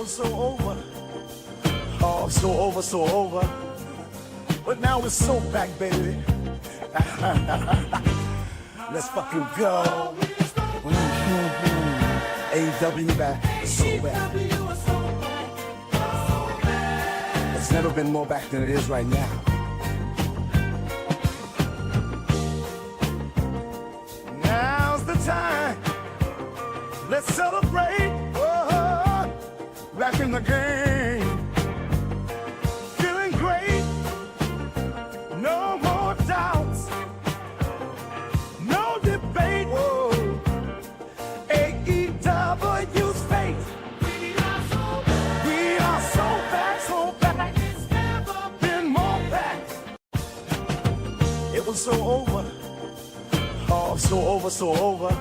was so over. Oh, so over, so over. But now it's so back, baby. Let's fucking go. AEW back, so back. It's never been more back than it is right now. Now's the time. Let's celebrate. Oh, back in the game. Feeling great. No more doubts. No debate. Whoa. AEW's faith. We are so back. We are so back, so back. It's never been more back. It was so over. Oh, so over, so over.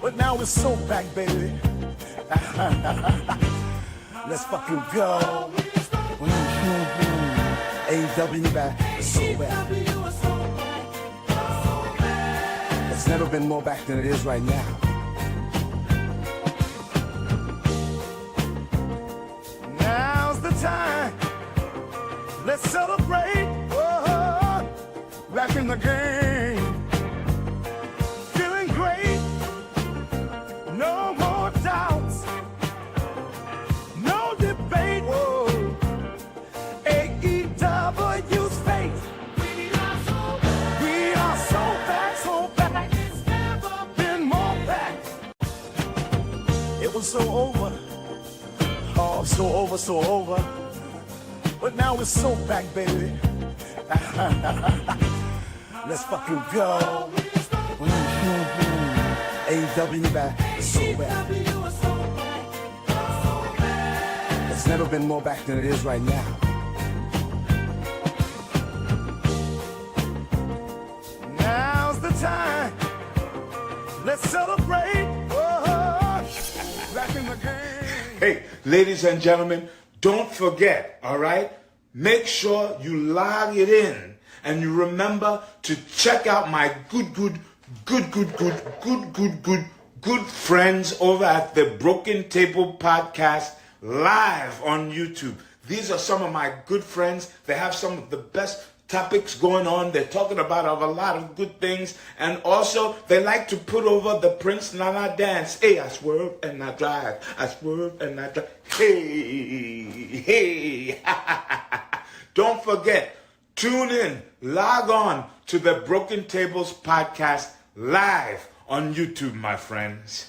But now it's so back, baby. Let's fucking go. AEW back, so back. It's never been more back than it is right now. Now's the time. Let's celebrate. Whoa, back in the game. Feeling great. No more doubts. No debate. Whoa. AEW's faith. We are so back. We are so back, so back. It's never been more back. It was so over. Oh, so over, so over. But now it's so back, baby. Let's fucking go. AEW back, so back. It's never been more back than it is right now. Now's the time. Let's celebrate. Whoa, back in the game. Hey, ladies and gentlemen, don't forget, all right? Make sure you log it in. And you remember to check out my good friends over at the Broken Table Podcast live on YouTube. These are some of my good friends. They have some of the best topics going on. They're talking about a lot of good things. And also, they like to put over the Prince Nana dance. Hey, I swerve and I drive. I swerve and I drive. Hey. Don't forget, tune in, log on to the Broken Tables Podcast live on YouTube, my friends.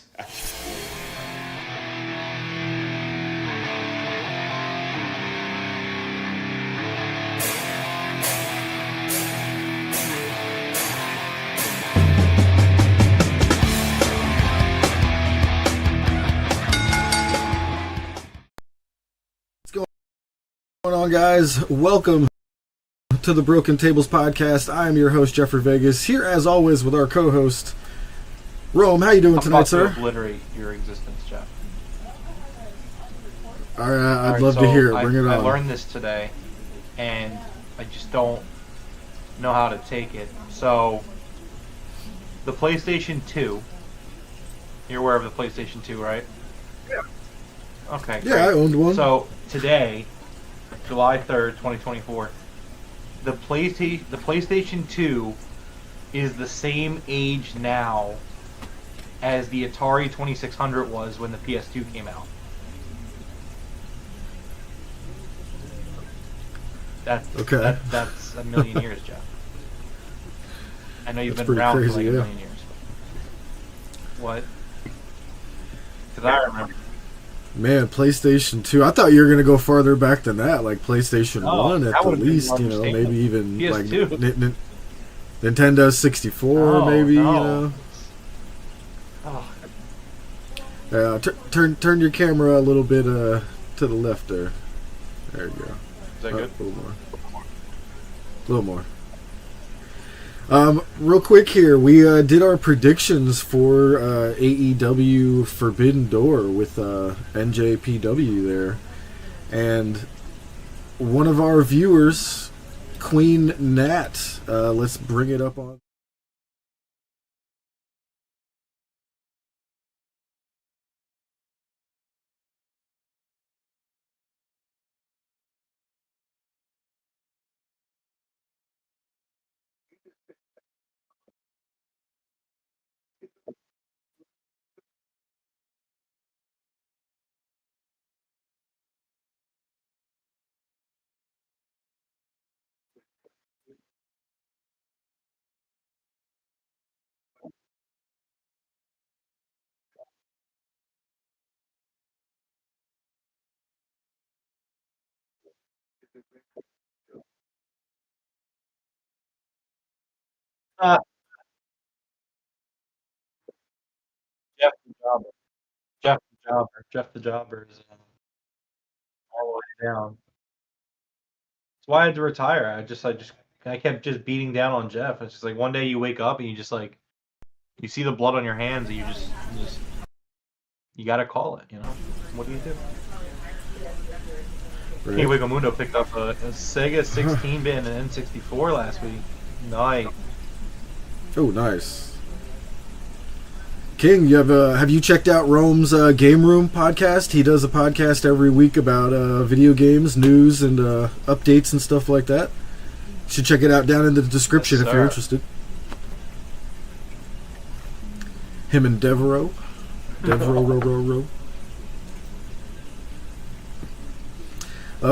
What's going on, guys? Welcome to the Broken Tables Podcast. I am your host, Jeffrey Vegas, here as always with our co-host, Rome. How you doing tonight, sir? I'm about to obliterate your existence, Jeff. All right, I'd love to hear it. Bring it on. I learned this today, and I just don't know how to take it. So, the PlayStation 2, you're aware of the PlayStation 2, right? Yeah. Okay, yeah, great. I owned one. So, today, July 3rd, 2024, the PlayStation 2 is the same age now as the Atari 2600 was when the PS2 came out. That's a million years, Jeff. I know you've been around for like a million years. What? Because I remember. Man, PlayStation 2. I thought you were going to go farther back than that, like PlayStation 1 at the least, you know, maybe even PS2. like Nintendo 64, maybe, no. you know. Turn your camera a little bit to the left there. There you go. Is that good? A little more. A little more. Real quick here, we did our predictions for AEW Forbidden Door with NJPW there, and one of our viewers, Queen Nat, let's bring it up on. Uh, Jeff the Jobber. Jeff the Jobber is all the way down. That's why I had to retire. I kept just beating down on Jeff. It's just like one day you wake up and you just like you see the blood on your hands and you gotta call it. You know, what do you do? Right. King Wigamundo picked up a Sega 16-bit and an N64 last week. Nice. Oh, nice. King, have you checked out Rome's Game Room podcast? He does a podcast every week about video games, news, and updates and stuff like that. You should check it out down in the description Yes, if you're sir. interested. Him and Devroro. Devroro.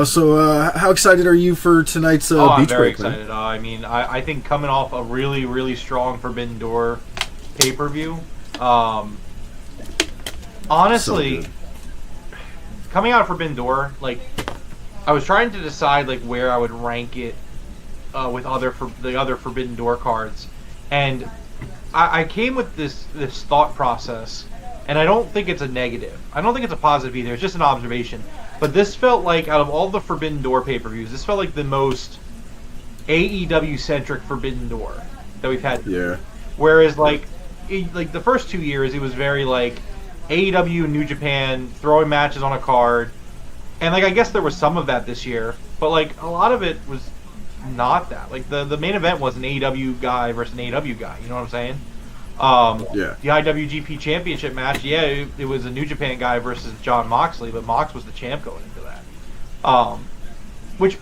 So, how excited are you for tonight's I'm Beach very Break? Man? excited. I mean, I think coming off a really, really strong Forbidden Door pay-per-view, honestly, So good. coming out of Forbidden Door, like, I was trying to decide like where I would rank it with the other Forbidden Door cards, and I came with this thought process, and I don't think it's a negative. I don't think it's a positive either. It's just an observation. But this felt like, out of all the Forbidden Door pay-per-views, this felt like the most AEW-centric Forbidden Door that we've had. Yeah. Whereas, like the first 2 years, it was very, like, AEW and New Japan throwing matches on a card. And, like, I guess there was some of that this year. But, like, a lot of it was not that. Like, the main event was an AEW guy versus an AEW guy. You know what I'm saying? Yeah. The IWGP Championship match, yeah, it was a New Japan guy versus John Moxley, but Mox was the champ going into that. Which,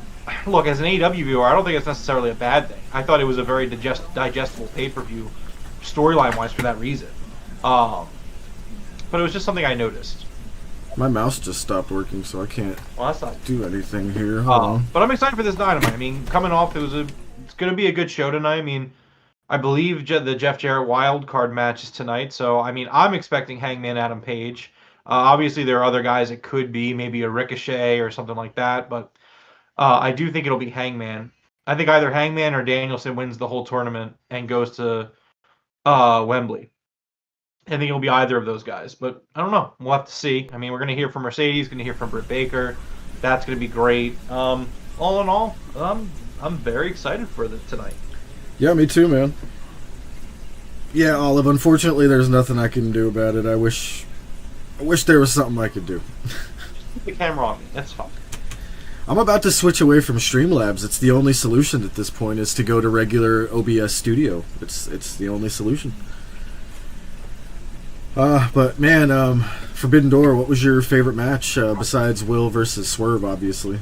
look, as an AEW viewer, I don't think it's necessarily a bad thing. I thought it was a very digestible pay-per-view, storyline-wise, for that reason. But it was just something I noticed. My mouse just stopped working, so I can't Well, that's not. do anything here. Hold on. But I'm excited for this Dynamite. I mean, coming off, it's going to be a good show tonight. I mean, I believe the Jeff Jarrett wild card match is tonight, so I mean, I'm expecting Hangman Adam Page. Obviously, there are other guys it could be, maybe a Ricochet or something like that, but I do think it'll be Hangman. I think either Hangman or Danielson wins the whole tournament and goes to Wembley. I think it'll be either of those guys, but I don't know. We'll have to see. I mean, we're going to hear from Mercedes, going to hear from Britt Baker. That's going to be great. All in all, I'm very excited for tonight. Yeah, me too, man. Yeah, Olive, unfortunately there's nothing I can do about it. I wish there was something I could do. Keep the camera on me. That's fine. I'm about to switch away from Streamlabs. It's the only solution at this point is to go to regular OBS Studio. It's the only solution. But man, Forbidden Door, what was your favorite match besides Will versus Swerve, obviously?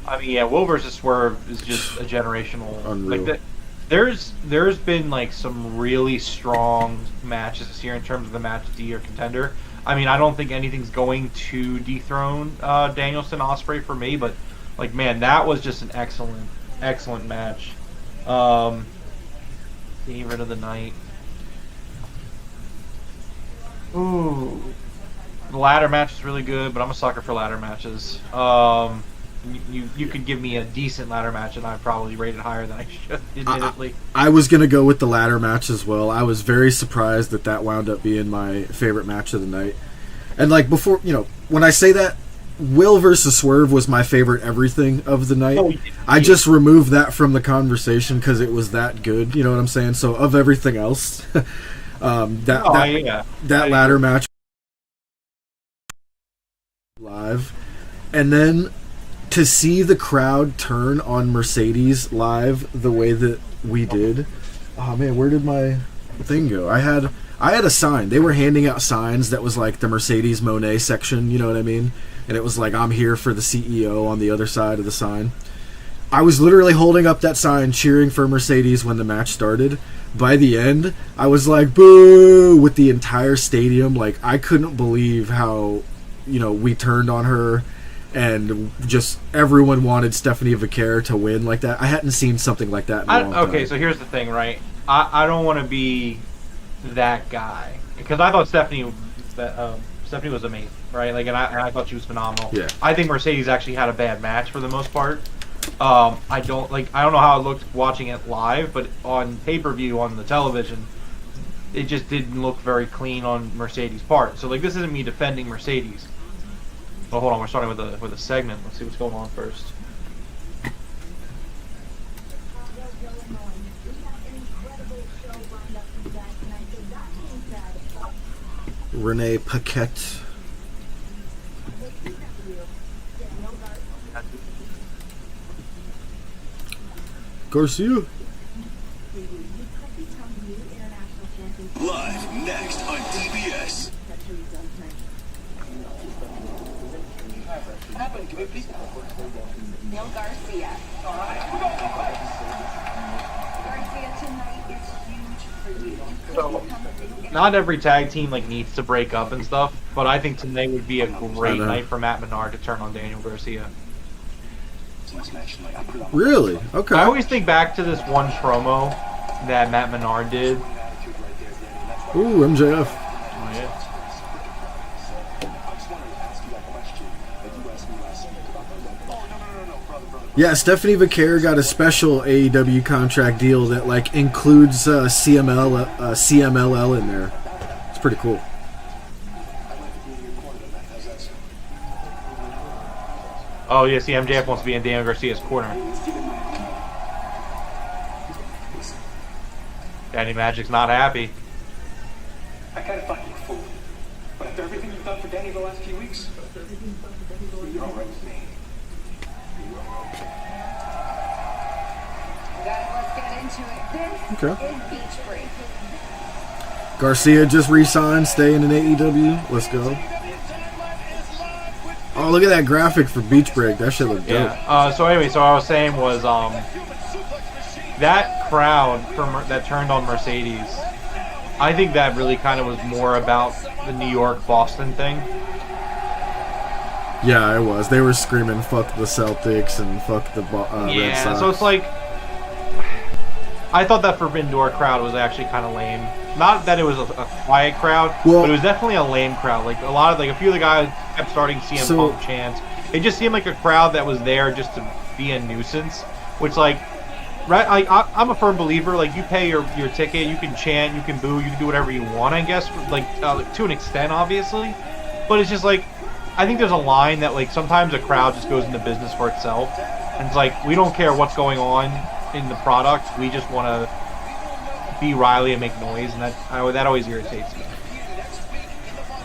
I mean, yeah, Will versus Swerve is just a generational. Unreal. Like there's been like some really strong matches this year in terms of the match D or contender. I mean, I don't think anything's going to dethrone Danielson Ospreay for me, but like, man, that was just an excellent match. Favorite of the night. Ooh, the ladder match is really good, but I'm a sucker for ladder matches. You could give me a decent ladder match, and I'd probably rate it higher than I should, admittedly. I was going to go with the ladder match as well. I was very surprised that wound up being my favorite match of the night. And, like, before, when I say that, Will versus Swerve was my favorite everything of the night. Oh, yeah. I just removed that from the conversation because it was that good. You know what I'm saying? So, of everything else, that ladder match live. And then to see the crowd turn on Mercedes live the way that we did. Oh man, where did my thing go? I had a sign. They were handing out signs that was like the Mercedes Monet section, you know what I mean? And it was like, I'm here for the CEO on the other side of the sign. I was literally holding up that sign cheering for Mercedes when the match started. By the end, I was like, boo, with the entire stadium. Like, I couldn't believe how, we turned on her and just everyone wanted Stephanie Vaquer to win like that. I hadn't seen something like that in a long time. Okay, so here's the thing, right? I don't want to be that guy because I thought Stephanie was amazing, right? Like, and I thought she was phenomenal. Yeah. I think Mercedes actually had a bad match for the most part. I don't know how it looked watching it live, but on pay-per-view on the television, it just didn't look very clean on Mercedes' part. So, like, this isn't me defending Mercedes. Well, hold on, we're starting with a segment. Let's see what's going on first. Renee Paquette. Garcia. Live next on TBS. Neil Garcia. Garcia, tonight is huge for you. So, not every tag team needs to break up and stuff, but I think tonight would be a great night for Matt Menard to turn on Daniel Garcia. Really? Okay. I always think back to this one promo that Matt Menard did. Ooh, MJF. Oh, yeah. Yeah, Stephanie Vaquer got a special AEW contract deal that includes CMLL in there. It's pretty cool. Oh yeah, see, MJF wants to be in Daniel Garcia's corner. Danny Magic's not happy. I kind of thought you were fool. But after everything you've done for Danny the last few weeks, you're all right with me. Guys, let's get into it. This is Beach Break. Garcia just re-signed, staying in AEW. Let's go. Oh, look at that graphic for Beach Break. That shit look dope. Yeah. So anyway, so what I was saying was that crowd that turned on Mercedes, I think that really kind of was more about the New York-Boston thing. Yeah, it was. They were screaming, fuck the Celtics and fuck the Red Sox. So it's like, I thought that Forbidden Door crowd was actually kind of lame. Not that it was a quiet crowd, but it was definitely a lame crowd. Like a few of the guys kept starting CM Punk chants. It just seemed like a crowd that was there just to be a nuisance. Which, right? I'm a firm believer. Like, you pay your ticket, you can chant, you can boo, you can do whatever you want. I guess, to an extent, obviously. But it's just like, I think there's a line that sometimes a crowd just goes into business for itself, and it's like, we don't care what's going on in the product. We just want to be Riley and make noise, and that always irritates me.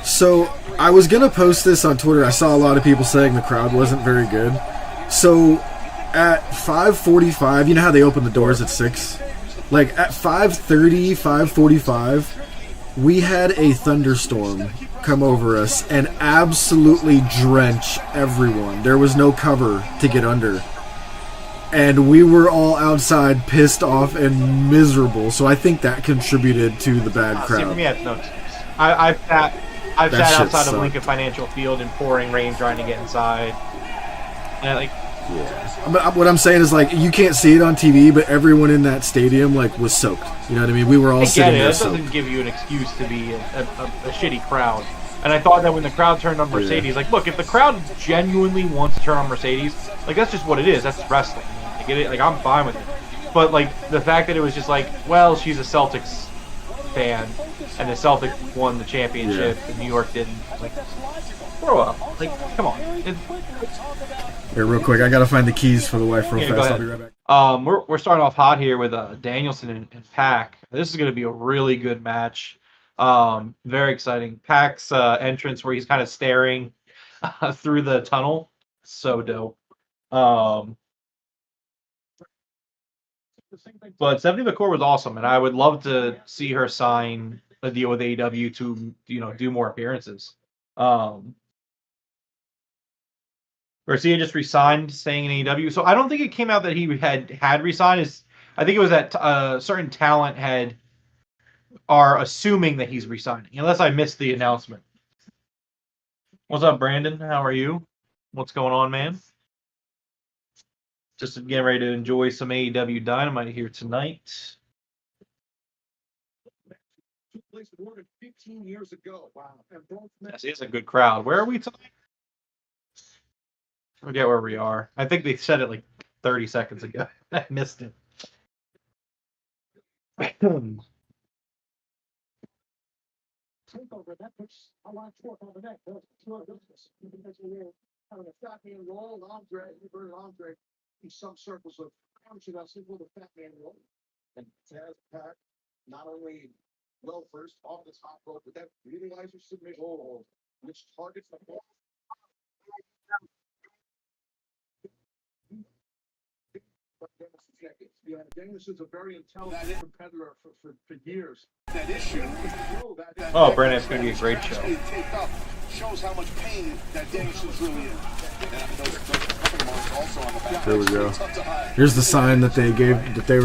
So I was gonna post this on Twitter. I saw a lot of people saying the crowd wasn't very good. So at 5:45, you know how they open the doors at 6? At 5:30, 5:45, we had a thunderstorm come over us and absolutely drench everyone. There was no cover to get under. And we were all outside pissed off and miserable. So I think that contributed to the bad crowd. See, for me, that's no excuse. I've sat outside of Lincoln Financial Field in pouring rain trying to get inside. And But what I'm saying is, you can't see it on TV, but everyone in that stadium, was soaked. You know what I mean? We were all sitting there soaked. That doesn't give you an excuse to be a shitty crowd. And I thought that when the crowd turned on Mercedes, look, if the crowd genuinely wants to turn on Mercedes, that's just what it is. That's wrestling. I get it. I'm fine with it. But, the fact that it was just well, she's a Celtics fan, and the Celtics won the championship, and New York didn't. Grow up. Come on. Here, real quick, I gotta find the keys for the wife real fast. I'll be right back. We're starting off hot here with Danielson and Pac. This is going to be a really good match. Very exciting. Pac's entrance where he's kind of staring through the tunnel. So dope. But Stephanie McCoy was awesome, and I would love to see her sign a deal with AEW to do more appearances. Garcia just resigned, staying in AEW. So I don't think it came out that he had resigned. I think it was that certain talent are assuming that he's resigning, unless I missed the announcement. What's up, Brandon? How are you? What's going on, man? Just getting ready to enjoy some AEW Dynamite here tonight. This is a good crowd. Where are we tonight? I forget where we are. I think they said it like 30 seconds ago. I missed it. Takeover, that puts a lot of torque on the neck. That's pure business. Because you're having a fat man roll, Andre, inverted Andre, in some circles of amateur wrestling with a fat man roll. And Taz Pack not only well first off the top rope, but that realizer submission, which targets the ball. Dennis is a very intelligent competitor for years. That issue. Oh, Brandon, it's going to be a great show. Shows how much pain that Danielson's really in. There we go. Here's the sign that they were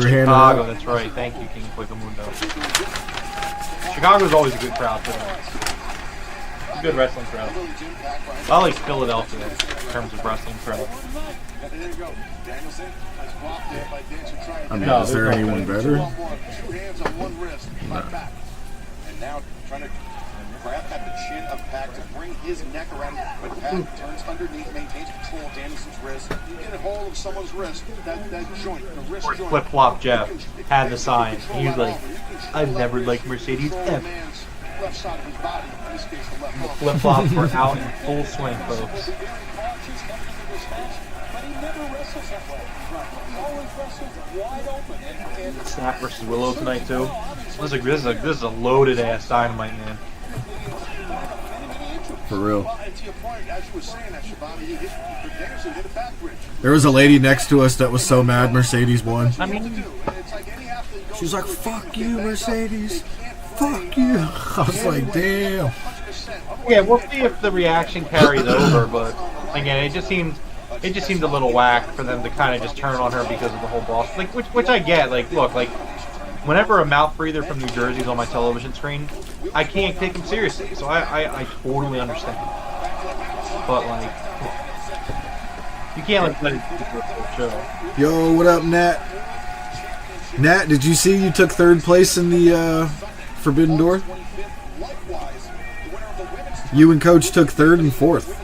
handing Chicago, out. that's right. Thank you, King Quicamundo. Chicago's always a good crowd for them. Good wrestling crowd. I like Philadelphia in terms of wrestling crowd. I mean, is there anyone better? Two hands on one wrist, back. And now trying to grab at the chin of Pac to bring his neck around. But Pac turns underneath, maintains control of Danielson's wrist. You get a hold of someone's wrist, that joint, the wrist joint. Flip Flop Jeff had the sign. He was like, I've never liked Mercedes ever. Left side of his body, in this case the left arm. Flip flops were out in full swing, folks. Snap versus Willow tonight too. This is a loaded ass Dynamite, man. For real. There was a lady next to us that was so mad Mercedes won. I mean, She was like, "Fuck you, Mercedes. Fuck you." I was like, "Damn." yeah, we'll see if the reaction carries over, but again, it just seemed a little whack for them to kind of just turn on her because of the whole boss. Like, which I get. Like, look, like, whenever a mouth breather from New Jersey is on my television screen, I can't take him seriously. So I totally understand. But like, you can't like let it do the whole show. Yo, what up, Nat? Nat, did you see you took third place in the Forbidden Door? You and Coach took third and fourth.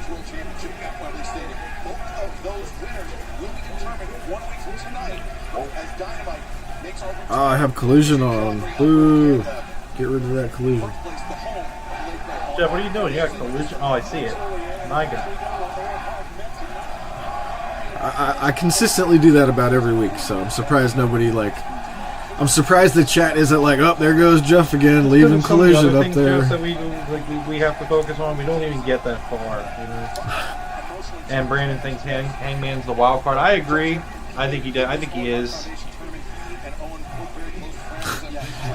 Oh, I have collision on. Boo. Get rid of that collision. Jeff, what are you doing? You got collision? Oh, I see it. My God. I consistently do that about every week, so I'm surprised nobody, like... I'm surprised the chat isn't like, oh, there goes Jeff again, leaving collision up there. That we have to focus on. We don't even get that far. You know? And Brandon thinks Hangman's the wild card. I agree. I think he is.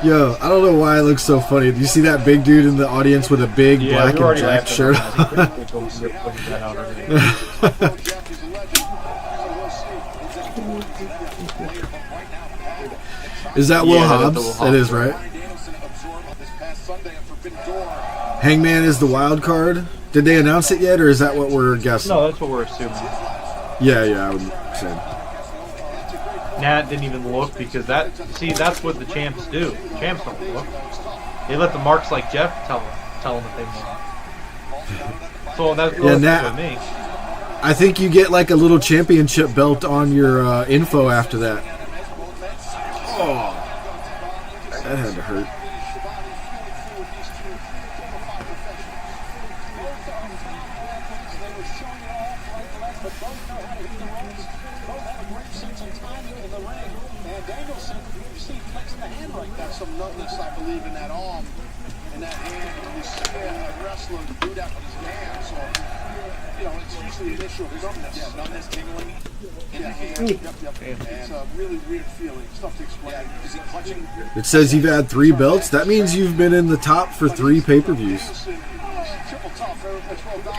Yo, I don't know why it looks so funny. Do you see that big dude in the audience with a big black and jack shirt on? Is that Will Hobbs? It is, right? Hangman is the wild card. Did they announce it yet, or is that what we're guessing? No, that's what we're assuming. Yeah, I would say. Nat didn't even look because that's what the champs do. The champs don't look. They let the marks like Jeff tell them that they won. So that's Nat, me. I think you get like a little championship belt on your info after that. Oh, that had to hurt. Some numbness, I believe, in that arm, in that hand. You see a wrestler do that with his hand, so it's usually an issue of numbness. Yeah, numbness, tingling in the hand. Yep. It's a really weird feeling. It's tough to explain. Is he clutching? It says you've had 3 belts. That means you've been in the top for 3 pay-per-views.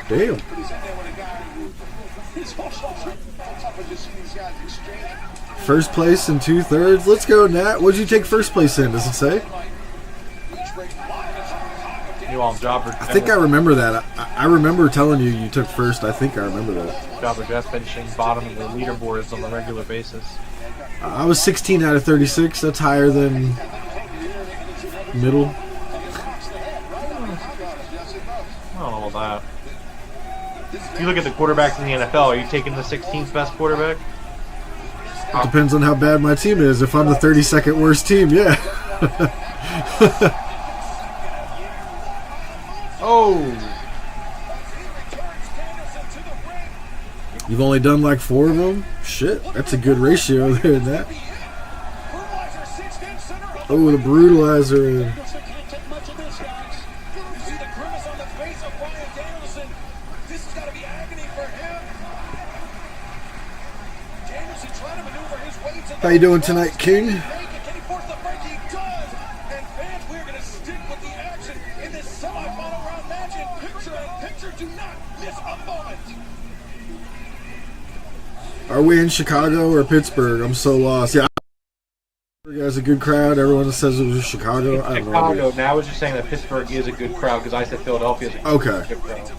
Damn. First place and 2/3. Let's go, Nat. What'd you take first place in? Does it say? You all Jobber. I think I remember that. I remember telling you took first. I think I remember that. Jobber Jeff finishing bottom of the leaderboards on a regular basis. I was 16 out of 36. That's higher than middle. I don't know about that. If you look at the quarterbacks in the NFL, are you taking the 16th best quarterback? It depends on how bad my team is. If I'm the 32nd worst team, yeah. Oh! You've only done like 4 of them? Shit, that's a good ratio there, Nat. Oh, the brutalizer. How you doing tonight, King? Are we in Chicago or Pittsburgh? I'm so lost. Yeah, Pittsburgh has a good crowd. Everyone says it was Chicago. I don't know. Chicago. Now I was just saying that Pittsburgh is a good crowd because I said Philadelphia is a good crowd.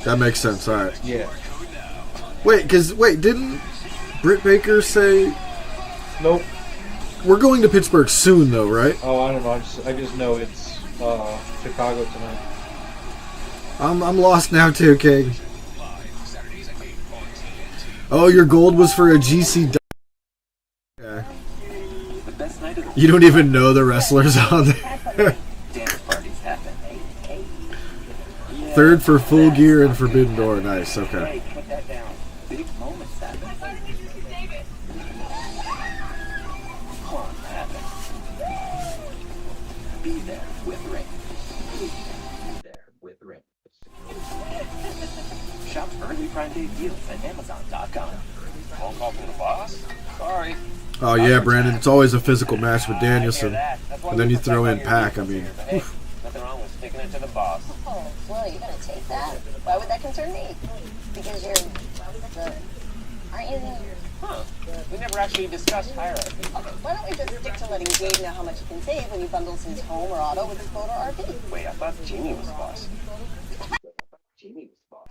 That makes sense. All right. Yeah. Wait, didn't Britt Baker say? Nope. We're going to Pittsburgh soon, though, right? Oh, I don't know. I just know it's Chicago tonight. I'm lost now too, King. Oh, your gold was for a GC. Okay. You don't even know the wrestlers on there. 3rd for Full Gear and Forbidden Door. Nice. Okay. Shop early Prime Day deals at Amazon.com. Phone call from the boss? Sorry. Oh yeah, Brandon. It's always a physical match with Danielson, and then you throw in Pac. I mean, nothing wrong with sticking it to the boss. Oh, well, you're gonna take that? Why would that concern me? Because you're aren't you the... Huh. We never actually discussed hierarchy. Okay, why don't we just stick to letting Dave know how much he can save when he bundles his home or auto with his boat or RV? Wait, I thought Jamie was the boss. Jamie was the boss.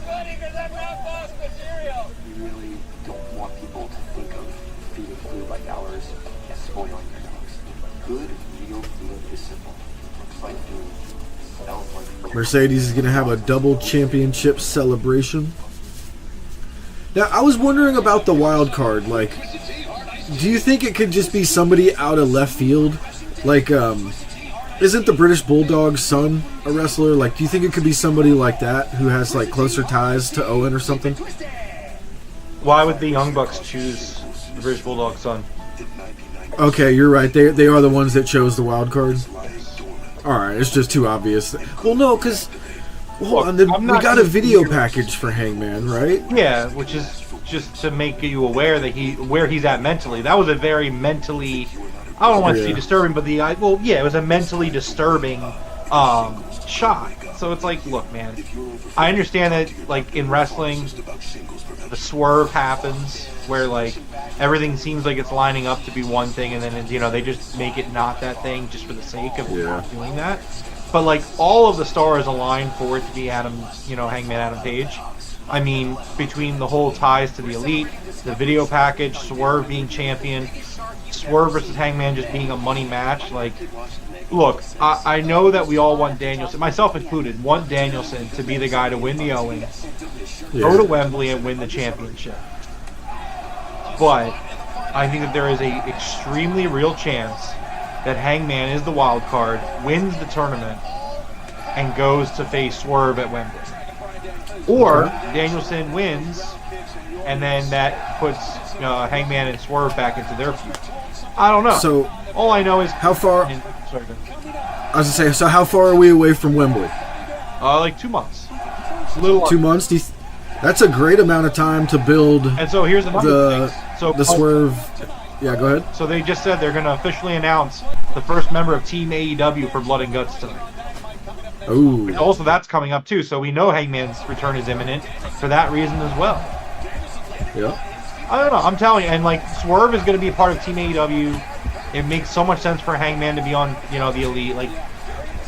Ready for that round boss material! You really don't want people to think of feeding food like ours as spoiling their dogs. Good, real food is simple. Looks like food, smells like food. Mercedes is gonna have a double championship celebration. Now, I was wondering about the wild card. Like, do you think it could just be somebody out of left field? Like, isn't the British Bulldog's son a wrestler? Like, do you think it could be somebody like that who has, like, closer ties to Owen or something? Why would the Young Bucks choose the British Bulldog's son? Okay, you're right. They are the ones that chose the wild card. Alright, it's just too obvious. Well, no, because... Hold on, we got a video package for Hangman, right? Yeah, which is just to make you aware that where he's at mentally. That was a very mentally, I don't want to say disturbing, but it was a mentally disturbing shot. So it's like, look, man, I understand that, like, in wrestling, the swerve happens where, like, everything seems like it's lining up to be one thing, and then, you know, they just make it not that thing just for the sake of not doing that. But, like, all of the stars aligned for it to be Hangman Adam Page. I mean, between the whole ties to the Elite, the video package, Swerve being champion, Swerve versus Hangman just being a money match. Like, look, I know that we all want Danielson, myself included, want Danielson to be the guy to win the Owen, go to Wembley and win the championship. But I think that there is a extremely real chance that Hangman is the wild card, wins the tournament, and goes to face Swerve at Wembley. Or Danielson wins, and then that puts Hangman and Swerve back into their feud. I don't know. So all I know is how far. I was gonna say, so how far are we away from Wembley? Like 2 months. A little 2 months. That's a great amount of time to build. And so here's another thing. So the Swerve. Yeah, go ahead. So they just said they're going to officially announce the first member of Team AEW for Blood and Guts tonight. Ooh. Also, that's coming up too, so we know Hangman's return is imminent for that reason as well. Yeah. I don't know. I'm telling you, and like Swerve is going to be a part of Team AEW. It makes so much sense for Hangman to be on, the Elite. Like,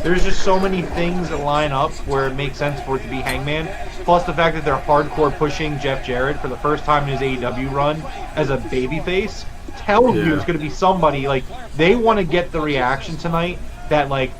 there's just so many things that line up where it makes sense for it to be Hangman. Plus the fact that they're hardcore pushing Jeff Jarrett for the first time in his AEW run as a babyface tells you it's going to be somebody. Like, they want to get the reaction tonight that like,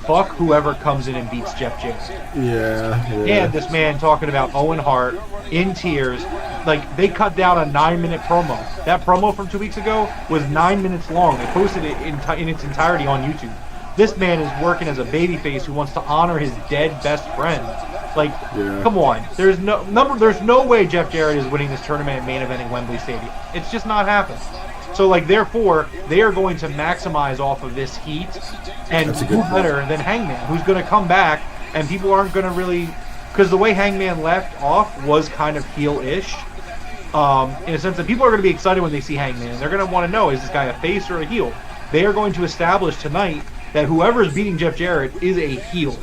fuck whoever comes in and beats Jeff Jarrett. Yeah. And this man talking about Owen Hart in tears. Like, they cut down a 9-minute promo. That promo from 2 weeks ago was 9 minutes long. They posted it in its entirety on YouTube. This man is working as a babyface who wants to honor his dead best friend. Like, come on. There's no way Jeff Jarrett is winning this tournament and main eventing Wembley Stadium. It's just not happening. So, like, therefore, they are going to maximize off of this heat. And who better than Hangman, who's going to come back, and people aren't going to really... Because the way Hangman left off was kind of heel-ish. In a sense that people are going to be excited when they see Hangman. They're going to want to know, is this guy a face or a heel? They are going to establish tonight that whoever is beating Jeff Jarrett is a heel.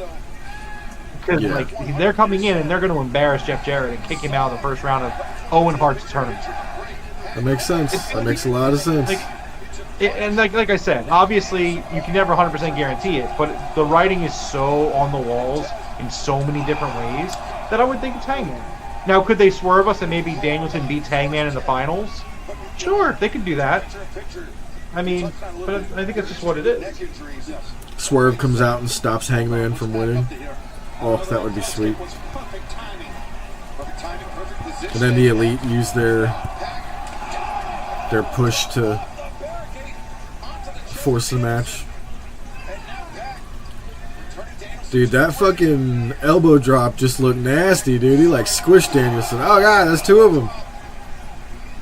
Because like they're coming in and they're going to embarrass Jeff Jarrett and kick him out of the first round of Owen Hart's tournament. That makes sense. That makes a lot of sense. Like I said, obviously you can never 100% guarantee it, but the writing is so on the walls in so many different ways that I would think it's Hangman. Now, could they swerve us and maybe Danielson beats Hangman in the finals? Sure, they could do that. I mean, but I think it's just what it is. Swerve comes out and stops Hangman from winning. Oh, that would be sweet. And then the Elite use their push to force the match. Dude, that fucking elbow drop just looked nasty, dude. He like squished Danielson. Oh god, that's two of them.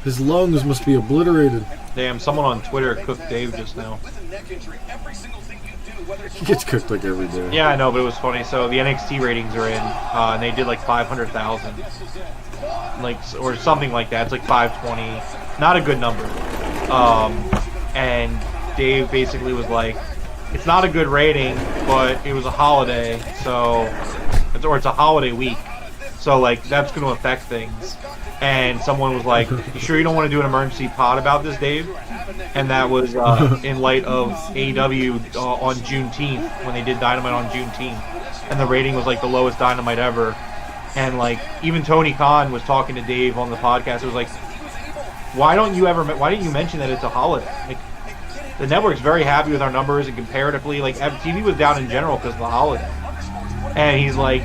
His lungs must be obliterated. Damn, someone on Twitter cooked Dave just now. He gets cooked like every day. Yeah, I know, but it was funny. So the NXT ratings are in, and they did like 500,000, like or something like that. It's like 520, not a good number. And Dave basically was like, "It's not a good rating, but it was a holiday, so it's a holiday week, so like that's going to affect things." And someone was like, "You sure you don't want to do an emergency pod about this, Dave?" And that was in light of AEW on Juneteenth, when they did Dynamite on Juneteenth. And the rating was like the lowest Dynamite ever. And like, even Tony Khan was talking to Dave on the podcast. It was like, why didn't you mention that it's a holiday? Like, the network's very happy with our numbers, and comparatively, like, TV was down in general because of the holiday. And he's like,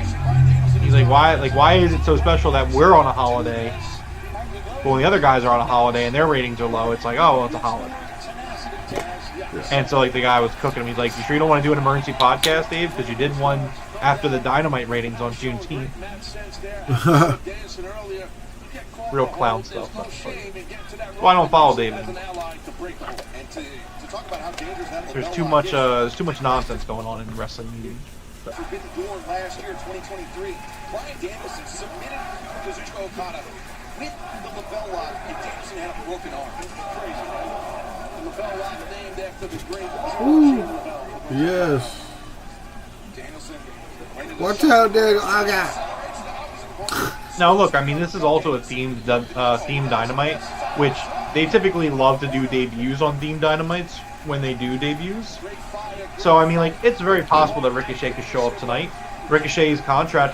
why is it so special that we're on a holiday? But when the other guys are on a holiday and their ratings are low, it's like, oh, well, it's a holiday. And so, like, the guy was cooking him. He's like, "You sure you don't want to do an emergency podcast, Dave? Because you did one after the Dynamite ratings on Juneteenth." Real clown stuff. Well, I don't follow David. There's too much nonsense going on in wrestling media. Forbidden Door last year, 2023. Bryan Danielson submitted Kazuchika Okada with the lapel lock, and Danielson had a broken arm. Crazy, right? The lapel lock named after the great Yes. Danielson. Watch out, Daniel. I got. Now, look, I mean, this is also a themed Dynamite, which they typically love to do debuts on themed Dynamites when they do debuts. So, I mean, like, it's very possible that Ricochet could show up tonight. Ricochet's contract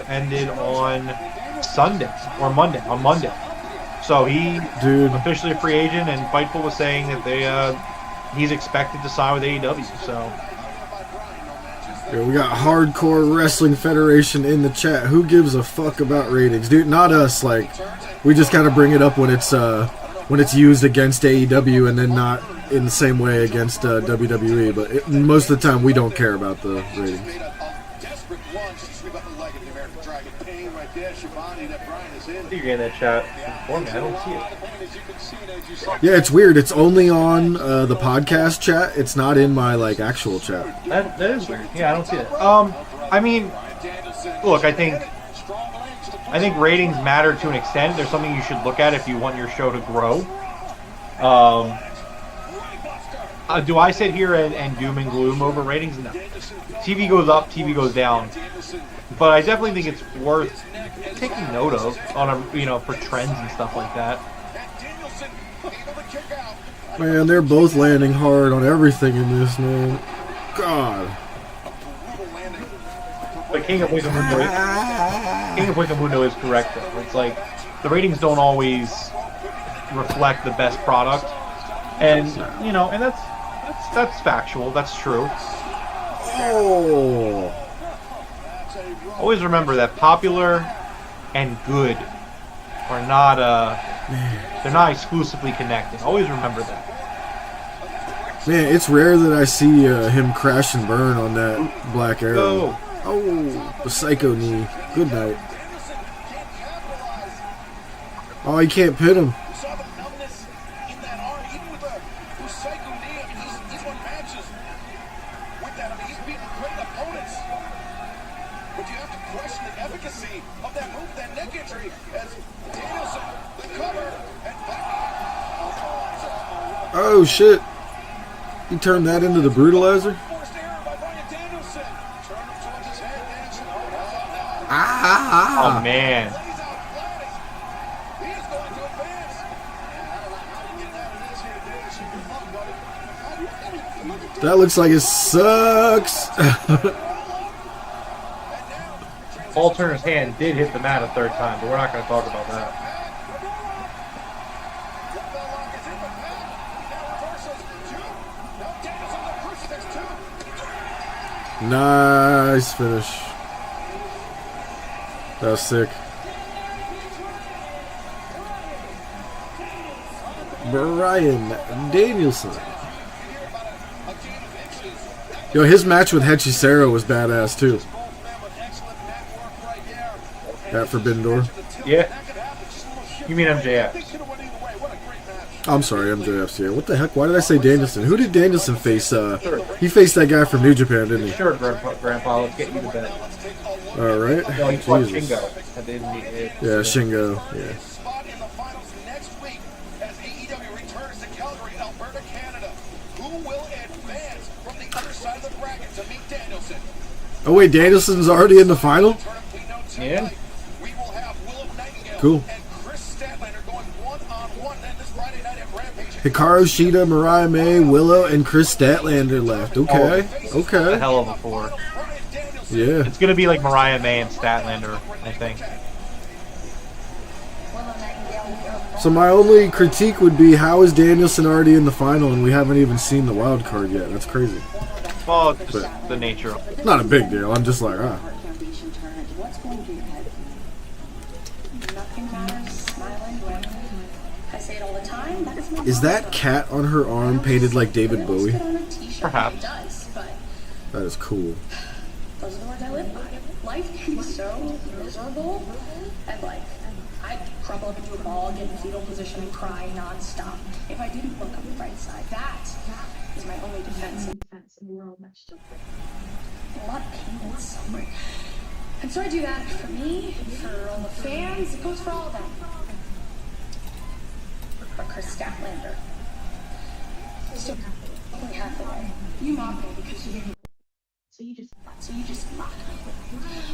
ended on Sunday or Monday. So he officially a free agent, and Fightful was saying that he's expected to sign with AEW. So yeah, we got Hardcore Wrestling Federation in the chat. Who gives a fuck about ratings, dude? Not us. Like, we just gotta bring it up when it's used against AEW, and then not in the same way against WWE, but most of the time we don't care about the ratings. You're getting that chat for me. I don't see it. Yeah, it's weird. It's only on the podcast chat. It's not in my like actual chat. That is weird. Yeah, I don't see it. I mean, look, I think ratings matter to an extent. There's something you should look at if you want your show to grow. Do I sit here and doom and gloom over ratings? No. TV goes up, TV goes down. But I definitely think it's worth taking note of on a for trends and stuff like that. Man, they're both landing hard on everything in this, man. God. But King of Wiccamundo is correct, though. It's like the ratings don't always reflect the best product, and and that's factual. That's true. Oh. Always remember that popular and good are not they're not exclusively connected. Always remember that. Man, it's rare that I see him crash and burn on that Black Arrow. Oh, the Psycho knee. Good night. Oh, he can't pin him. Oh shit! He turned that into the brutalizer. Oh man! That looks like it sucks. Paul Turner's hand did hit the mat a third time, but we're not going to talk about that. Nice finish. That was sick. Bryan Danielson. Yo, his match with Hechicero was badass too. At Forbidden Door. Yeah. You mean MJF? I'm sorry, MJF's here. What the heck? Why did I say Danielson? Who did Danielson face? He faced that guy from New Japan, didn't he? Sure, Grandpa. Let's get you to bed. All right. No, he fought Jesus. Shingo. Yeah, Shingo. Yeah. Oh wait, Danielson's already in the final? Yeah. Cool. Hikaru Shida, Mariah May, Willow, and Chris Statlander left. Okay. Okay. A hell of a four. Yeah. It's gonna be like Mariah May and Statlander, I think. So my only critique would be, how is Danielson already in the final and we haven't even seen the wild card yet? That's crazy. Well, just the nature of it. Not a big deal. I'm just like, Is that cat on her arm painted like David Bowie? Perhaps. That is cool. Those are the words I live by. Life can be so miserable, and I'd crumble up into a ball, get in fetal position, and cry nonstop if I didn't look on the bright side. That is my only defense in the world. That's just a lot of pain and suffering. And so I do that for me, for all the fans. It goes for all of them. For Chris Statlander. So, only half the way. You mock me because you didn't. So you just mock me.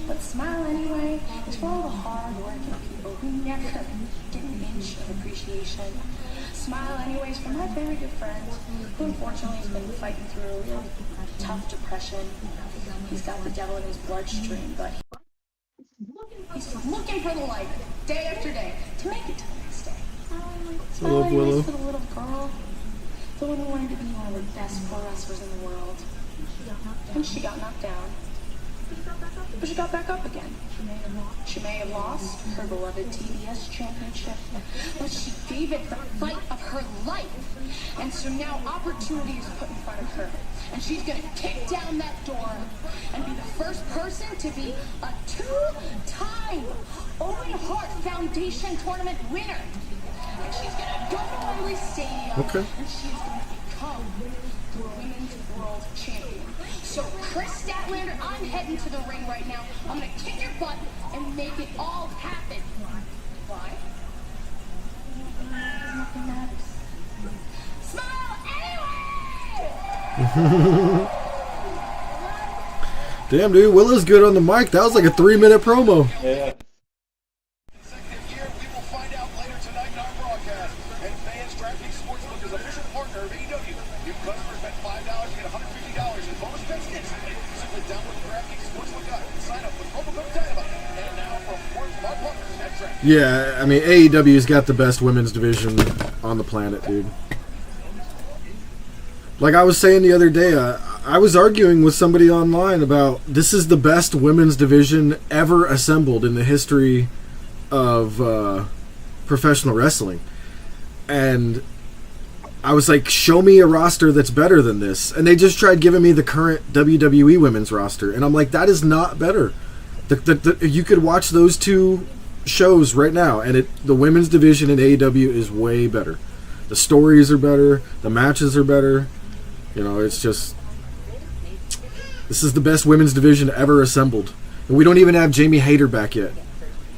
But smile anyway. It's for all the hard-working people who never get an inch of appreciation. Smile anyways for my very good friend, who unfortunately has been fighting through a real tough depression. He's got the devil in his bloodstream, but he's looking for the light day after day to make it to the next day. Smile anyways for the little girl, the one who wanted to be one of the best pro wrestlers in the world. And she got knocked down. But she got back up again. She may have lost her beloved TBS championship, but she gave it the fight of her life. And so now opportunity is put in front of her. And she's going to kick down that door and be the first person to be a two-time Owen Hart Foundation tournament winner. And she's going to go to Wembley Stadium. Okay. And she's going to become the Women's World Champion. So, Chris Statlander, I'm heading to the ring right now. I'm going to kick your butt and make it all happen. Why? Because nothing matters. Smile anyway! Damn, dude, Willow's good on the mic. That was like a 3-minute promo. Yeah. Year, we will find out later tonight in our broadcast. And fans, DraftKings Sportsbook is official partner of AEW. New customers bet $5, you get $150 in bonus bets instantly. Simply download the DraftKings Sportsbook app and sign up with promo code Dynamite. And now from our partners at DraftKings. Yeah, I mean, AEW's got the best women's division on the planet, dude. Like I was saying the other day, I was arguing with somebody online about this is the best women's division ever assembled in the history of professional wrestling. And I was like, show me a roster that's better than this. And they just tried giving me the current WWE women's roster. And I'm like, that is not better. You could watch those two shows right now, and the women's division in AEW is way better. The stories are better. The matches are better. You know, it's just... This is the best women's division ever assembled. And we don't even have Jamie Hayter back yet.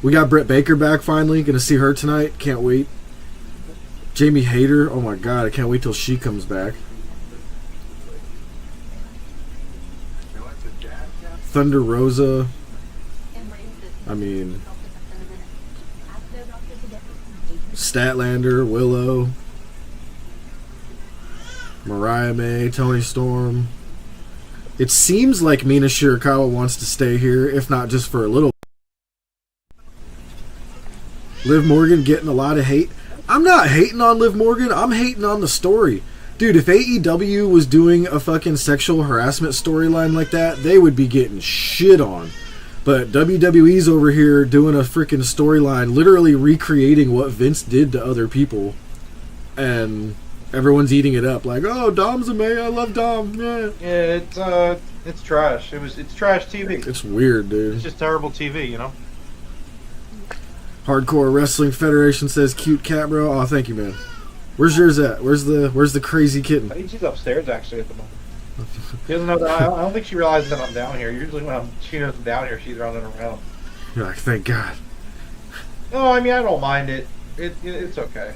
We got Britt Baker back finally. Gonna see her tonight. Can't wait. Jamie Hayter. Oh my god, I can't wait till she comes back. Thunder Rosa. I mean... Statlander, Willow. Mariah May, Toni Storm. It seems like Mina Shirakawa wants to stay here, if not just for a little. Liv Morgan getting a lot of hate. I'm not hating on Liv Morgan, I'm hating on the story. Dude, if AEW was doing a fucking sexual harassment storyline like that, they would be getting shit on. But WWE's over here doing a freaking storyline, literally recreating what Vince did to other people. And... everyone's eating it up, like, oh, Dom's a man, I love Dom. Yeah, It's trash. It's trash TV. It's weird, dude. It's just terrible TV, you know. Hardcore Wrestling Federation says cute cat, bro. Oh, thank you, man. Where's yours at? Where's the crazy kitten? I think she's upstairs actually at the moment. She doesn't know that. I don't think she realizes that I'm down here. Usually when she knows I'm down here, she's running around. You're like, thank God. No, I mean I don't mind it. It's okay.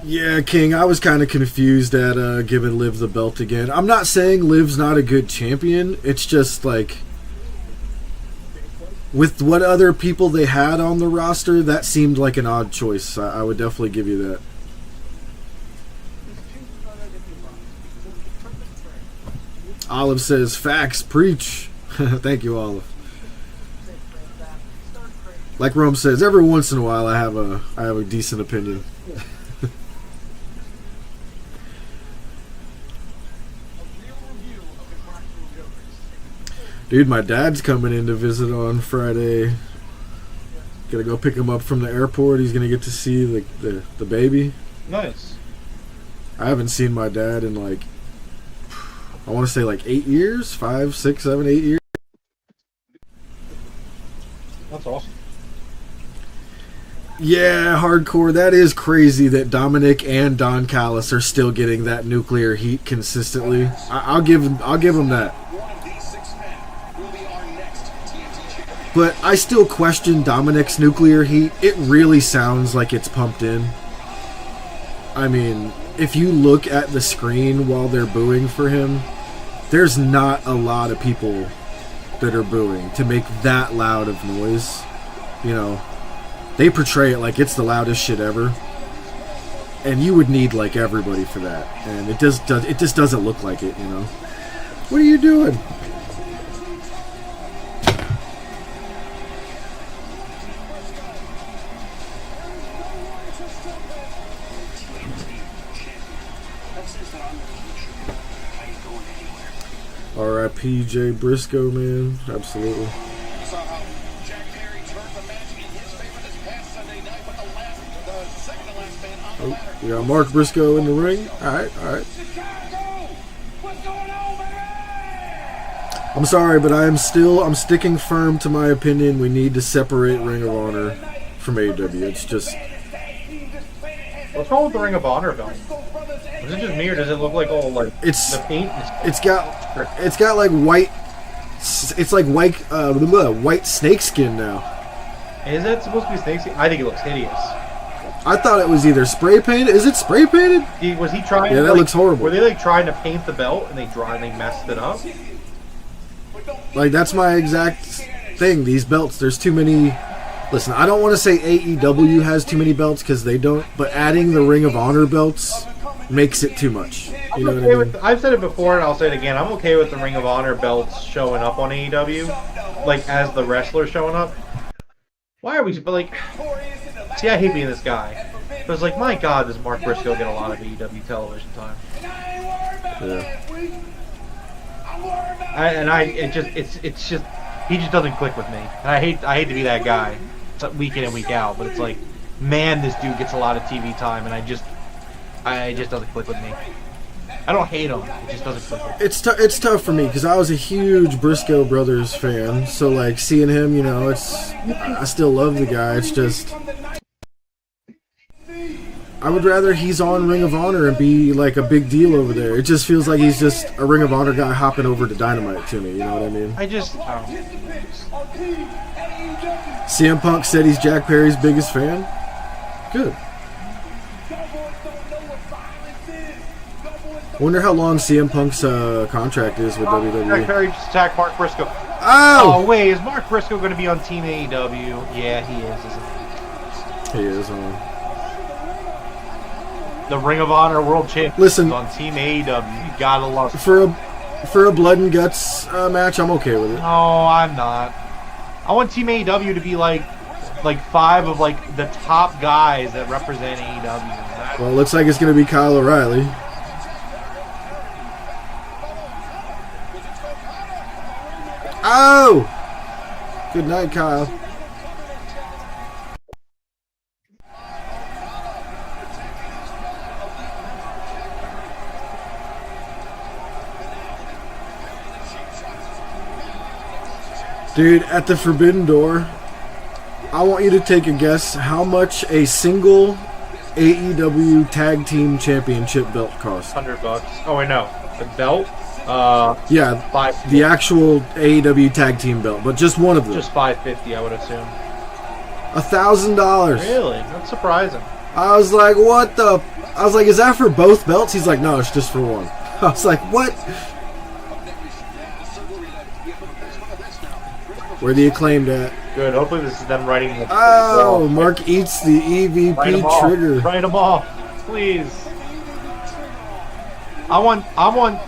Yeah, King, I was kind of confused at giving Liv the belt again. I'm not saying Liv's not a good champion. It's just like, with what other people they had on the roster, that seemed like an odd choice. I would definitely give you that. Olive says, facts, preach. Thank you, Olive. Like Rome says, every once in a while I have a decent opinion. Dude, my dad's coming in to visit on Friday. Gonna go pick him up from the airport. He's gonna get to see the baby. Nice. I haven't seen my dad in like, I want to say like 8 years, 5, 6, 7, 8 years. That's awesome. Yeah, hardcore. That is crazy that Dominic and Don Callis are still getting that nuclear heat consistently. I'll give them that. But I still question Dominic's nuclear heat. It really sounds like it's pumped in. I mean, if you look at the screen while they're booing for him, there's not a lot of people that are booing to make that loud of noise. You know, they portray it like it's the loudest shit ever. And you would need like everybody for that. And it just doesn't look like it, you know. What are you doing? R.I.P. Jay Briscoe, man. Absolutely. Oh, we got Mark Briscoe in the ring. Alright. I'm sorry, but I'm sticking firm to my opinion. We need to separate Ring of Honor from AEW. It's just... What's wrong with the Ring of Honor belt? Is it just me, or does it look like all like the paint? It's got like white. It's like white snakeskin now. Is that supposed to be snakeskin? I think it looks hideous. I thought it was either spray painted. Is it spray painted? Was he trying? Yeah, that looks horrible. Were they like trying to paint the belt and they messed it up? Like, that's my exact thing. These belts, there's too many. Listen, I don't want to say AEW has too many belts because they don't, but adding the Ring of Honor belts makes it too much. You know what I mean? I've said it before and I'll say it again. I'm okay with the Ring of Honor belts showing up on AEW, like as the wrestler showing up. Why are we? But like, see, I hate being this guy. But it's like, my God, does Mark Briscoe get a lot of AEW television time? Yeah. It's just he just doesn't click with me. And I hate to be that guy, week in and week out. But it's like, man, this dude gets a lot of TV time, and it just doesn't click with me. I don't hate him. It just doesn't click with me. It's tough for me because I was a huge Briscoe Brothers fan. So like seeing him, you know, I still love the guy. It's just I would rather he's on Ring of Honor and be like a big deal over there. It just feels like he's just a Ring of Honor guy hopping over to Dynamite to me. You know what I mean? CM Punk said he's Jack Perry's biggest fan. Good. Wonder how long CM Punk's contract is with WWE. Jack Perry just attacked Mark Briscoe. Oh! Wait, is Mark Briscoe going to be on Team AEW? Yeah, he is, isn't he? He is. The Ring of Honor World Champion Listen, on Team AEW. You gotta love it. For a blood and guts match, I'm okay with it. No, I'm not. I want Team AEW to be like 5 of like the top guys that represent AEW. Well, it looks like it's going to be Kyle O'Reilly. Oh! Good night, Kyle. Dude, at the Forbidden Door, I want you to take a guess how much a single AEW Tag Team Championship belt costs. $100. Oh, wait, no. The belt? Yeah, $550. the actual AEW Tag Team belt, but just one of them. Just $550, I would assume. $1,000. Really? That's surprising. I was like, what the? I was like, is that for both belts? He's like, no, it's just for one. I was like, what? Where the Acclaimed at? Good. Hopefully this is them writing the Oh, Mark eats the EVP trigger. Write them off, please. I want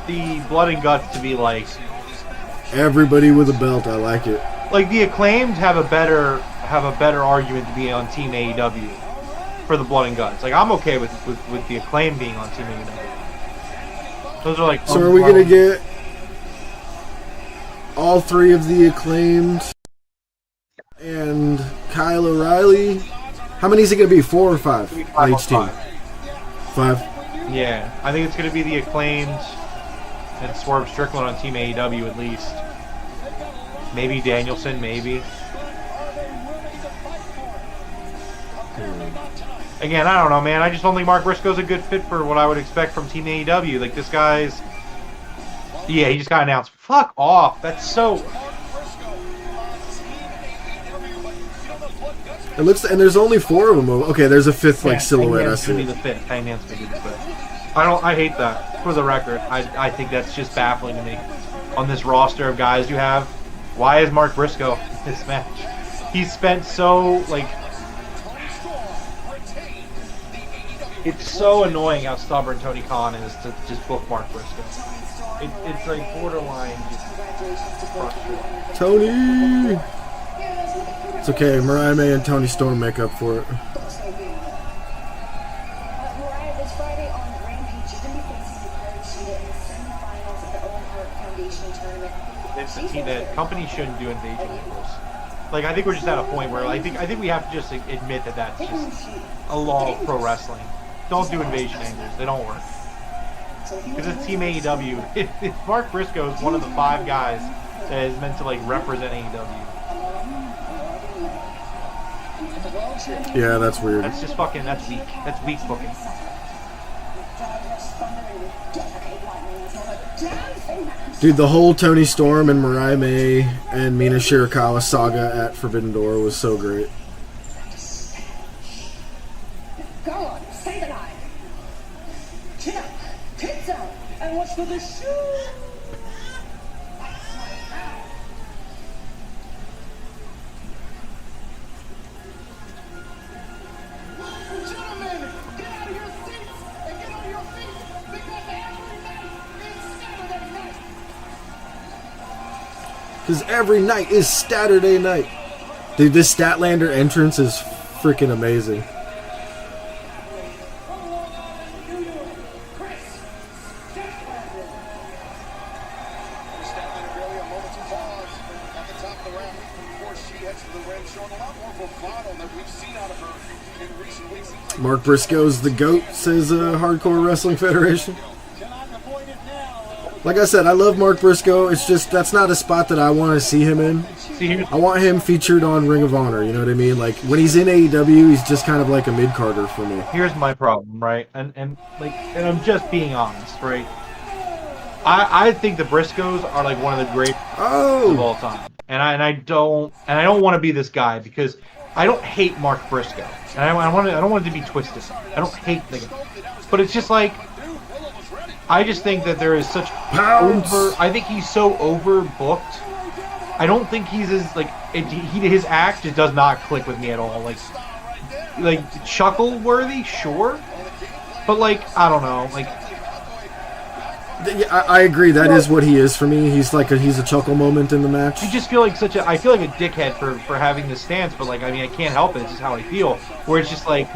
the Blood and Guts to be like everybody with a belt. I like it. Like the Acclaimed have a better argument to be on Team AEW for the Blood and Guts. Like I'm okay with the Acclaimed being on Team AEW. Those are like. So are we gonna get all 3 of the Acclaimed and Kyle O'Reilly? How many is it gonna be? 4 or 5 on each team? 5. Yeah, I think it's going to be the Acclaimed and Swerve Strickland on Team AEW at least. Maybe Danielson, maybe. Again, I don't know, man. I just don't think Mark Briscoe's a good fit for what I would expect from Team AEW. Like, this guy's... Yeah, he just got announced. Fuck off. That's so... It looks, and there's only 4 of them. Okay, there's a 5th like silhouette. I see. Be the 5th. Hangman's gonna be the 5th. I hate that. For the record, I think that's just baffling to me. On this roster of guys you have, why is Mark Briscoe in this match? He's spent so like. It's so annoying how stubborn Tony Khan is to just book Mark Briscoe. It's like borderline just frustrating. Tony. It's okay, Mariah May and Tony Storm make up for it. Mariah, this Friday on Rampage, you're going to be facing Hikaru Shida in the semifinals of the Owen Hart Foundation tournament. It's a team that companies shouldn't do invasion angles. Like I think we're just at a point where I think we have to just admit that that's just a law of pro wrestling. Don't do invasion angles; they don't work. Because it's Team AEW. If Mark Briscoe is one of the 5 guys that is meant to like represent AEW. Yeah, that's weird. That's just fucking. That's weak. That's weak booking. Dude, the whole Tony Storm and Mariah May and Mina Shirakawa saga at Forbidden Door was so great. rest of the show. Gentlemen, get out of your seats and get on your feet because every night is Saturday night. Because every night is Saturday night. Dude, this Statlander entrance is freaking amazing. Mark Briscoe's the GOAT, says Hardcore Wrestling Federation. Like I said, I love Mark Briscoe. It's just that's not a spot that I want to see him in. I want him featured on Ring of Honor, you know what I mean? Like, when he's in AEW, he's just kind of like a mid-carder for me. Here's my problem, right? And I'm just being honest, right? I think the Briscoes are like one of the greatest of all time. And I don't want to be this guy because I don't hate Mark Briscoe. And I don't want it to be twisted. I don't hate the guy. But it's just like, I just think that there is such I think he's so overbooked. I don't think he's as like his act just does not click with me at all. Like chuckle worthy, sure, but like I don't know, like. I agree. That is what he is for me. He's a chuckle moment in the match. You just feel like I feel like a dickhead for having this stance, but like I mean I can't help it. It's just how I feel. Where it's just like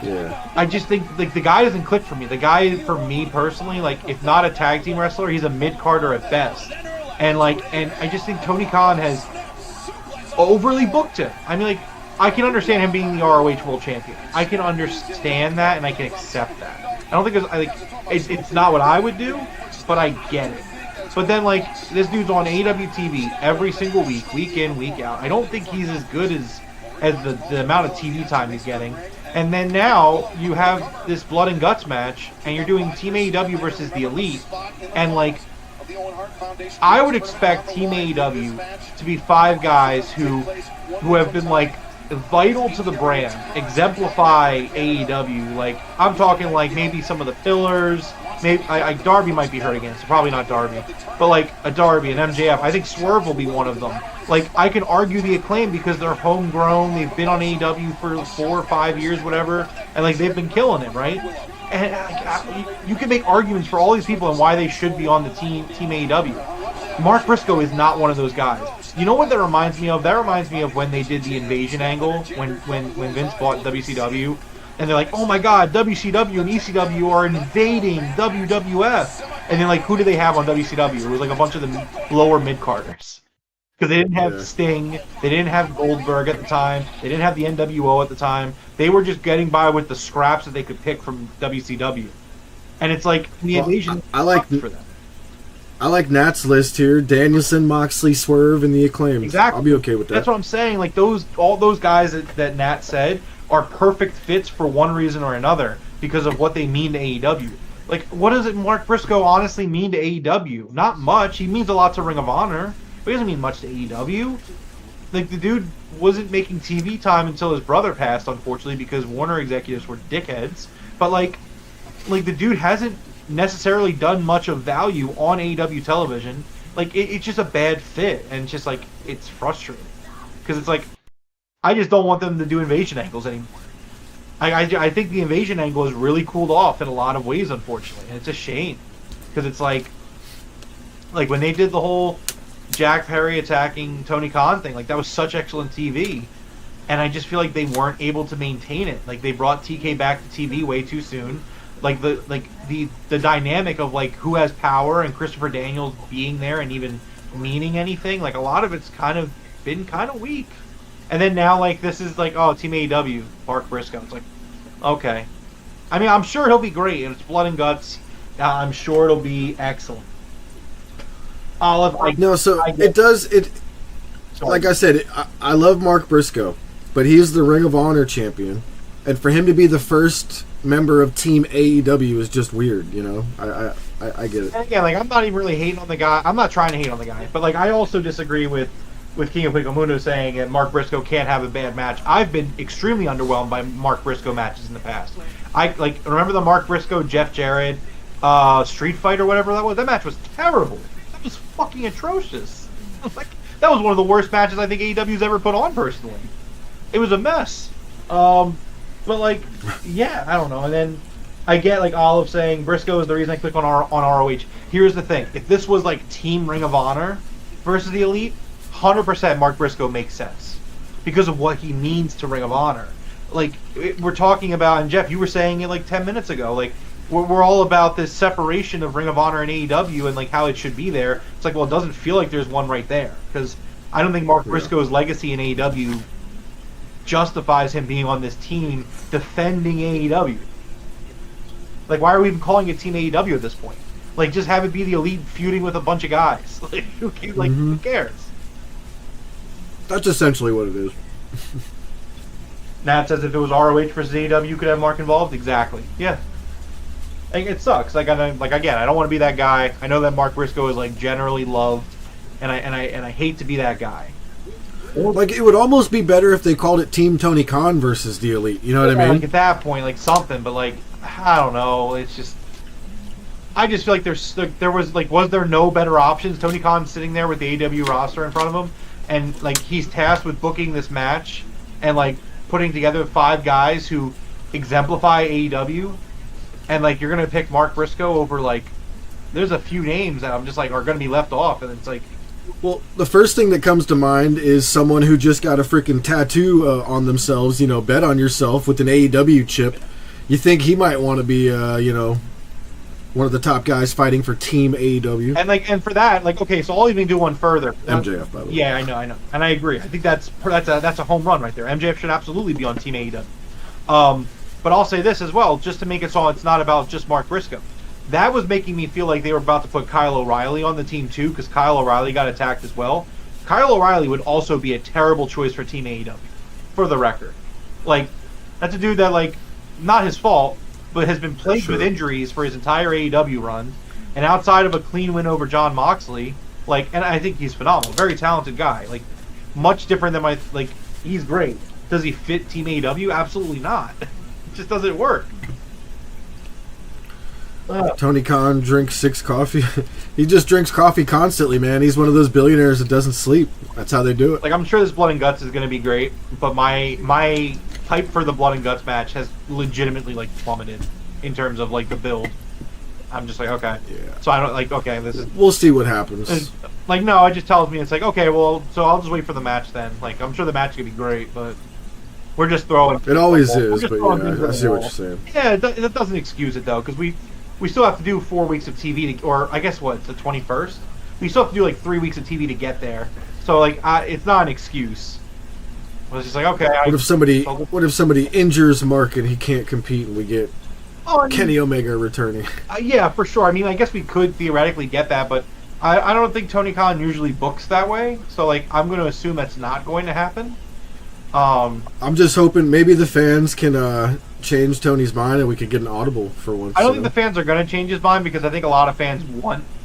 I just think like the guy doesn't click for me. The guy for me personally, like if not a tag team wrestler, he's a mid carder at best. And I just think Tony Khan has overly booked him. I mean like I can understand him being the ROH World Champion. I can understand that and I can accept that. I don't think it's not what I would do. But I get it. But then, like, this dude's on AEW TV every single week, week in, week out. I don't think he's as good as the amount of TV time he's getting. And then now you have this blood and guts match, and you're doing Team AEW versus the Elite. And, like, I would expect Team AEW to be 5 guys who have been, like, vital to the brand, exemplify AEW. Like, I'm talking, like, maybe some of the pillars. Maybe Darby might be hurt again, so probably not Darby. But like a Darby, an MJF, I think Swerve will be one of them. Like I can argue the Acclaim because they're homegrown. They've been on AEW for 4 or 5 years, whatever, and like they've been killing it, right? And you can make arguments for all these people and why they should be on the team AEW. Mark Briscoe is not one of those guys. You know what that reminds me of? That reminds me of when they did the invasion angle when Vince bought WCW. And they're like, oh my god, WCW and ECW are invading WWF. And then, like, who do they have on WCW? It was like a bunch of the lower mid-carders. Because they didn't have Sting, they didn't have Goldberg at the time, they didn't have the NWO at the time. They were just getting by with the scraps that they could pick from WCW. And it's like, the invasion for them. I like Nat's list here. Danielson, Moxley, Swerve, and the Acclaimed. Exactly. I'll be okay with that. That's what I'm saying. Like, all those guys that Nat said are perfect fits for one reason or another because of what they mean to AEW. Like, what does Mark Briscoe honestly mean to AEW? Not much. He means a lot to Ring of Honor, but he doesn't mean much to AEW. Like, the dude wasn't making TV time until his brother passed, unfortunately, because Warner executives were dickheads. But, like the dude hasn't necessarily done much of value on AEW television. Like, it's just a bad fit, and it's just, like, it's frustrating. Because it's like, I just don't want them to do invasion angles anymore. I think the invasion angle has really cooled off in a lot of ways, unfortunately. And it's a shame. Because it's like when they did the whole Jack Perry attacking Tony Khan thing, like that was such excellent TV. And I just feel like they weren't able to maintain it. Like they brought TK back to TV way too soon. Like the dynamic of like who has power and Christopher Daniels being there and even meaning anything, like a lot of it's been kind of weak. And then now, like, this is like, oh, Team AEW, Mark Briscoe. It's like, okay. I mean, I'm sure he'll be great. It's blood and guts. I'm sure it'll be excellent. Like I said, I love Mark Briscoe, but he's the Ring of Honor champion. And for him to be the first member of Team AEW is just weird, you know? I get it. And again, like, I'm not even really hating on the guy. I'm not trying to hate on the guy. But, like, I also disagree with King of Picomundo saying that Mark Briscoe can't have a bad match. I've been extremely underwhelmed by Mark Briscoe matches in the past. Remember the Mark Briscoe, Jeff Jarrett, Street Fight or whatever that was. That match was terrible. That was fucking atrocious. Like, that was one of the worst matches I think AEW's ever put on personally. It was a mess. But like, yeah, I don't know. And then I get like Olive saying Briscoe is the reason I click on ROH. Here's the thing: if this was like Team Ring of Honor versus the Elite, 100% Mark Briscoe makes sense because of what he means to Ring of Honor. Like we're talking about, and Jeff, you were saying it like 10 minutes ago. Like we're all about this separation of Ring of Honor and AEW and like how it should be there. It's like, well, it doesn't feel like there's one right there because I don't think Mark Briscoe's legacy in AEW justifies him being on this team defending AEW. Like, why are we even calling it Team AEW at this point? Like, just have it be the Elite feuding with a bunch of guys. Like, who cares? That's essentially what it is. Nat says if it was ROH versus AEW, you could have Mark involved. Exactly. Yeah. Like, it sucks. Like again, I don't want to be that guy. I know that Mark Briscoe is like generally loved, and I hate to be that guy. Like, it would almost be better if they called it Team Tony Khan versus the Elite. You know what I mean? Like, at that point, like, something, but, like, I don't know. It's just... I just feel like there was there no better options? Tony Khan's sitting there with the AEW roster in front of him, and, like, he's tasked with booking this match and, like, putting together 5 guys who exemplify AEW, and, like, you're going to pick Mark Briscoe over, like... There's a few names that I'm just, like, are going to be left off, and it's, like... Well, the first thing that comes to mind is someone who just got a freaking tattoo on themselves, you know, bet on yourself with an AEW chip. You think he might want to be, you know, one of the top guys fighting for Team AEW. And for that, like, okay, so I'll even do one further. MJF, by the way. Yeah, I know. And I agree. I think that's a home run right there. MJF should absolutely be on Team AEW. But I'll say this as well, just to make it so it's not about just Mark Briscoe. That was making me feel like they were about to put Kyle O'Reilly on the team too, because Kyle O'Reilly got attacked as well. Kyle O'Reilly would also be a terrible choice for Team AEW, for the record. Like, that's a dude that, like, not his fault, but has been plagued with injuries for his entire AEW run. And outside of a clean win over John Moxley, like, and I think he's phenomenal, very talented guy. Like, much different than he's great. Does he fit Team AEW? Absolutely not. It just doesn't work. Tony Khan drinks 6 coffee. He just drinks coffee constantly, man. He's one of those billionaires that doesn't sleep. That's how they do it. Like, I'm sure this Blood and Guts is going to be great, but my hype for the Blood and Guts match has legitimately, like, plummeted in terms of, like, the build. I'm just like, okay. Yeah. So I don't, like, okay, this is... We'll see what happens. Like, no, it just tells me, it's like, okay, well, so I'll just wait for the match then. Like, I'm sure the match is going to be great, but we're just throwing... It always is, but yeah, I see what you're saying. Yeah, it doesn't excuse it, though, because we still have to do 4 weeks of TV, or I guess what, it's the 21st? We still have to do like 3 weeks of TV to get there. So like, it's not an excuse. I was just like, okay. What if somebody injures Mark and he can't compete, and we get Kenny Omega returning? Yeah, for sure. I mean, I guess we could theoretically get that, but I don't think Tony Khan usually books that way. So like, I'm going to assume that's not going to happen. I'm just hoping maybe the fans can change Tony's mind and we could get an audible for once. I don't think the fans are going to change his mind because I think a lot of fans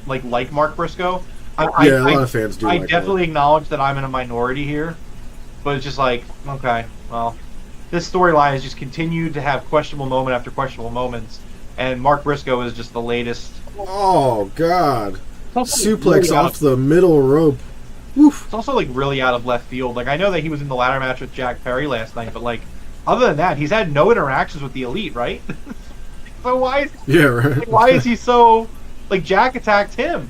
like Mark Briscoe. A lot of fans do. I definitely acknowledge that I'm in a minority here, but it's just like, okay, well, this storyline has just continued to have questionable moment after questionable moments, and Mark Briscoe is just the latest. Oh God! Suplex off the middle rope. Oof. It's also like really out of left field. Like, I know that he was in the ladder match with Jack Perry last night, but like, other than that, he's had no interactions with the Elite, right? So why is he so like, Jack attacked him?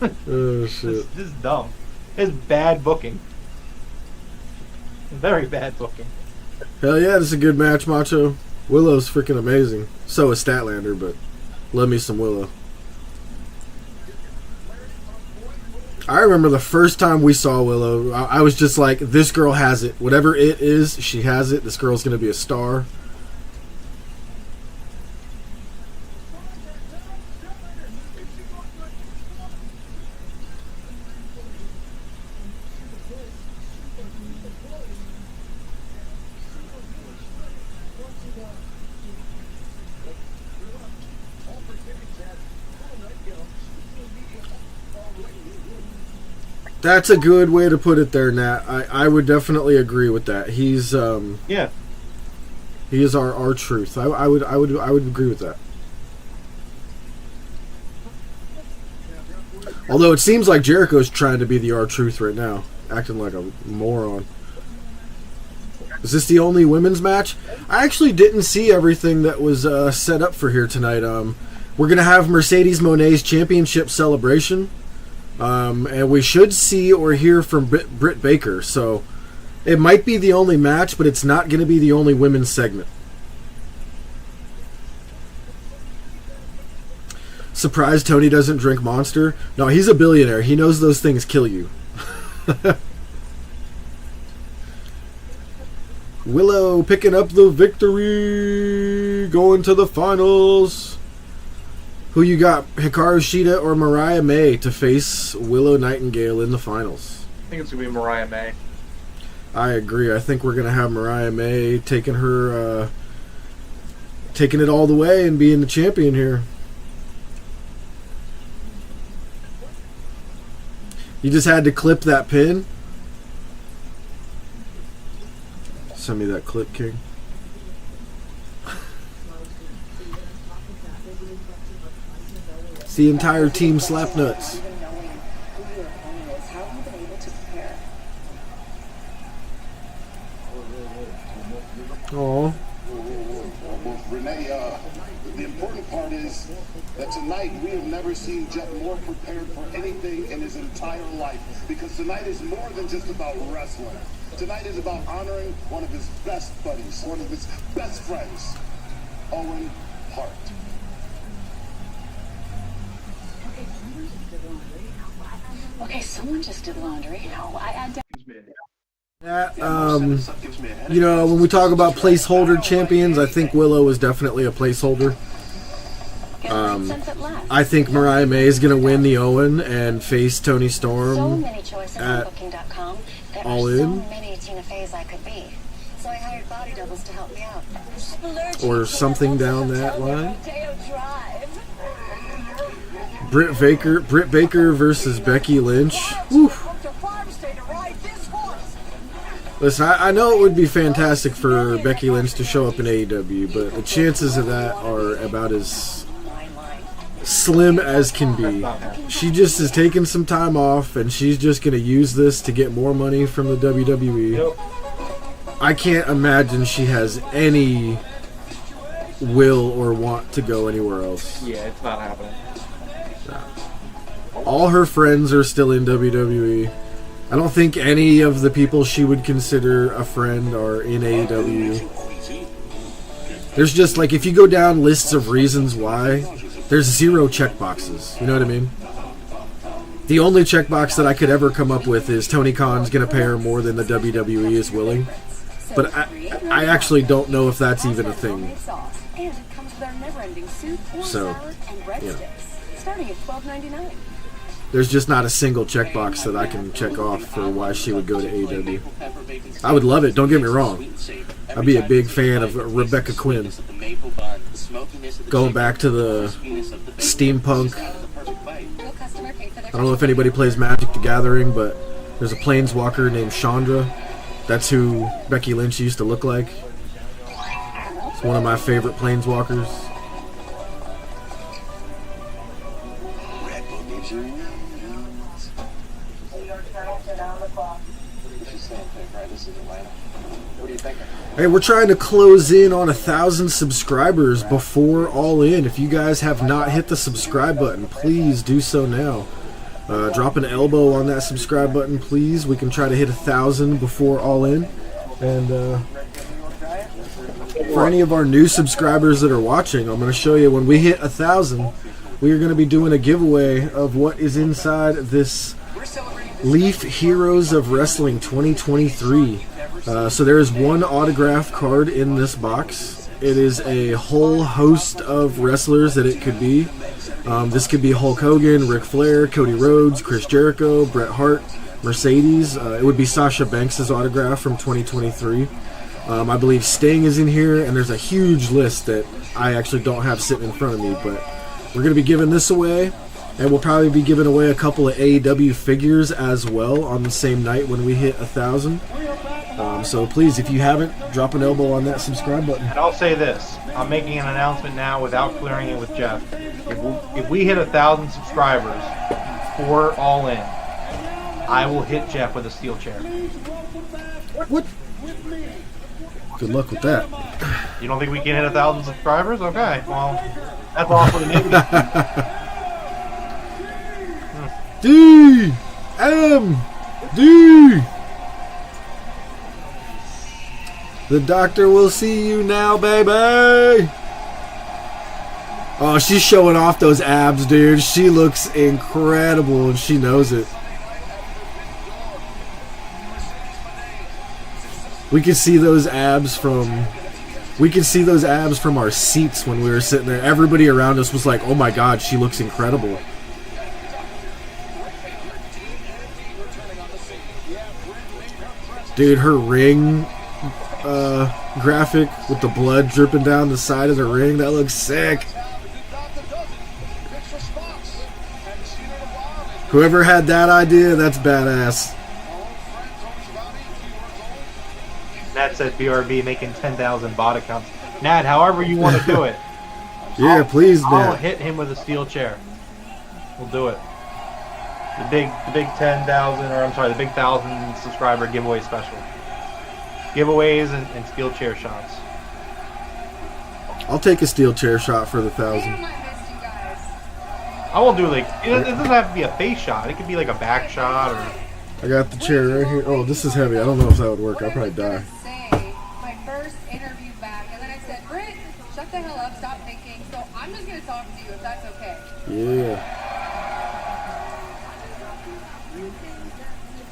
Oh shit! This is dumb. It's bad booking. Very bad booking. Hell yeah, this is a good match, Macho. Willow's freaking amazing. So is Statlander, but love me some Willow. I remember the first time we saw Willow, I was just like, this girl has it. Whatever it is, she has it. This girl's going to be a star. That's a good way to put it there, Nat. I would definitely agree with that. He's yeah. He is our truth. I would agree with that. Although it seems like Jericho's trying to be the R-Truth right now, acting like a moron. Is this the only women's match? I actually didn't see everything that was set up for here tonight. We're going to have Mercedes Monet's championship celebration. And we should see or hear from Britt Baker. So it might be the only match, but it's not going to be the only women's segment. Surprised Tony doesn't drink Monster? No, he's a billionaire. He knows those things kill you. Willow picking up the victory, going to the finals. Who you got, Hikaru Shida or Mariah May to face Willow Nightingale in the finals? I think it's going to be Mariah May. I agree. I think we're going to have Mariah May taking her, taking it all the way and being the champion here. You just had to clip that pin? Send me that clip, King. It's the entire team slap nuts. Oh. Renee, the important part is that tonight we have never seen Jeff more prepared for anything in his entire life, because tonight is more than just about wrestling. Tonight is about honoring one of his best buddies, one of his best friends, Owen Hart. Okay, someone just did laundry. No, I You know, when we talk about placeholder champions, I think Willow is definitely a placeholder. I think Mariah May is going to win the Owen and face Toni Storm at All In. Or something down that line. Britt Baker versus Becky Lynch. Whew. Listen, I know it would be fantastic for Becky Lynch to show up in AEW, but the chances of that are about as slim as can be. She just is taking some time off, and she's just going to use this to get more money from the WWE. I can't imagine she has any will or want to go anywhere else. Yeah, it's not happening. All her friends are still in WWE. I don't think any of the people she would consider a friend are in AEW. There's just, like, if you go down lists of reasons why, there's 0 checkboxes. You know what I mean? The only checkbox that I could ever come up with is Tony Khan's going to pay her more than the WWE is willing. But I actually don't know if that's even a thing. So, yeah. Starting at $12.99. There's just not a single checkbox that I can check off for why she would go to AEW. I would love it, don't get me wrong. I'd be a big fan of Rebecca Quinn. Going back to the steampunk. I don't know if anybody plays Magic the Gathering, but there's a planeswalker named Chandra. That's who Becky Lynch used to look like. It's one of my favorite planeswalkers. Hey, we're trying to close in on 1,000 subscribers before All In. If you guys have not hit the subscribe button, please do so now. Drop an elbow on that subscribe button, please. We can try to hit 1,000 before All In. And for any of our new subscribers that are watching, I'm going to show you when we hit 1,000, we are going to be doing a giveaway of what is inside this Leaf Heroes of Wrestling 2023. So there is one autograph card in this box. It is a whole host of wrestlers that it could be. This could be Hulk Hogan, Ric Flair, Cody Rhodes, Chris Jericho, Bret Hart, Mercedes. It would be Sasha Banks' autograph from 2023. I believe Sting is in here, and there's a huge list that I actually don't have sitting in front of me, but we're going to be giving this away, and we'll probably be giving away a couple of AEW figures as well on the same night when we hit 1,000. So please, if you haven't, drop an elbow on that subscribe button. And I'll say this. I'm making an announcement now without clearing it with Jeff. If we hit 1,000 subscribers before All In, I will hit Jeff with a steel chair. What? Good luck with that. You don't think we can hit 1,000 subscribers? Okay, well, that's all for the name. D M D. The doctor will see you now, baby. Oh, she's showing off those abs, dude. She looks incredible, and she knows it. We can see those abs from. We can see those abs from our seats when we were sitting there. Everybody around us was like, "Oh my God, she looks incredible." Dude, her ring graphic with the blood dripping down the side of the ring, that looks sick. Whoever had that idea, that's badass. Nat said BRB making 10,000 bot accounts. Nat, however you want to do it. Yeah, please, I'll Nat. hit him with a steel chair. We'll do it. The big 10,000, or I'm sorry, the big 1,000 subscriber giveaway special. Giveaways and steel chair shots. I'll take a steel chair shot for the 1,000. Damn, I missed you guys. I won't do it doesn't have to be a face shot. It could be like a back shot or. I got the chair right here. Oh, this is heavy. I don't know if that would work. I'll probably die. Say my first interview back, and then I said, Britt, shut the hell up, stop thinking. So I'm just gonna talk to you if that's okay. Yeah.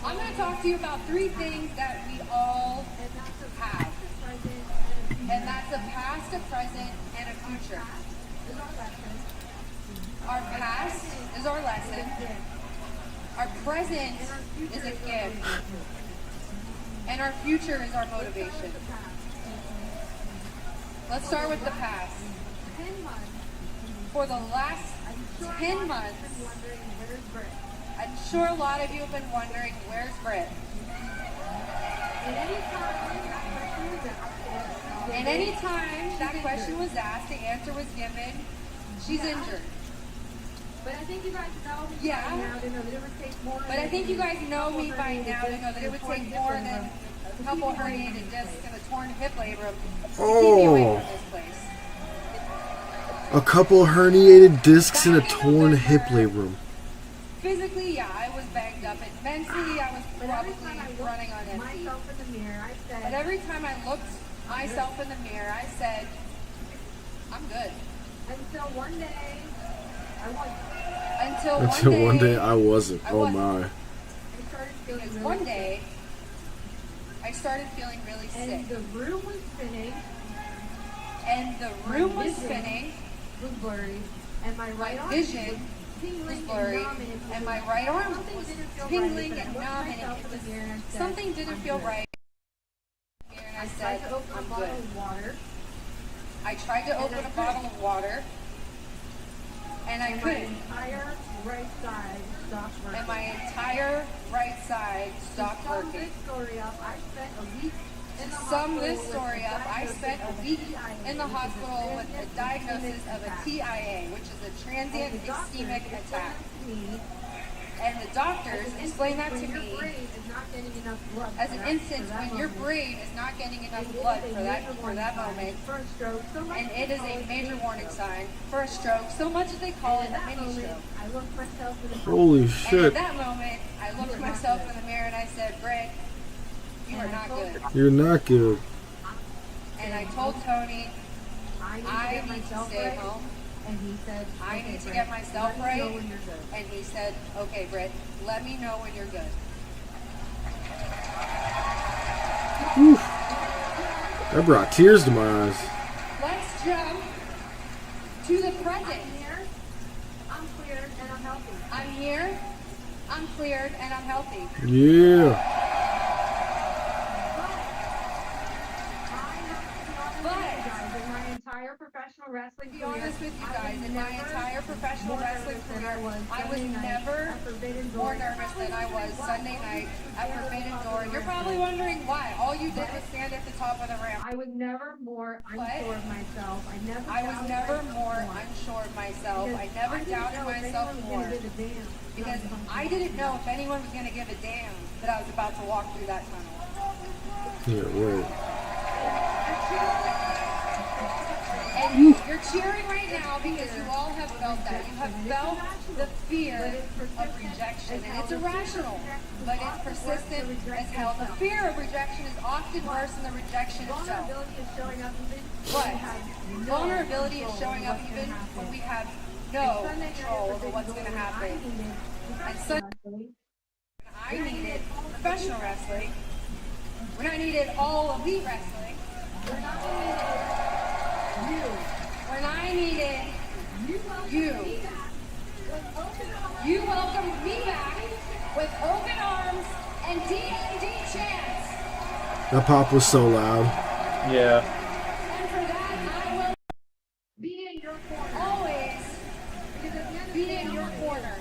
I'm gonna talk to you about 3 things that we all have, and that's a past, a present, and a future. Our past is our lesson. Our present is a gift. And our future is our motivation. Let's start with the past. For the last 10 months, I'm sure a lot of you have been wondering, where's Britt? And any time that question was asked, the answer was given, she's injured. But I think you guys know me Yeah. by now to know that it would take more. But I think you guys know me by now to know that it would take more than a couple herniated discs and a torn hip labrum to keep me away from this place. A couple herniated discs and a torn hip labrum. Physically, yeah, I was banged up, and mentally, I was probably running on empty. Myself in the mirror, I said. But every time I looked myself in the mirror, I said, I'm good. Until one day, I wasn't. Until one day I wasn't. I Oh wasn't. my. I started feeling Because really one sick. day, I started feeling really sick. And the room was spinning, And the room was spinning, was blurry, and my right arm vision was tingling was and blurry, numb, and and my right arm something was didn't feel tingling right, and but I numb, looked and myself it in was the mirror and said, something didn't "I'm feel good." right. And I I said, tried to open a I'm bottle good. of water, I tried to open a bottle of water, and I and my couldn't. entire right side stopped working. And my entire right side stopped To sum working. this story up, I spent a week in the Sum hospital this with story a up, I diagnosis spent a of week TIA, in the which is hospital with a transient diagnosis of a attack. TIA, which is a transient And the doctor ischemic explained attack. to me, And the doctors as an explained that instant, to when your me brain is not getting enough blood as for an that- instance for that when your moment. brain is not getting enough And it blood is a for that major for that warning moment. sign for a stroke, so much And they it is call a it major mini warning stroke. sign for a stroke, so much that they call And it at a that mini moment, stroke. I looked myself in the Holy And shit. at that moment, I looked myself in the mirror and I said, Britt, you are not good. You're not good. And I told Tony, I I need need to to get myself stay right. home. And he said, I "Okay, need to Britt, get myself let me right." know when you're good. And he said, okay, Britt, let me know when you're good. That brought tears to my eyes. Let's jump to the present. I'm here, I'm cleared, and I'm healthy. I'm here, I'm cleared, and I'm healthy. Yeah. I have to be honest with you guys, in my entire professional wrestling To be honest with you guys, in my entire professional wrestling career, I was never more nervous than I was Sunday night at Forbidden Door. You're probably wondering why. All you did was stand at the top of the ramp. I was never more unsure of myself. I was never more unsure of myself. I never doubted myself more. Because I didn't know if anyone was going to give a damn that I was about to walk through that tunnel. Yeah, right. And you're cheering right now because you all have felt that. You have felt the fear of rejection. And it's irrational, but it's persistent as hell. The fear of rejection is often worse than the rejection itself. But vulnerability is showing up even when we have no control over what's going to happen. And so I needed professional wrestling, when I needed all elite wrestling, when I needed you. You welcomed me back with open arms and D&D chants. That pop was so loud. Yeah. And for that, I will be in your corner. Always be in your corner.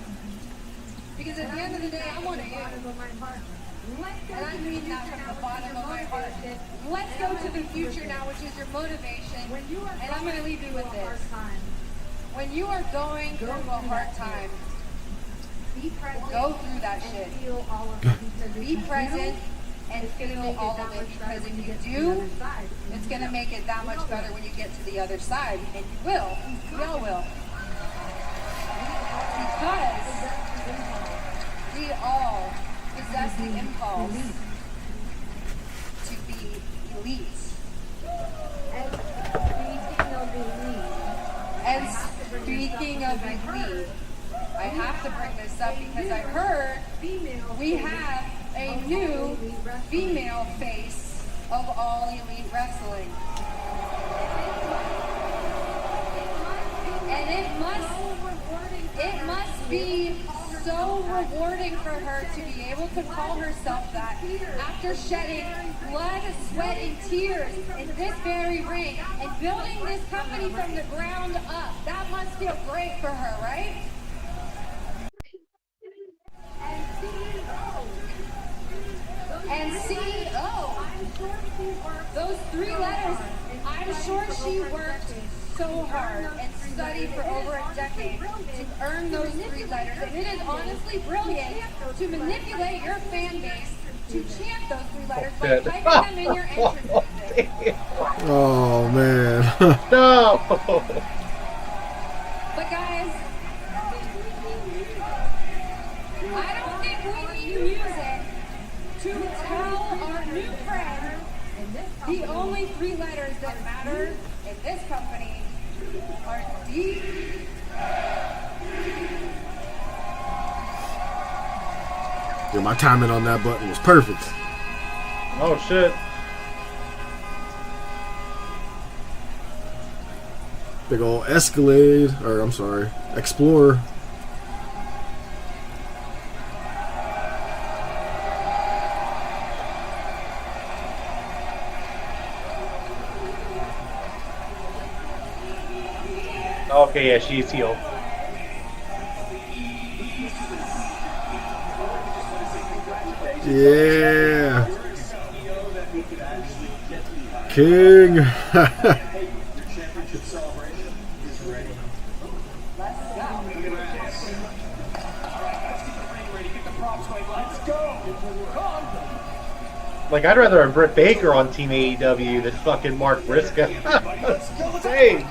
Because at the end of the day, I'm one of you. And I mean that from the bottom of my heart. Let's go to the future now, which is your motivation. And I'm going to leave you with this. When you are going through a hard time, go through that shit. Be present and feel all of it. Because if you do, it's going to make it that much better when you get to the other side. And you will. We all will. Because we all possess the impulse to be elite. And speaking of elite, I have to bring this up because I heard we have a new female face of all elite wrestling. And it must be so rewarding for her to be able to call herself that after shedding blood, sweat, and tears in this very ring and building this company from the ground up. That must feel great for her, right? And CEO. Those 3 letters, I'm sure she worked so hard and studied for over a decade to earn those 3 letters. And it is honestly brilliant to manipulate your fan base to chant those 3 letters by typing them in your entrance music. Oh, man. No! But guys, I don't think we need music to tell our new friend the only 3 letters that matter in this company are D. Yeah, my timing on that button was perfect. Oh shit. Big ol' Escalade, or I'm sorry, Explorer. Okay, yeah, she's healed. Yeah. King. Like, I'd rather have Britt Baker on Team AEW than fucking Mark Briscoe. Dang.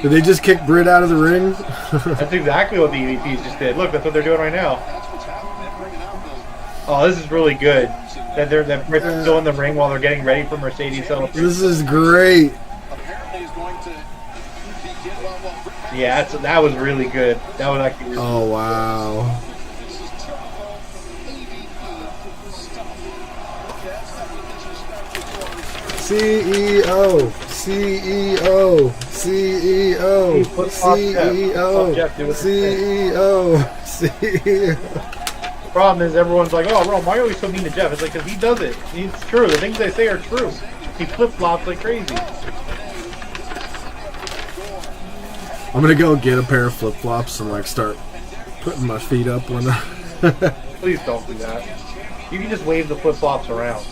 Did they just kick Britt out of the ring? That's exactly what the EVPs just did. Look, that's what they're doing right now. Oh, this is really good. That Britt's still in the ring while they're getting ready for Mercedes celebration. This is great. Yeah, that was really good. That was actually really Oh, wow. CEO, CEO, CEO, CEO, CEO, CEO. Problem is, everyone's like, "Oh, Rome, why are you always so mean to Jeff?" It's like, because he does it. It's true. The things they say are true. He flip flops like crazy. I'm gonna go get a pair of flip flops and like start putting my feet up when. Please don't do that. You can just wave the flip flops around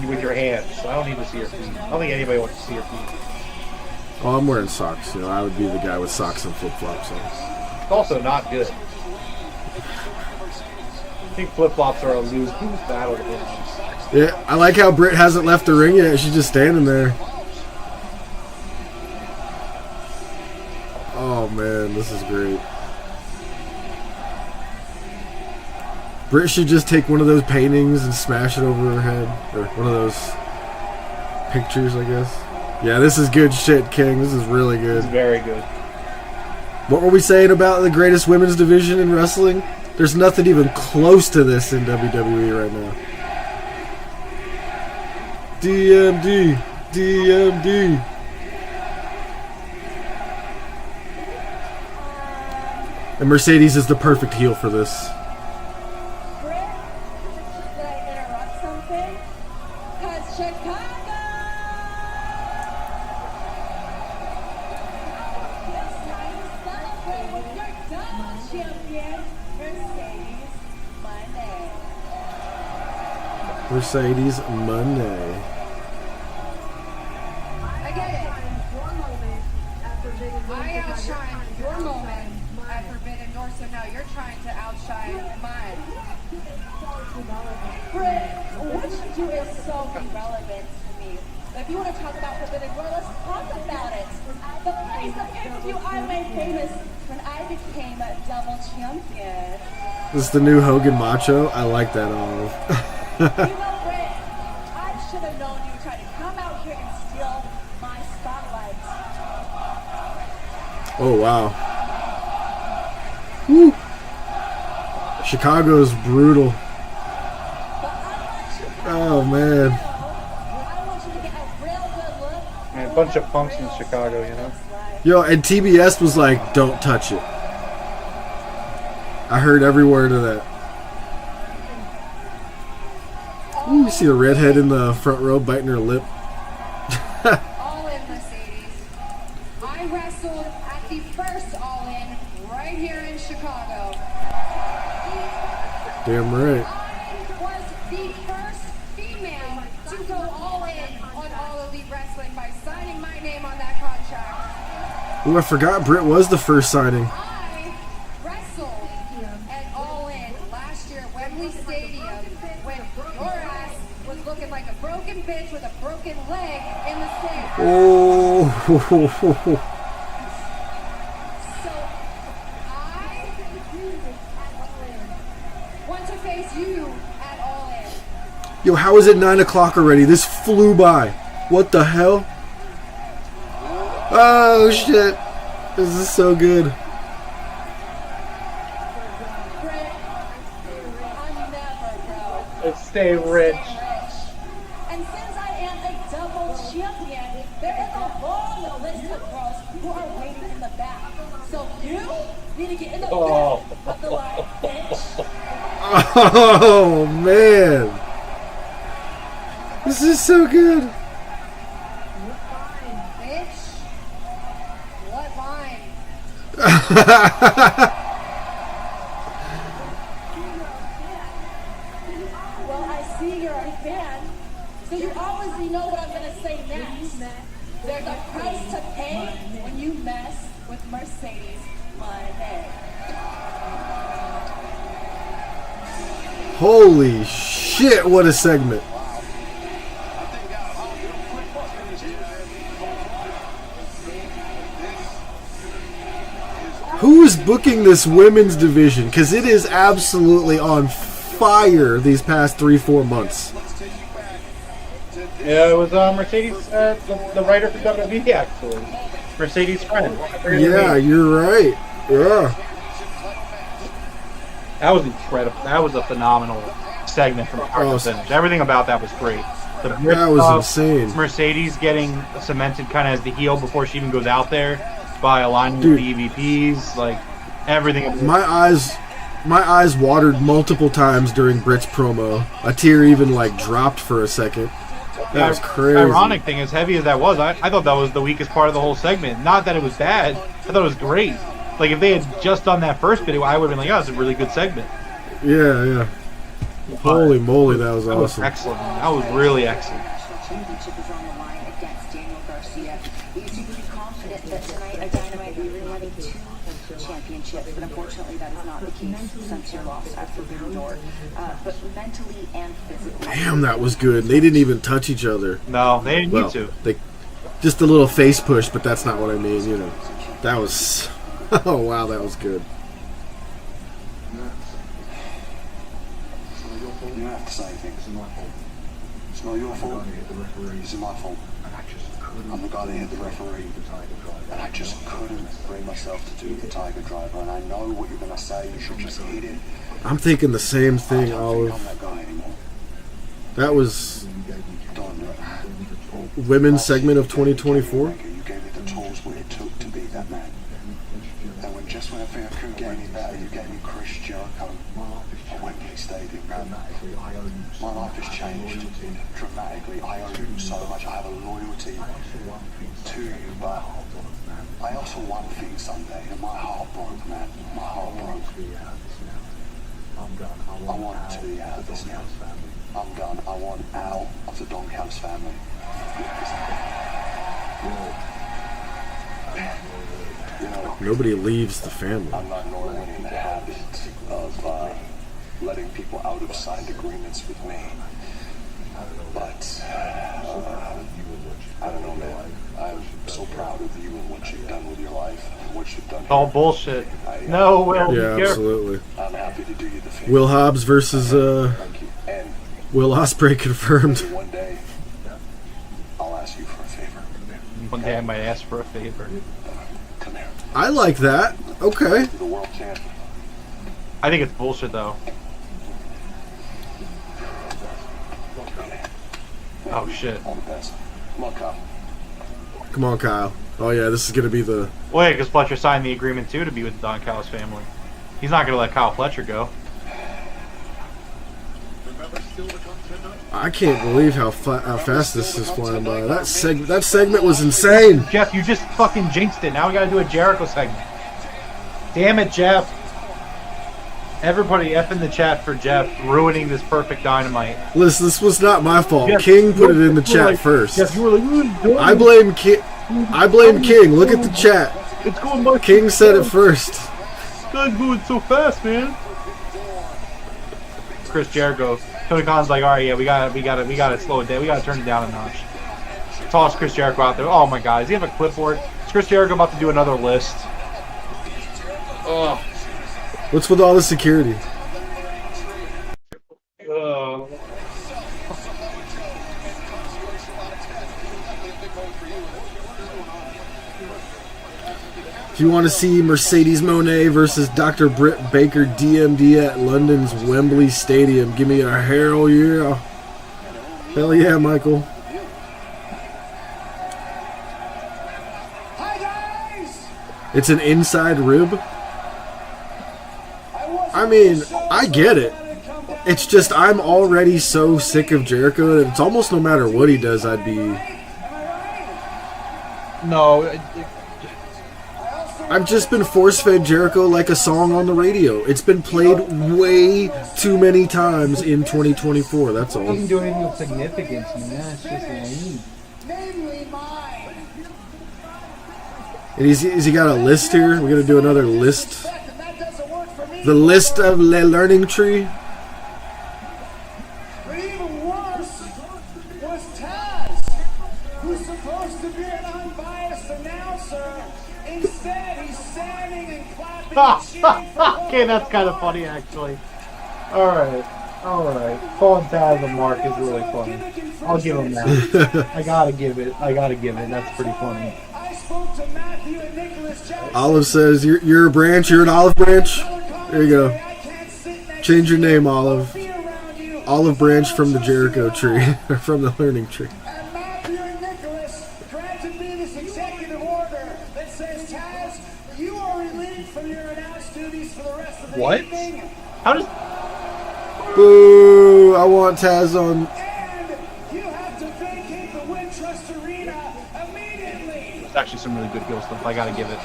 with your hands. I don't need to see your feet. I don't think anybody wants to see your feet. Oh, I'm wearing socks. You know, I would be the guy with socks and flip flops on. It's also not good. I think flip flops are a lose battle to win. Yeah, I like how Britt hasn't left the ring yet. She's just standing there. Oh man, this is great. Britt should just take one of those paintings and smash it over her head. Or one of those pictures, I guess. Yeah, this is good shit, King. This is really good. It's very good. What were we saying about the greatest women's division in wrestling? There's nothing even close to this in WWE right now. DMD. DMD. And Mercedes is the perfect heel for this. Britt, did I interrupt something? Because Chicago! It's time to celebrate with your double champion, Mercedes Monday. Mercedes Monday. I get it. I outshine your moment at Forbidden Door, so now you're trying to outshine mine. Britt, what you do is so irrelevant to me. If you want to talk about Forbidden Door, let's talk about it. The place, the pay-per-view I made famous when I became a double champion. This is the new Hogan Macho. I like that olive. You know, Britt, I should have known you tried to come out here and steal my spotlight. Oh, wow. Woo. Chicago's brutal. Oh, man. I want you to get a real good look. Man, a bunch of punks in Chicago, you know? Yo, and TBS was like, don't touch it. I heard every word of that. Ooh, you see the redhead in the front row biting her lip. All in, Mercedes. I wrestled at the first All In right here in Chicago. Damn right. I was the first female to go all in on All Elite Wrestling by signing my name on that contract. Ooh, I forgot Britt was the first signing. I wrestled at All In last year at Wembley Stadium when your ass was looking like a broken bitch with a broken leg in the sand. Oh. So I want to face you at All In. Yo, how is it 9 o'clock already? This flew by. What the hell? Oh, shit. This is so good. Britt, I'm never broke. Let's stay rich. And since I am a double champion, there is a long list of girls who are waiting in the back. So you need to get in the back of the line, bitch. Oh, man. This is so good. Bitch, what line? Well, I see you're a fan, so you obviously know what I'm going to say next. There's a price to pay when you mess with Mercedes Monday. Holy shit, what a segment. Who is booking this women's division? Because it is absolutely on fire these past 3-4 months. Yeah, it was Mercedes, the writer for WWE, actually. Mercedes' friend. Yeah, you're right. Yeah. That was incredible. That was a phenomenal segment from start to finish. Everything about that was great. The Britt That was stuff, insane. Mercedes getting cemented kind of as the heel before she even goes out there by aligning with the EVPs, like everything. My eyes my eyes watered multiple times during Britt's promo. A tear even like dropped for a second. That was crazy. The ironic thing, as heavy as that was, I thought that was the weakest part of the whole segment. Not that it was bad. I thought it was great. Like, if they had just done that first bit, I would have been like, oh, it's a really good segment. Yeah. Holy moly, that was awesome. Excellent. That was really excellent. Championship is on the line against Daniel Garcia. We used to be confident that tonight at Dynamite we were running 2 championships, but unfortunately that is not the case since your loss at Forbidden Door. But mentally and physically. Damn, that was good. They didn't even touch each other. No, they didn't need to. They just a little face push, but that's not what I mean. You know, that was. Oh wow, that was good. You don't have to say anything. It's not your fault. It's my fault. I'm the guy that hit the referee. And I just couldn't bring myself to do the Tiger Driver. And I know what you're going to say. You should just hit it. I'm thinking the same thing, Olive. I'm that guy anymore. That was Don't do it. women's segment of 2024. You gave me the tools what it took to be that man. And when just when I think I couldn't get any better, you gave me Chris Jericho at Wembley Stadium. My life has changed dramatically. I owe you so much. I have a loyalty to you, but I also won things someday, and my heart broke, man. My heart broke. I want to be out of this now. I'm done. I want out of the Don Callis family. You know, Nobody leaves the family. I'm not normally in the habit of letting people out of signed agreements with me. But I don't know, man. I'm so proud of you and what you've done with your life and what you've done. All bullshit. No, Will. Yeah, absolutely. I'm happy to do you the favor. Will Hobbs versus Thank you. And Will Ospreay confirmed. one day, I'll ask you for a favor. One day I might ask for a favor. Come here. I like that. Okay. The world champion. I think it's bullshit, though. Oh, shit. All the best. Come on, Kyle. Come on, Kyle. Oh yeah, this is gonna be the. Well, yeah, because Fletcher signed the agreement, too, to be with the Don Callis family. He's not going to let Kyle Fletcher go. I can't believe how fast this is flying by. That segment was insane. Jeff, you just fucking jinxed it. Now we got to do a Jericho segment. Damn it, Jeff. Everybody F in the chat for Jeff ruining this perfect Dynamite. Listen, this was not my fault. Jeff, King put it in the chat first. Jeff, you were like, I blame King. Look at the chat. It's going by King said it first. This guy's moving so fast, man. Chris Jericho. Tony Khan's like, all right, yeah, we gotta slow it down. We gotta turn it down a notch. Toss Chris Jericho out there. Oh my God, does he have a clipboard? Is Chris Jericho about to do another list? Oh. What's with all the security? If you want to see Mercedes Moné versus Dr. Britt Baker DMD at London's Wembley Stadium, give me a hell yeah. Hell yeah, Michael. It's an inside rib. I mean, I get it. It's just I'm already so sick of Jericho that it's almost no matter what he does, I'd be... No. I've just been force-fed Jericho like a song on the radio. It's been played way too many times in 2024, that's all. It doesn't do anything of significance, man. It's just lame. And has he got a list here? We're going to do another list. The list of the learning tree. But even worse was Taz, who's supposed to be an unbiased announcer. Instead, he's standing and clapping and cheering for Okay, that's kind of funny, actually. Alright. Calling Taz a mark is really funny. I'll give him that. I gotta give it. That's pretty funny. I spoke to Matthew and Nicholas Jackson. Olive says, you're a branch, you're an olive branch. There you go. Change your name, Olive. Olive branch from the Jericho tree, or from the learning tree. And Matthew and Nicholas granted me this executive order that says, Taz, you are relieved from your announced duties for the rest of the What? How does? Boo! I want Taz on. You have to vacate the Wintrust Arena immediately. It's actually some really good heel stuff. I gotta give it.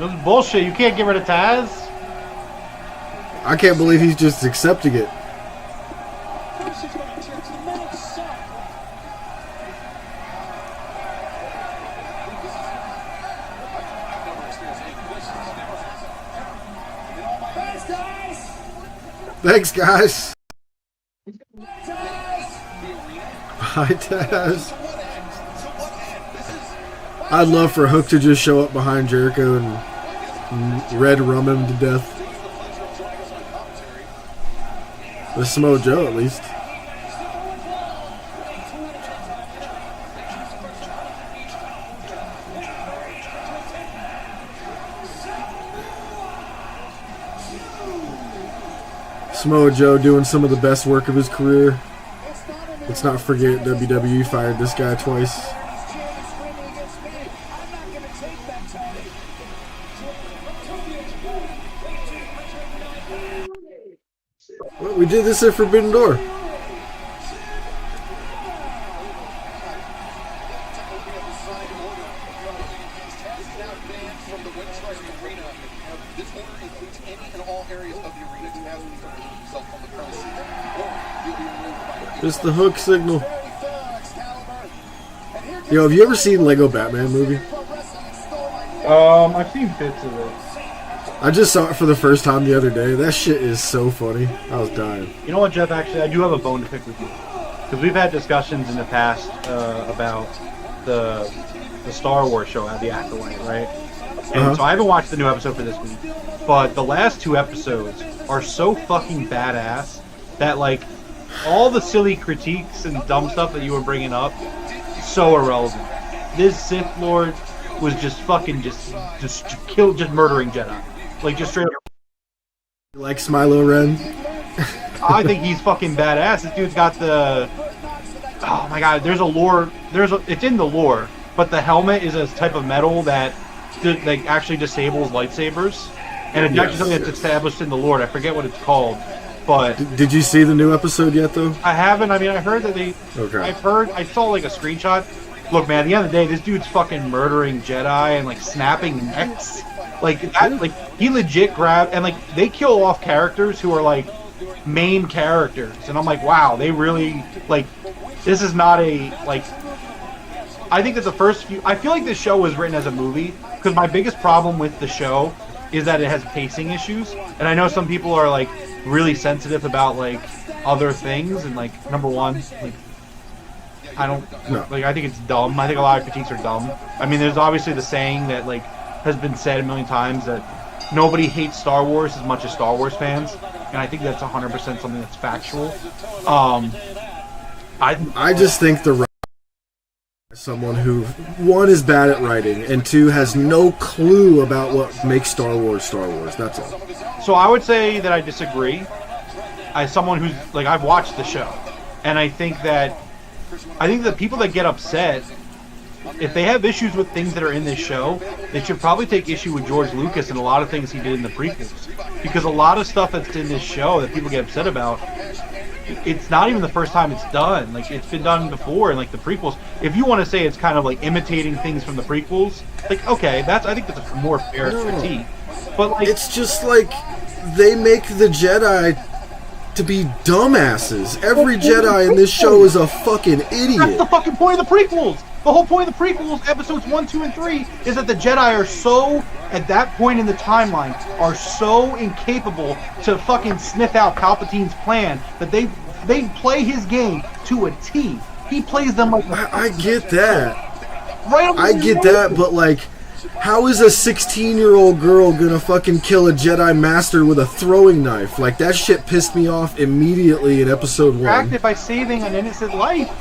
This is bullshit. You can't get rid of Taz. I can't believe he's just accepting it. Thanks, guys. Bye, Taz. I'd love for Hook to just show up behind Jericho and red rum him to death. With Samoa Joe, at least. Samoa Joe doing some of the best work of his career. Let's not forget WWE fired this guy twice. Well, we did this at Forbidden Door. It's the Hook signal. Yo, have you ever seen Lego Batman movie? I've seen bits of it. I just saw it for the first time the other day. That shit is so funny. I was dying. You know what, Jeff? Actually, I do have a bone to pick with you because we've had discussions in the past about the Star Wars show, The Acolyte, right? And so I haven't watched the new episode for this week, but the last two episodes are so fucking badass that like all the silly critiques and dumb stuff that you were bringing up, so irrelevant. This Sith Lord was just fucking just murdering Jedi, like just straight up. You like Smilo Ren? I think he's fucking badass. This dude's got the. Oh my god, there's a lore. It's in the lore, but the helmet is a type of metal that like actually disables lightsabers, and it's actually something that's established in the lore. I forget what it's called. But did you see the new episode yet, though? I haven't. I mean, I heard that they. Okay. I saw like a screenshot. Look, man. At the end of the day, this dude's fucking murdering Jedi and like snapping necks. Like that. Like he legit grabbed and like they kill off characters who are like main characters, and I'm like, wow, they really like. This is not a like. I think that the first few. I feel like this show was written as a movie because my biggest problem with the show is that it has pacing issues, and I know some people are like really sensitive about like other things, and like number one, like I don't like. I think it's dumb. I think a lot of critiques are dumb. I mean, there's obviously the saying that like has been said a million times that nobody hates Star Wars as much as Star Wars fans, and I think that's 100% something that's factual. I just think the someone who one is bad at writing and two has no clue about what makes Star Wars Star Wars. That's all. So I would say that I disagree. As someone who's like I've watched the show, and I think that people that get upset, if they have issues with things that are in this show, they should probably take issue with George Lucas and a lot of things he did in the prequels, because a lot of stuff that's in this show that people get upset about, it's not even the first time it's done. Like it's been done before in like the prequels. If you want to say it's kind of like imitating things from the prequels, like okay, I think that's a more fair critique. But like it's just like they make the Jedi to be dumbasses. Every Jedi in this show is a fucking idiot. That's the fucking point of the prequels. The whole point of the prequels, episodes 1, 2, and 3, is that the Jedi are so, at that point in the timeline, are so incapable to fucking sniff out Palpatine's plan that they play his game to a T. He plays them like I get that. Right. I get that, but like, how is a 16-year-old girl gonna fucking kill a Jedi Master with a throwing knife? Like, that shit pissed me off immediately in episode 1. Acted by saving an innocent life.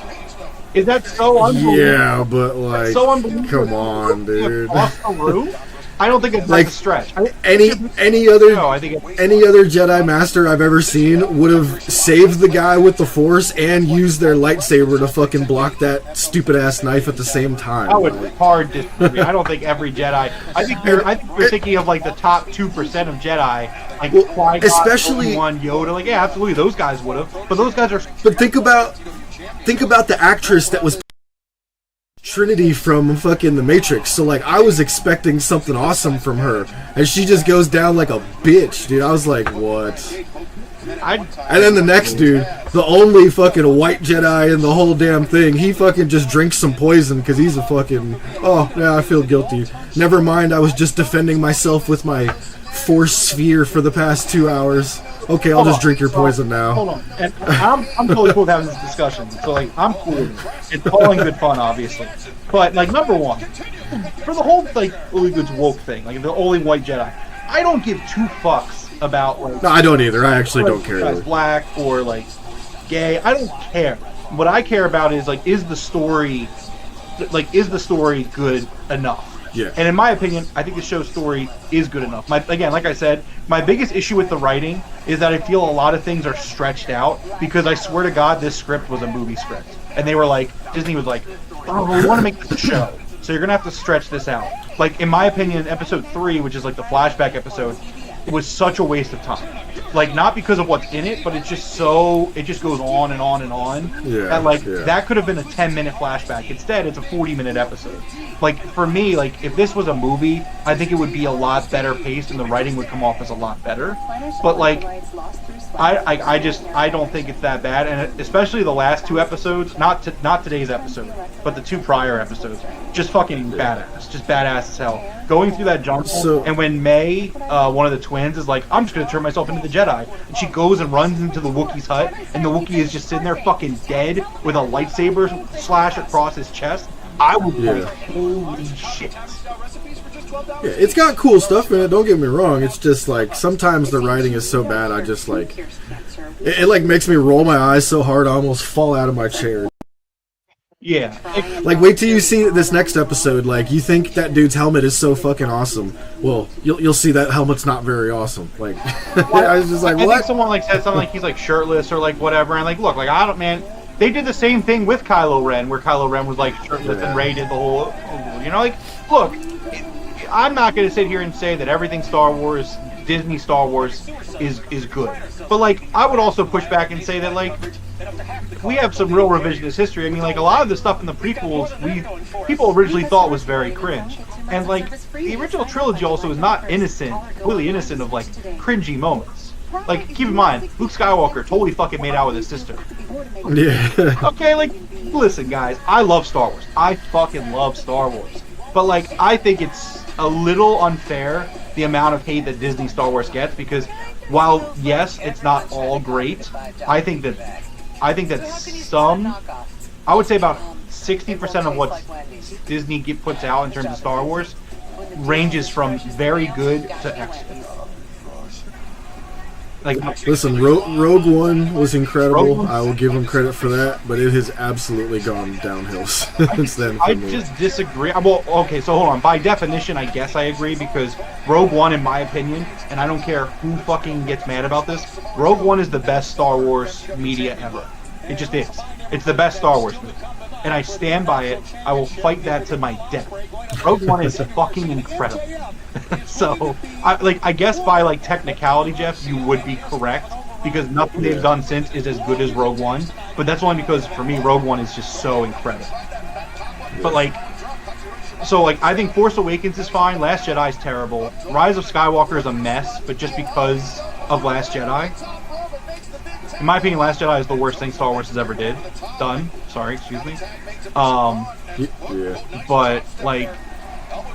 Is that so unbelievable? Yeah, but like, so unbelievable. come on, dude. Across the roof? I don't think it's Like, a stretch. any other No, I think it's, any other Jedi Master I've ever seen would have saved the guy with the Force and used their lightsaber to fucking block that stupid ass knife at the same time. I would hard disagree. I don't think every Jedi. I think you're thinking of like the top 2% of Jedi, like Qui-Gon, especially Obi-Wan, Yoda. Like, yeah, absolutely, those guys would have. But those guys are. But think about the actress that was Trinity from fucking The Matrix. So like, I was expecting something awesome from her, and she just goes down like a bitch, dude. I was like, what? And then the next dude, the only fucking white Jedi in the whole damn thing, he fucking just drinks some poison because he's a fucking. Oh yeah, I feel guilty. Never mind, I was just defending myself with my Force sphere for the past 2 hours. Okay, I'll just drink your poison now. Hold on. And I'm totally cool with having this discussion. So, like, I'm cool with it. It's all in good fun, obviously. But, like, number one, for the whole, like, Only Good's woke thing, like, the only white Jedi, I don't give 2 fucks about, like... No, I don't either. I actually don't care. Guy's black or, like, gay. I don't care. What I care about is, like, is the story good enough? Yeah. And in my opinion, I think the show's story is good enough. Again, like I said, my biggest issue with the writing is that I feel a lot of things are stretched out because I swear to God, this script was a movie script. And they were like, Disney was like, oh, we want to make this a show, so you're going to have to stretch this out. Like, in my opinion, episode 3, which is like the flashback episode, was such a waste of time. Like, not because of what's in it, but it's just it just goes on and on and on. Yeah. That could have been a 10-minute flashback. Instead, it's a 40-minute episode. Like, for me, like, if this was a movie, I think it would be a lot better paced and the writing would come off as a lot better. But, like, I don't think it's that bad. And especially the last 2 episodes, not today's episode, but the 2 prior episodes, just fucking badass. Just badass as hell. Going through that jungle, and when May, one of the twins, is like, I'm just going to turn myself into the Jedi. And she goes and runs into the Wookiee's hut, and the Wookiee is just sitting there fucking dead with a lightsaber slash across his chest. I would be like, holy shit. Yeah, it's got cool stuff in it, don't get me wrong. It's just like, sometimes the writing is so bad, I just like, it like makes me roll my eyes so hard I almost fall out of my chair. Yeah. Like, wait till you see this next episode. Like, you think that dude's helmet is so fucking awesome. Well, you'll see that helmet's not very awesome. Like, I was just like, what? I think someone like said something like he's like shirtless or like whatever, and like, look, like, I don't, man. They did the same thing with Kylo Ren, where Kylo Ren was like shirtless and Rey did the whole, you know, like, look, I'm not going to sit here and say that everything Star Wars, Disney Star Wars, is good. But, like, I would also push back and say that, like, we have some real revisionist history. I mean, like, a lot of the stuff in the prequels, people originally thought was very cringe. And, like, the original trilogy also is not completely innocent of, like, cringy moments. Like, keep in mind, Luke Skywalker totally fucking made out with his sister. Yeah. Okay, like, listen, guys, I love Star Wars. I fucking love Star Wars. But, like, I think it's a little unfair, the amount of hate that Disney Star Wars gets, because while, yes, it's not all great, I think that some, I would say about 60% of what Disney puts out in terms of Star Wars ranges from very good to excellent. Like, listen, Rogue One was incredible. I will give him credit for that, but it has absolutely gone downhill since then. I just disagree. Well, okay, so hold on. By definition, I guess I agree, because Rogue One, in my opinion, and I don't care who fucking gets mad about this, Rogue One is the best Star Wars media ever. It just is. It's the best Star Wars movie. And I stand by it. I will fight that to my death. Rogue One is fucking incredible. So, I guess by, like, technicality, Jeff, you would be correct, because nothing they've done since is as good as Rogue One. But that's only because, for me, Rogue One is just so incredible. But, like, so, like, I think Force Awakens is fine. Last Jedi is terrible. Rise of Skywalker is a mess, but just because of Last Jedi. In my opinion, Last Jedi is the worst thing Star Wars has ever done. Sorry, excuse me. But, like,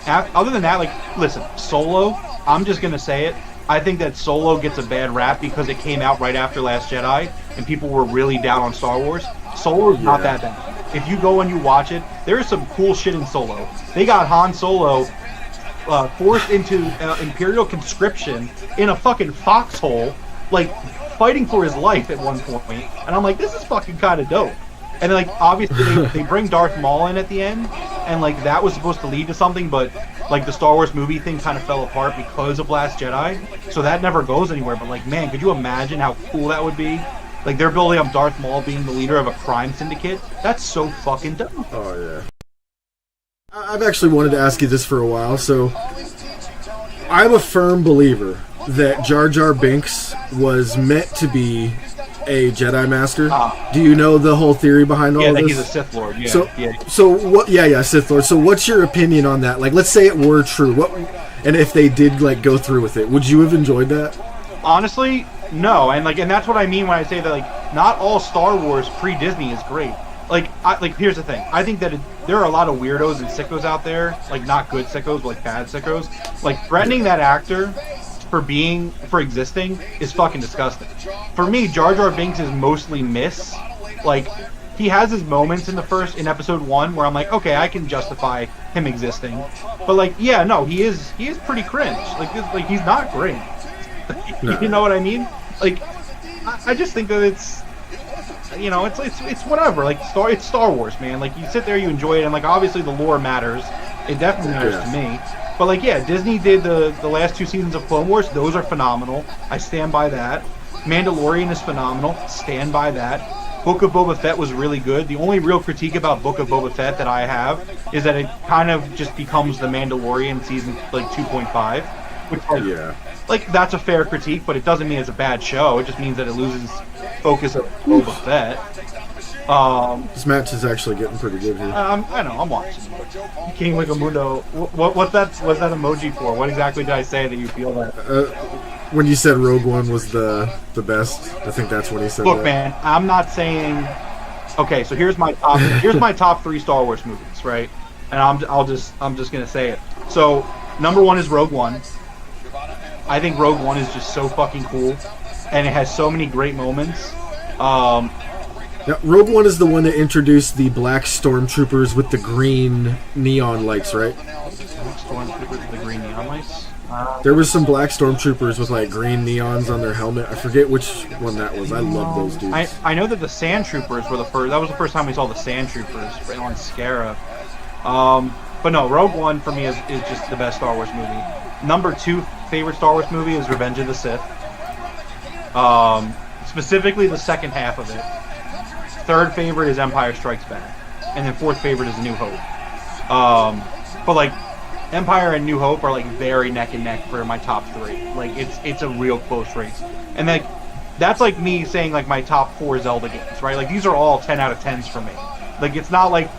other than that, like, listen, Solo, I'm just going to say it. I think that Solo gets a bad rap because it came out right after Last Jedi, and people were really down on Star Wars. Solo is not that bad. If you go and you watch it, there is some cool shit in Solo. They got Han Solo forced into Imperial conscription in a fucking foxhole, like, fighting for his life at one point, and I'm like, this is fucking kind of dope. And, like, obviously they bring Darth Maul in at the end, and, like, that was supposed to lead to something, but like the Star Wars movie thing kind of fell apart because of Last Jedi, so that never goes anywhere. But like, man, could you imagine how cool that would be? Like, they're building up Darth Maul being the leader of a crime syndicate. That's so fucking dumb. Oh yeah. I've actually wanted to ask you this for a while. So, I'm a firm believer that Jar Jar Binks was meant to be a Jedi Master. Do you know the whole theory behind all of this? Yeah, he's a Sith Lord. Yeah. So what? Yeah, Sith Lord. So what's your opinion on that? Like, let's say it were true. What? And if they did like go through with it, would you have enjoyed that? Honestly, no. And that's what I mean when I say that like not all Star Wars pre-Disney is great. Like here's the thing. I think that there are a lot of weirdos and sickos out there, like not good sickos, but like bad sickos. Like threatening that actor for existing is fucking disgusting. For me, Jar Jar Binks is mostly miss. Like, he has his moments in episode 1 where I'm like, okay, I can justify him existing. But like, yeah, no, he is pretty cringe. Like he's not great. No. You know what I mean? Like, I just think that it's, you know, it's whatever. Like, it's Star Wars, man. Like, you sit there, you enjoy it, and like obviously the lore matters. It definitely matters to me. But like, yeah, Disney did the last 2 seasons of Clone Wars. Those are phenomenal. I stand by that. Mandalorian is phenomenal. Stand by that. Book of Boba Fett was really good. The only real critique about Book of Boba Fett that I have is that it kind of just becomes the Mandalorian season like 2.5, which like that's a fair critique, but it doesn't mean it's a bad show. It just means that it loses focus of Boba Fett. This match is actually getting pretty good here. I know, I'm watching. King Wigamundo, what's that emoji for? What exactly did I say that you feel that? When you said Rogue One was the best, I think that's when he said Look, that. man, I'm not saying. Okay, so here's my top 3 Star Wars movies, right? And I'm just gonna say it. So number 1 is Rogue One. I think Rogue One is just so fucking cool, and it has so many great moments. Now, Rogue One is the one that introduced the black stormtroopers with the green neon lights, right? Stormtroopers with the green neon lights? There was some black stormtroopers with like green neons on their helmet. I forget which one that was. I love those dudes. I know that the Sand Troopers were the first. That was the first time we saw the Sand Troopers on Scarab. But no, Rogue One for me is just the best Star Wars movie. Number 2 favorite Star Wars movie is Revenge of the Sith. Specifically the second half of it. Third favorite is Empire Strikes Back, and then 4th favorite is A New Hope. But like, Empire and New Hope are like very neck and neck for my top 3. Like, it's a real close race, and like that's like me saying like my top 4 Zelda games, right? Like, these are all 10 out of 10s for me. Like, it's not like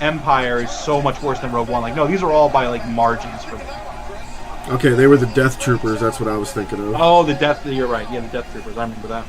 Empire is so much worse than Rogue One. Like, no, these are all by like margins for me. Okay, they were the Death Troopers. That's what I was thinking of. Oh, you're right. Yeah, the Death Troopers. I remember that.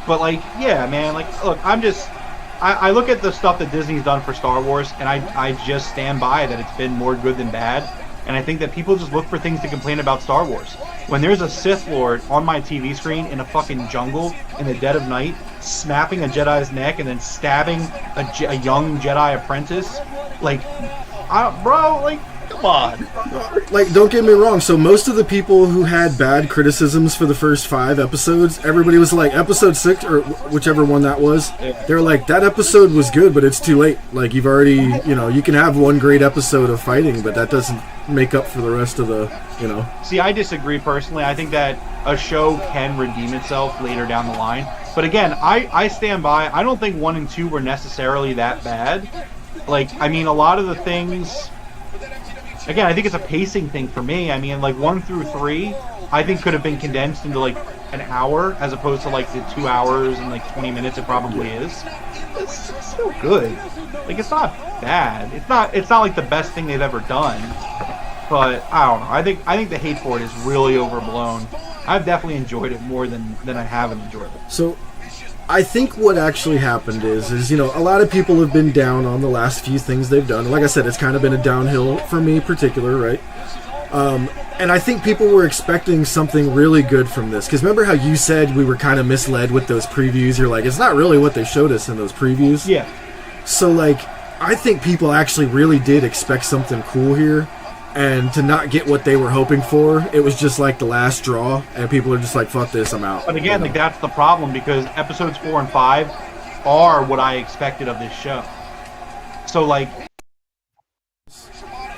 But like, yeah, man, like, look, I look at the stuff that Disney's done for Star Wars, and I just stand by that it's been more good than bad, and I think that people just look for things to complain about Star Wars. When there's a Sith Lord on my TV screen in a fucking jungle in the dead of night, snapping a Jedi's neck and then stabbing a young Jedi apprentice, like, bro, like, come on. Like, don't get me wrong. So most of the people who had bad criticisms for the first 5 episodes, everybody was like, episode 6 or whichever one that was, they were like, that episode was good, but it's too late. Like, you've already, you can have one great episode of fighting, but that doesn't make up for the rest of the, See, I disagree personally. I think that a show can redeem itself later down the line. But again, I stand by, I don't think 1 and 2 were necessarily that bad. Like, I mean, a lot of the things... Again, I think it's a pacing thing for me. I mean, like 1 through 3, I think could have been condensed into like an hour as opposed to like the 2 hours and like 20 minutes it probably is. It's still good. Like, it's not bad. It's not like the best thing they've ever done. But I don't know. I think the hate for it is really overblown. I've definitely enjoyed it more than I haven't enjoyed it. So I think what actually happened is a lot of people have been down on the last few things they've done. Like I said, it's kind of been a downhill for me in particular, right? And I think people were expecting something really good from this. Because remember how you said we were kind of misled with those previews? You're like, it's not really what they showed us in those previews. Yeah. So, like, I think people actually really did expect something cool here. And to not get what they were hoping for, it was just like the last straw, and people are just like, fuck this, I'm out. But again, like, that's the problem, because episodes 4 and 5 are what I expected of this show. So, like,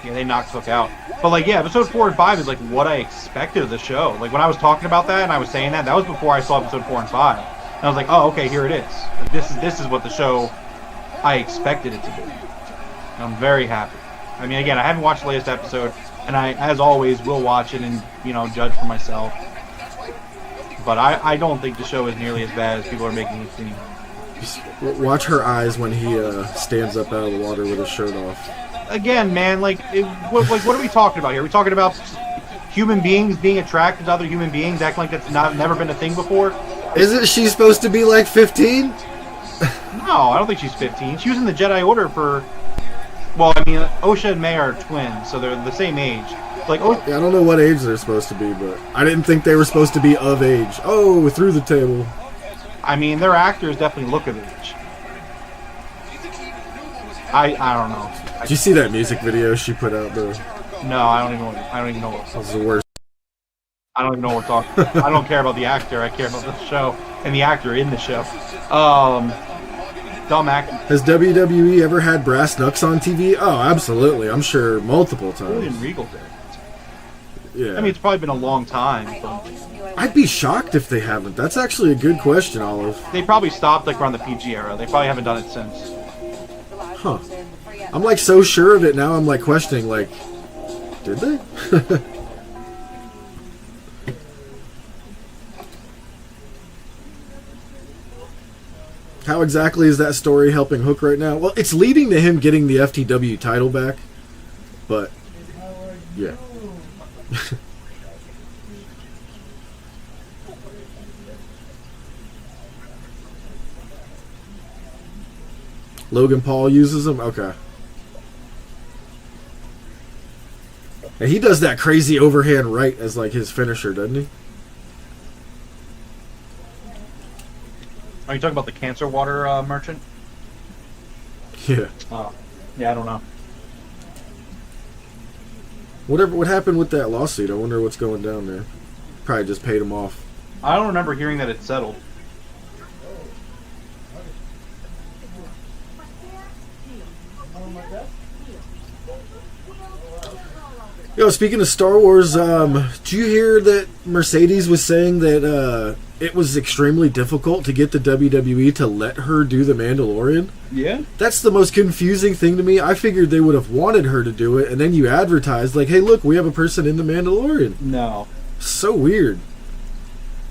Yeah, they knocked Hook out. But like, yeah, episode 4 and 5 is like what I expected of the show. Like when I was talking about that and I was saying that was before I saw episode 4 and 5. And I was like, oh, okay, here it is. Like, this is what the show I expected it to be. And I'm very happy. I mean, again, I haven't watched the latest episode, and I, as always, will watch it and judge for myself. But I don't think the show is nearly as bad as people are making it seem. Just watch her eyes when he stands up out of the water with his shirt off. Again, man, what are we talking about here? Are we talking about human beings being attracted to other human beings, acting like that's never been a thing before? Isn't she supposed to be like 15? No, I don't think she's 15. She was in the Jedi Order for... Well, I mean, Osha and May are twins, so they're the same age. Like, yeah, I don't know what age they're supposed to be, but I didn't think they were supposed to be of age. Oh, through the table. I mean, their actors definitely look of age. I don't know. Did you see that music video she put out though? No, I don't even know what. That was the worst. I don't even know what we're talking about. I don't care about the actor. I care about the show and the actor in the show. Dumb acting. Has WWE ever had brass knucks on TV? Oh, absolutely. I'm sure multiple times. William Regal did. Yeah. I mean, it's probably been a long time. But I'd be shocked if they haven't. That's actually a good question, Olive. they probably stopped like around the PG era. They probably haven't done it since. Huh. I'm like so sure of it now. I'm like questioning, like, did they? How exactly is that story helping Hook right now? Well, it's leading to him getting the FTW title back, but yeah. Logan Paul uses him? Okay. And he does that crazy overhand right as like his finisher, doesn't he? Are you talking about the cancer water merchant? Yeah. Oh, yeah, I don't know. What happened with that lawsuit? I wonder what's going down there. Probably just paid him off. I don't remember hearing that it's settled. Yo, speaking of Star Wars, did you hear that Mercedes was saying that it was extremely difficult to get the WWE to let her do The Mandalorian? Yeah? That's the most confusing thing to me. I figured they would have wanted her to do it, and then you advertised, like, hey, look, we have a person in The Mandalorian. No. So weird.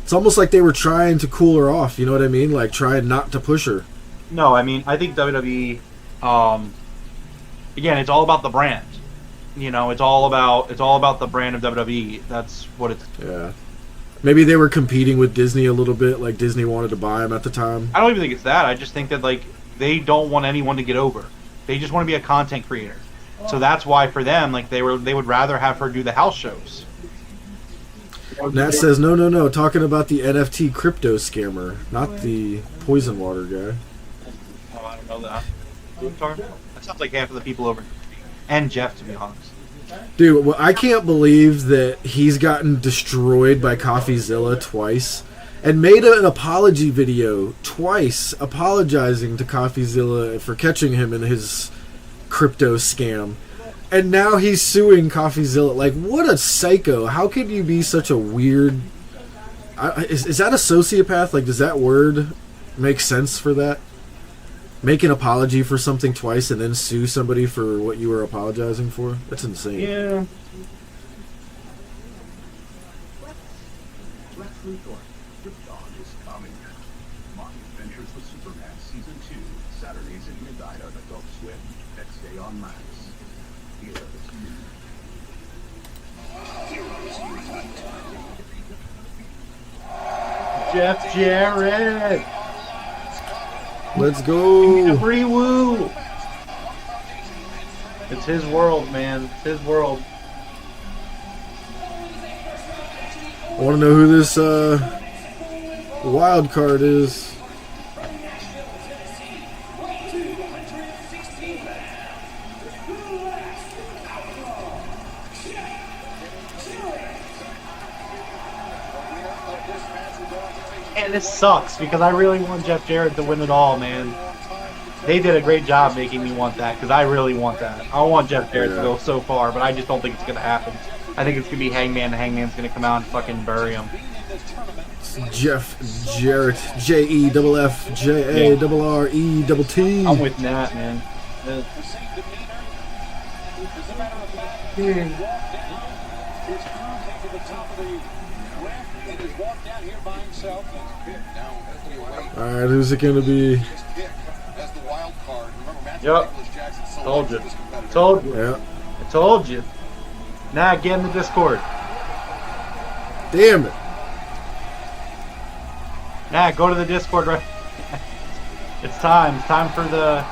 It's almost like they were trying to cool her off, you know what I mean? Like, trying not to push her. No, I mean, I think WWE, again, it's all about the brand. You know, it's all about the brand of WWE. That's what it's... Yeah. Maybe they were competing with Disney a little bit, like Disney wanted to buy them at the time. I don't even think it's that. I just think that, like, they don't want anyone to get over. They just want to be a content creator. So that's why for them, like, they would rather have her do the house shows. Nat says, no, talking about the NFT crypto scammer, not the poison water guy. Oh, I don't know that. That sounds like half of the people over. And Jeff, to be honest. Dude, well, I can't believe that he's gotten destroyed by CoffeeZilla twice and made an apology video twice apologizing to CoffeeZilla for catching him in his crypto scam. And now he's suing CoffeeZilla. Like, what a psycho. How could you be such a weird... Is that a sociopath? Like, does that word make sense for that? Make an apology for something twice and then sue somebody for what you were apologizing for? That's insane. Yeah. Jeff Jarrett. Let's go. Free woo. It's his world, man. It's his world. I want to know who this wild card is. And this sucks because I really want Jeff Jarrett to win it all, man. They did a great job making me want that because I really want that. I want Jeff Jarrett to go so far, but I just don't think it's gonna happen. I think it's gonna be Hangman. And Hangman's gonna come out and fucking bury him. Jeff Jarrett, JEFFJARRETT. I'm with Nat, man. Alright, who's it gonna be? Yep. Told you. Told you. Yeah. I told you. Nah, get in the Discord. Damn it. Nah, go to the Discord right. It's time. It's time for the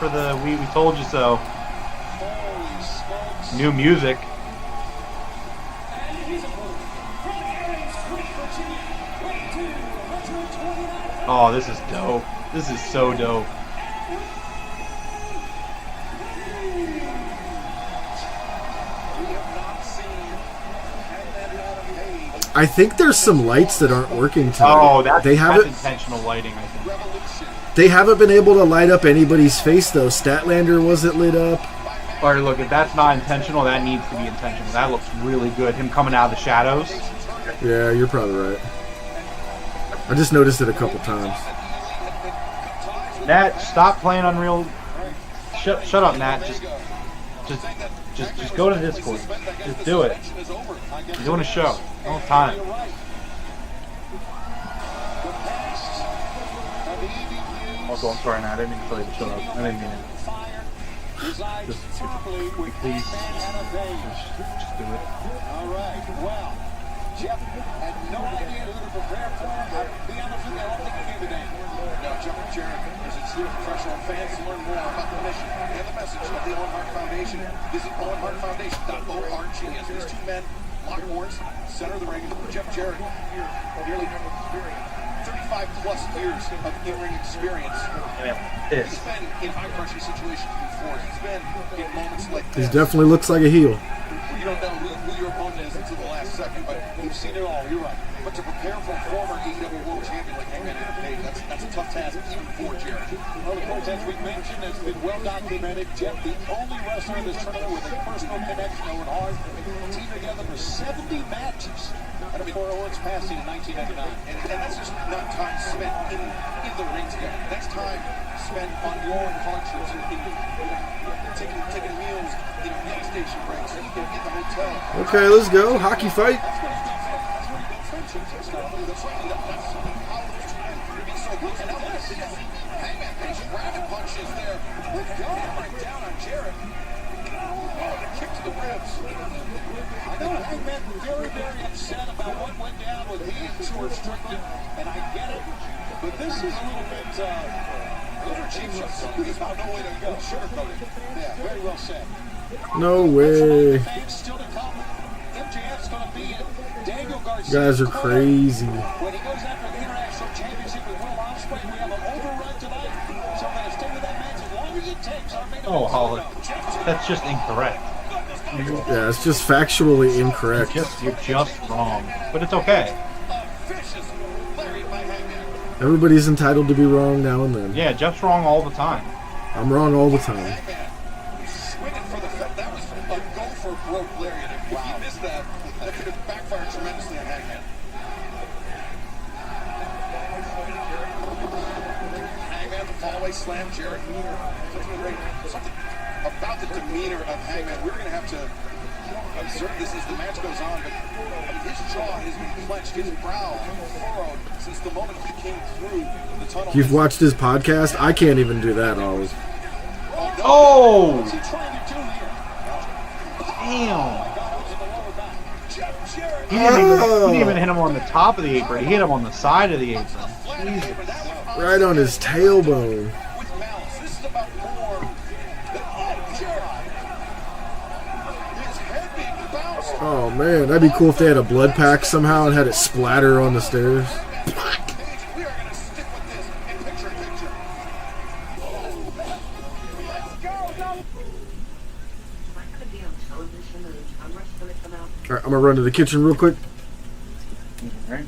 we told you so. New music. Oh, this is dope. This is so dope. I think there's some lights that aren't working tonight. Oh, that's haven't intentional lighting, I think. They haven't been able to light up anybody's face though. Statlander wasn't lit up. Alright, look, if that's not intentional, that needs to be intentional. That looks really good. Him coming out of the shadows. Yeah, you're probably right. I just noticed it a couple times. Nat, stop playing Unreal. Shut up, Nat. Just go to Discord. Just do it. You're doing a show. No time. Also, I'm sorry, Nat. I didn't mean to tell you to shut up. I didn't mean it. Just please. Just do it. All right. Well, Jeff had no idea who to prepare for. I'll be honest with you, I don't think he gave a damn. No, Jeff Jarrett is sincere professional fans to learn more about the mission and the message of the Owen Hart Foundation. Visit OwenHartFoundation.org. As these two men lock horns, center of the ring. Jeff Jarrett, nearly 35 plus years of in-ring experience. He's been in high-pressure situations before. He's been in moments like this. He definitely looks like a heel. You don't know who your opponent is until the last second, but you've seen it all. You're right. But to prepare for a former AEW World Champion like Hangman Page, that's a tough task even for Jarrett. Well, of course, as we mentioned, it's been well documented. Jeff, the only wrestler in this tournament with a personal connection to Owen Hart, teamed together for 70 matches. I mean, for Owen's passing in 1999, and that's just not time spent in the ring together. That's time spent on your concerts and taking meals, gas station breaks, in the hotel. Okay, let's go. Hockey fight. Hangman Page grabbing punches there. Right down on Jarrett. Oh, the kick to the ribs. I know Hangman very, very upset about what went down with being too restricted, and I get it. But this is a little bit, those are cheap shots. There's no way to go. Sugarcoat it. Yeah, very well said. No way. Still to come. MJF's going to be Daniel Garcia. You guys are crazy. When he goes after the International Championship with Will Ospreay, we have an overrun tonight. So I'm going to stay with that match as long as it takes. Oh, Holly. That's just incorrect. Yeah, it's just factually incorrect. You're just wrong. But it's okay. Everybody's entitled to be wrong now and then. Yeah, Jeff's wrong all the time. I'm wrong all the time. Swinging for the fence. That was a go for broke lariat. If he missed that, that could have backfired tremendously on Hangman. Hangman, the fallaway slam, Jarrett. Something about the demeanor of Hangman. We're going to have to observe this as the match goes on, but his jaw has been clenched, his brow furrowed since the moment he came through the tunnel. You've watched his podcast? I can't even do that always. Oh! What's he trying to do here? Damn. He didn't even hit him on the top of the apron. He hit him on the side of the apron. Jesus. Right on his tailbone. With malice. This is about more than his head being bounced. Oh man, that'd be cool if they had a blood pack somehow and had it splatter on the stairs. We are going to stick with this in picture-in-picture. Alright, I'm gonna run to the kitchen real quick. Alright.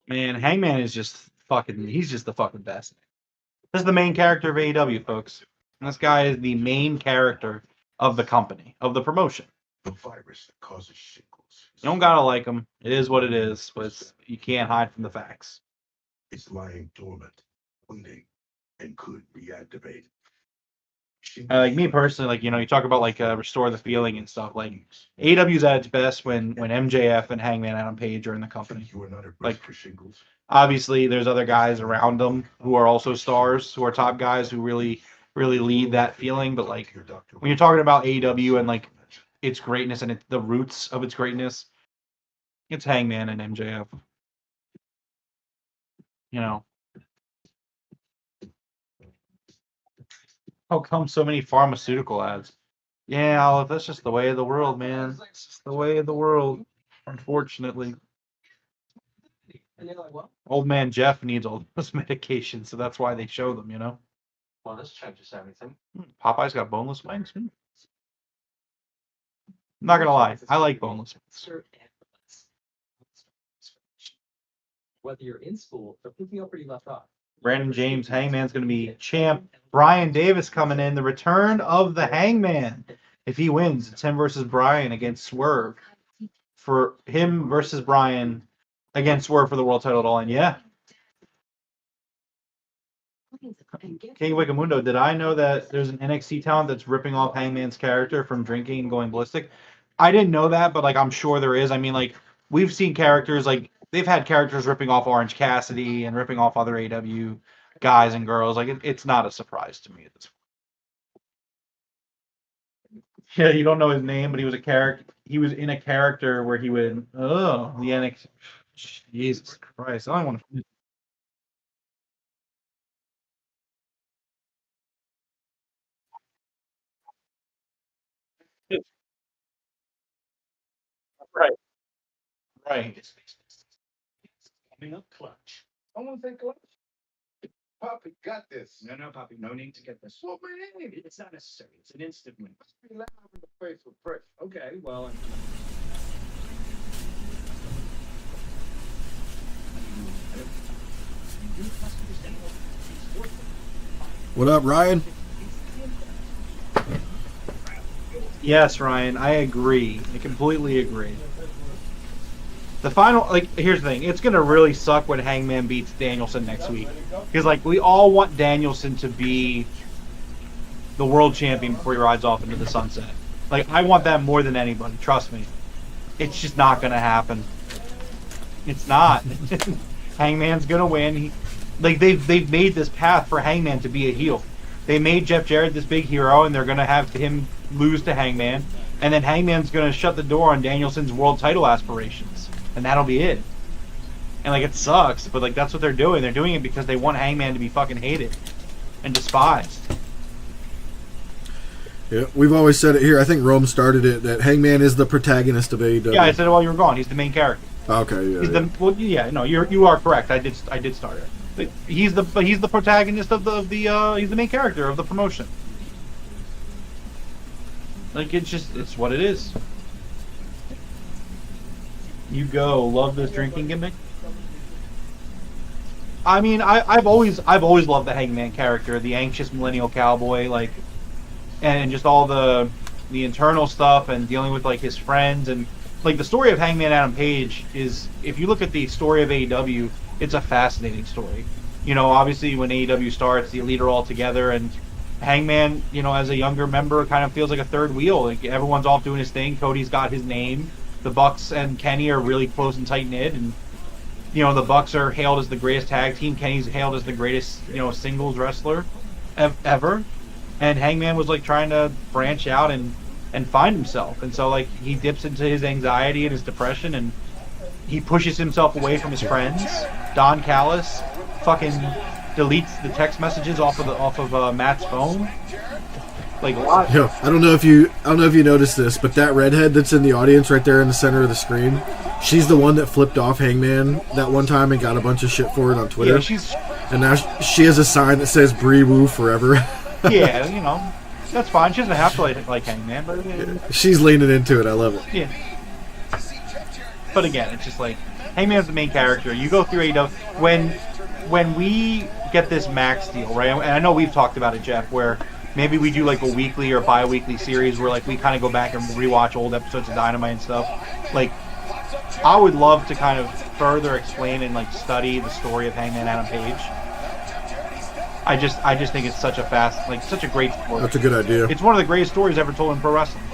Man, Hangman is just fucking. He's just the fucking best. This is the main character of AEW, folks. And this guy is the main character of the company, of the promotion. The virus that causes shingles. You don't gotta like him. It is what it is, but you can't hide from the facts. It's lying dormant, waiting, and could reactivate. Like me personally, like you talk about like restore the feeling and stuff. Like AEW's at its best when MJF and Hangman Adam Page are in the company. You are not at risk Like for shingles. obviously, there's other guys around them who are also stars, who are top guys who really lead that feeling. But like when you're talking about AEW and like its greatness and the roots of its greatness, it's Hangman and MJF. You know. How come so many pharmaceutical ads? Yeah, Olive, that's just the way of the world, man. It's just the way of the world, unfortunately. And they're like, well, Old man Jeff needs all those medications, so that's why they show them, well, this changes everything. Popeye's got boneless wings. I'm not gonna lie, I like boneless wings. Whether you're in school or picking up where you left off. Brandon James, Hangman's going to be champ. Brian Davis coming in, the return of the Hangman. If he wins, it's him versus Brian against Swerve. For him versus Brian against Swerve for the world title at All In. Yeah. King Wiccamundo, did I know that there's an NXT talent that's ripping off Hangman's character from drinking and going ballistic? I didn't know that, but like I'm sure there is. I mean, like we've seen characters like they've had characters ripping off Orange Cassidy and ripping off other AW guys and girls. Like it's not a surprise to me at this point. Yeah, you don't know his name, but he was a character. He was in a character where he would the NXT. Jesus Christ! I don't want to. Right. Right. Coming up clutch. I want to say clutch. Poppy got this. No, Poppy, no need to get this. What my name? It's not necessary. It's an instant win. Must be loud in the face with pressure. Okay, well, What up, Ryan? Yes, Ryan, I agree. I completely agree. The final, like, here's the thing. It's going to really suck when Hangman beats Danielson next week. Because, like, we all want Danielson to be the world champion before he rides off into the sunset. Like, I want that more than anybody. Trust me. It's just not going to happen. It's not. Hangman's going to win. They've made this path for Hangman to be a heel. They made Jeff Jarrett this big hero, and they're going to have him lose to Hangman. And then Hangman's going to shut the door on Danielson's world title aspirations. And that'll be it. And, like, it sucks, but, like, that's what they're doing. They're doing it because they want Hangman to be fucking hated and despised. Yeah, we've always said it here. I think Rome started it, that Hangman is the protagonist of AEW. Yeah, I said it while you were gone. He's the main character. Okay, yeah. He's the, well, yeah, no, you are correct. I did start it. But he's the protagonist of the he's the main character of the promotion. Like it's what it is. You go. Love this drinking gimmick. I mean, I've always loved the Hangman character, the anxious millennial cowboy, like, and just all the internal stuff and dealing with like his friends and like the story of Hangman Adam Page is, if you look at the story of AEW, it's a fascinating story. You know, obviously when AEW starts, the Elite are all together, and Hangman, you know, as a younger member, kind of feels like a third wheel. Like everyone's off doing his thing. Cody's got his name. The Bucks and Kenny are really close and tight knit, and you know the Bucks are hailed as the greatest tag team. Kenny's hailed as the greatest, you know, singles wrestler ever. And Hangman was like trying to branch out and find himself, and so like he dips into his anxiety and his depression, and he pushes himself away from his friends. Don Callis fucking deletes the text messages off of Matt's phone. Like a lot. Yo, I don't know if you noticed this, but that redhead that's in the audience right there in the center of the screen, she's the one that flipped off Hangman that one time and got a bunch of shit for it on Twitter. Yeah, and now she has a sign that says "Bree Woo forever." Yeah, you know, that's fine. She doesn't have to like Hangman, but she's leaning into it. I love it. Yeah. But again, it's just like Hangman's the main character. You go through AEW when we get this Max deal, right? And I know we've talked about it, Jeff, where maybe we do like a weekly or bi-weekly series where like we kind of go back and rewatch old episodes of Dynamite and stuff. Like, I would love to kind of further explain and like study the story of Hangman Adam Page. I just think it's such a great story. That's a good idea. It's one of the greatest stories ever told in pro wrestling.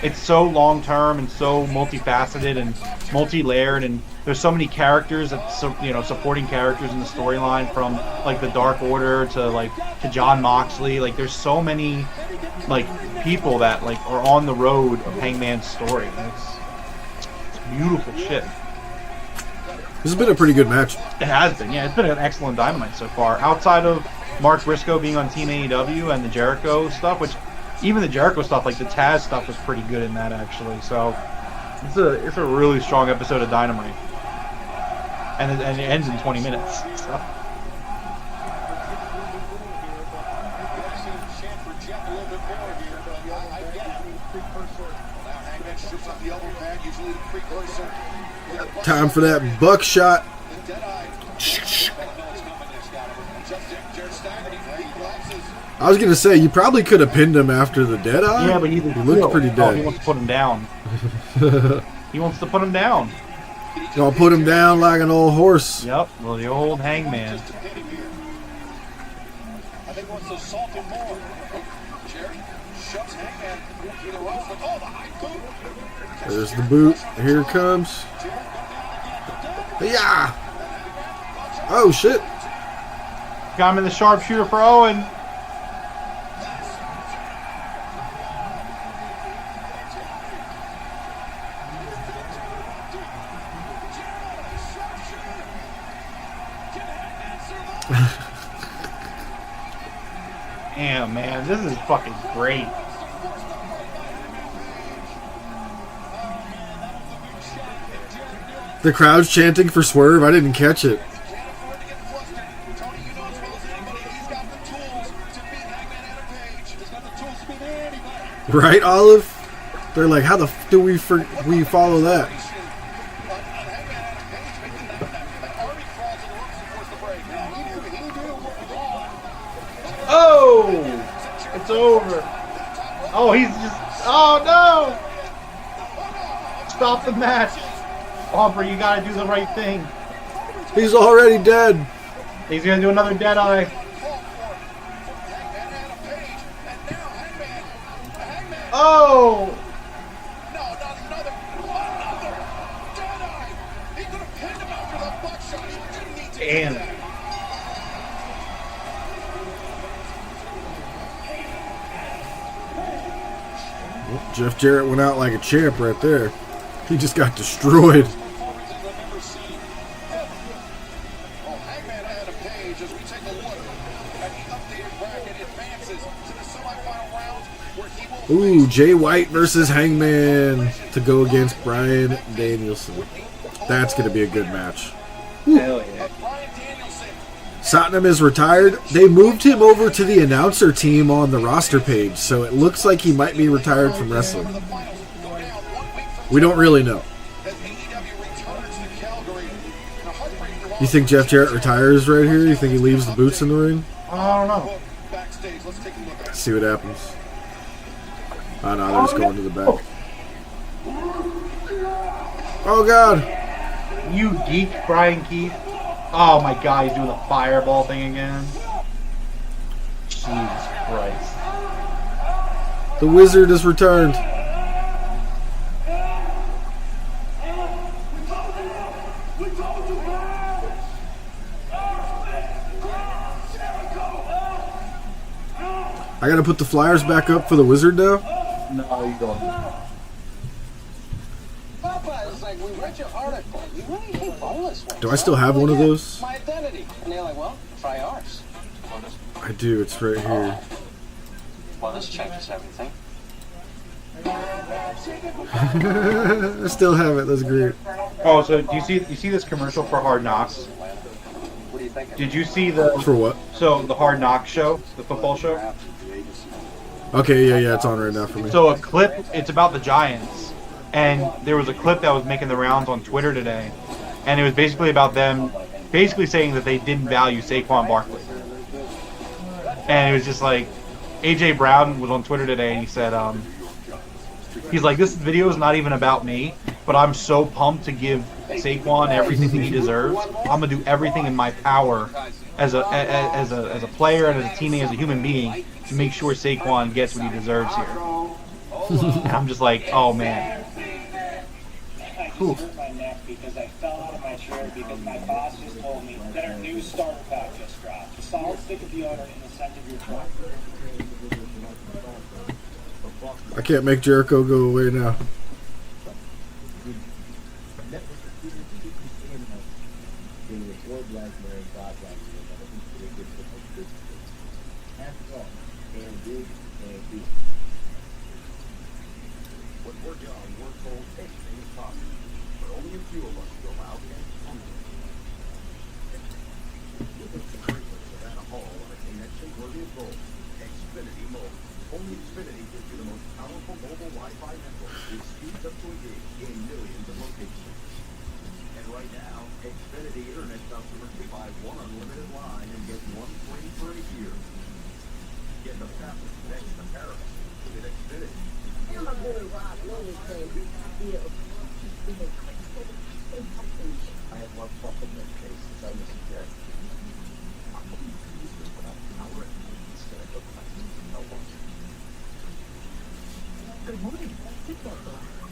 It's so long term and so multifaceted and multi-layered, and there's so many characters that supporting characters in the storyline, from like the Dark Order to John Moxley. Like, there's so many like people that like are on the road of Hangman's story. And it's beautiful shit. This has been a pretty good match. It has been, yeah. It's been an excellent Dynamite so far. Outside of Mark Briscoe being on Team AEW and the Jericho stuff, which even the Jericho stuff, like the Taz stuff, was pretty good in that actually. So it's a really strong episode of Dynamite, and it ends in 20 minutes. So. Time for that buckshot. I was going to say, you probably could have pinned him after the Deadeye. Yeah, but he looked pretty dead. Oh, he wants to put him down. He wants to put him down. Gonna put him down like an old horse. Yep, well, the old Hangman. There's the boot. Here it comes. Yeah. Oh, shit. Got him in the sharpshooter for Owen. Damn, man, this is fucking great. The crowd's chanting for Swerve. I didn't catch it. Right, Olive? They're like, how the f do we follow that? Oh! It's over. Oh, he's just... Oh, no! Stop the match. Aubrey, you gotta do the right thing. He's already dead. He's gonna do another Deadeye. Oh! Damn. Well, Jeff Jarrett went out like a champ right there. He just got destroyed. Ooh, Jay White versus Hangman to go against Bryan Danielson. That's going to be a good match. Hell yeah. Satnam is retired. They moved him over to the announcer team on the roster page, so it looks like he might be retired from wrestling. We don't really know. You think Jeff Jarrett retires right here? You think he leaves the boots in the ring? I don't know. Let's see what happens. Oh no, they're just going to the back. Oh god! You geek, Brian Keith. Oh my god, he's doing the fireball thing again. Jesus Christ. The wizard is returned. I gotta put the flyers back up for the wizard now? No, you don't. Papa, it's like, we read your article. You really hate boneless ones. Do I still have one of those? My identity. And they're like, well, try ours. I do, it's right here. Well, this changes everything. I still have it, that's great. Oh, so do you see this commercial for Hard Knocks? What do you think? Did you see the For what? So the Hard Knocks show, the football show? Okay, yeah, it's on right now for me. So a clip, it's about the Giants, and there was a clip that was making the rounds on Twitter today, and it was basically about them basically saying that they didn't value Saquon Barkley. And it was just like, AJ Brown was on Twitter today, and he said, he's like, this video is not even about me, but I'm so pumped to give Saquon everything that he deserves. I'm gonna do everything in my power as a player and as a teammate, as a human being, to make sure Saquon gets what he deserves here. And I'm just like, oh man. I just hurt my neck because I fell out of my chair because my boss just told me that our new starter pack just dropped. A solid stick of deodorant in the center of your truck. I can't make Jericho go away now.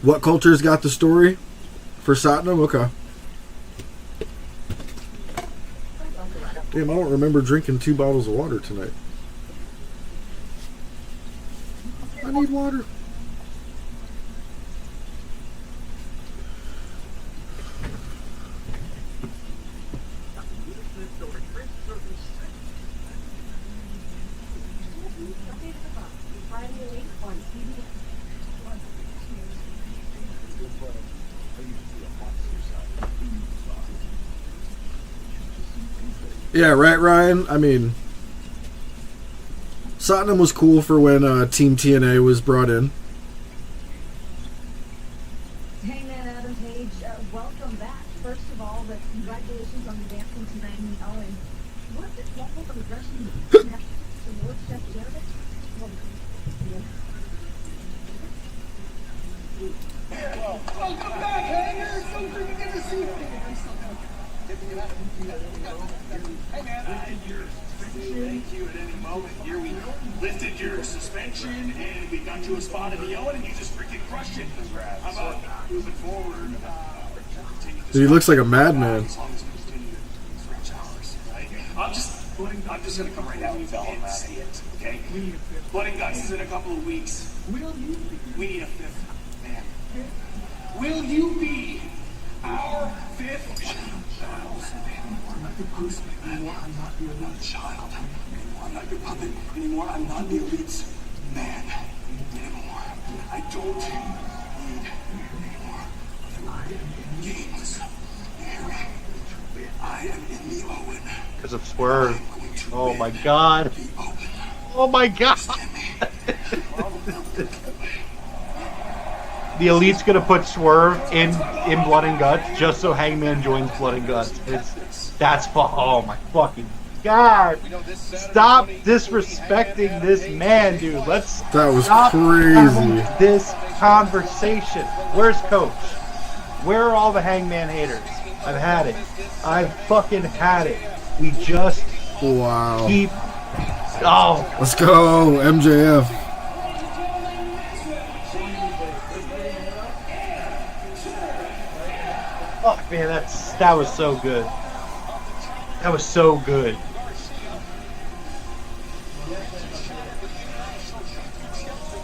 What Culture's got the story for Satnam? Okay. Damn, I don't remember drinking 2 bottles of water tonight. I need water. Yeah, right, Ryan? I mean, Satnam was cool for when Team TNA was brought in. Hangman Adam Page, welcome back. First of all, but congratulations on advancing to 9-0. And what's this level of aggression towards Jeff Jarrett? Welcome back, Hanger. So freaking good to see you. Hey man, thank you at any moment. Here we lifted your suspension and we got you a spot in the Owen and you just freaking crushed it. How about moving forward? Dude, he looks like a madman. As long as we continue to reach hours, right? I'm just gonna come right out and say it, okay? Blood and Guts is in a couple of weeks. We need a 5th man. Will you be our 5th child? I'm not your goose anymore. I'm not your child anymore. I'm not your puppet anymore. I'm not the elite's man anymore. I don't need any more games. I am in the Owen. Because of Swerve. Oh my god. Oh my god. The Elite's gonna put Swerve in Blood and Guts just so Hangman joins Blood and Guts. Oh my fucking god! Stop disrespecting this man, dude. Let's That was stop crazy. having this conversation. Where's Coach? Where are all the Hangman haters? I've had it. I've fucking had it. We just Wow. keep. Oh, Let's go, MJF. oh man, that was so good. That was so good.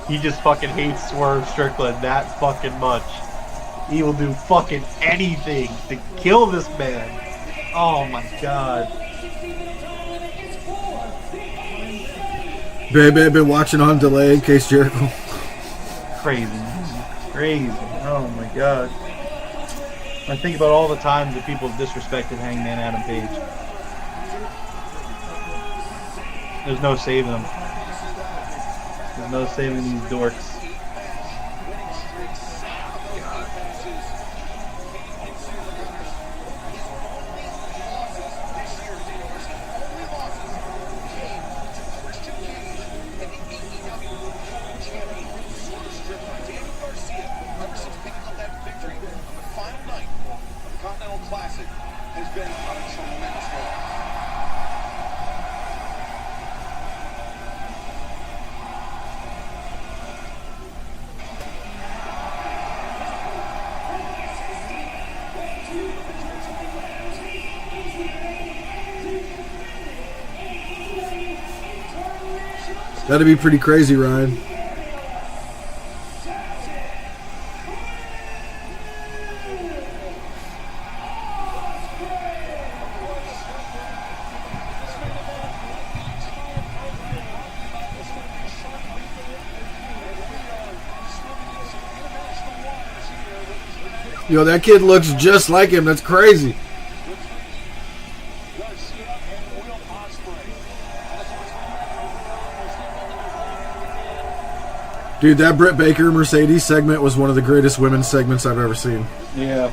He just fucking hates Swerve Strickland that fucking much. He will do fucking anything to kill this man. Oh my god. Baby, I've been watching on delay in case Jericho. Crazy. Crazy. Oh my god. I think about all the times that people have disrespected Hangman Adam Page. There's no saving them. There's no saving these dorks. That'd be pretty crazy, Ryan. Yo, that kid looks just like him. That's crazy. Dude, that Britt Baker Mercedes segment was one of the greatest women's segments I've ever seen. Yeah.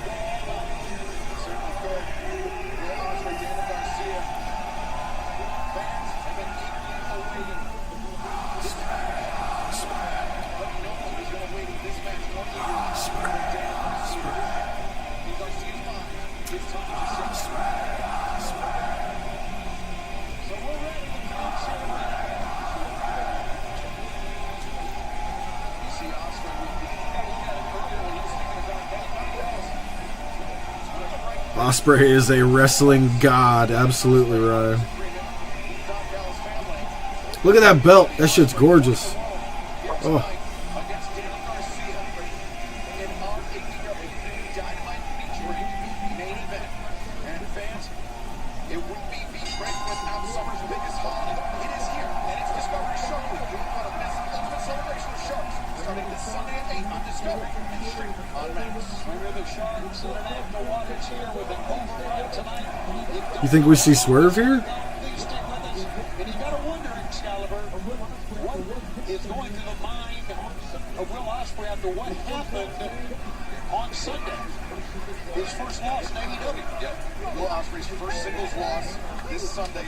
Ospreay is a wrestling god. Absolutely, Ryan. Look at that belt. That shit's gorgeous. Oh. You think we see Swerve here? And you got to wonder, Excalibur, what is going through the mind of Will Ospreay after what happened on Sunday? His first loss in AEW. Yeah, Will Ospreay's first singles loss this Sunday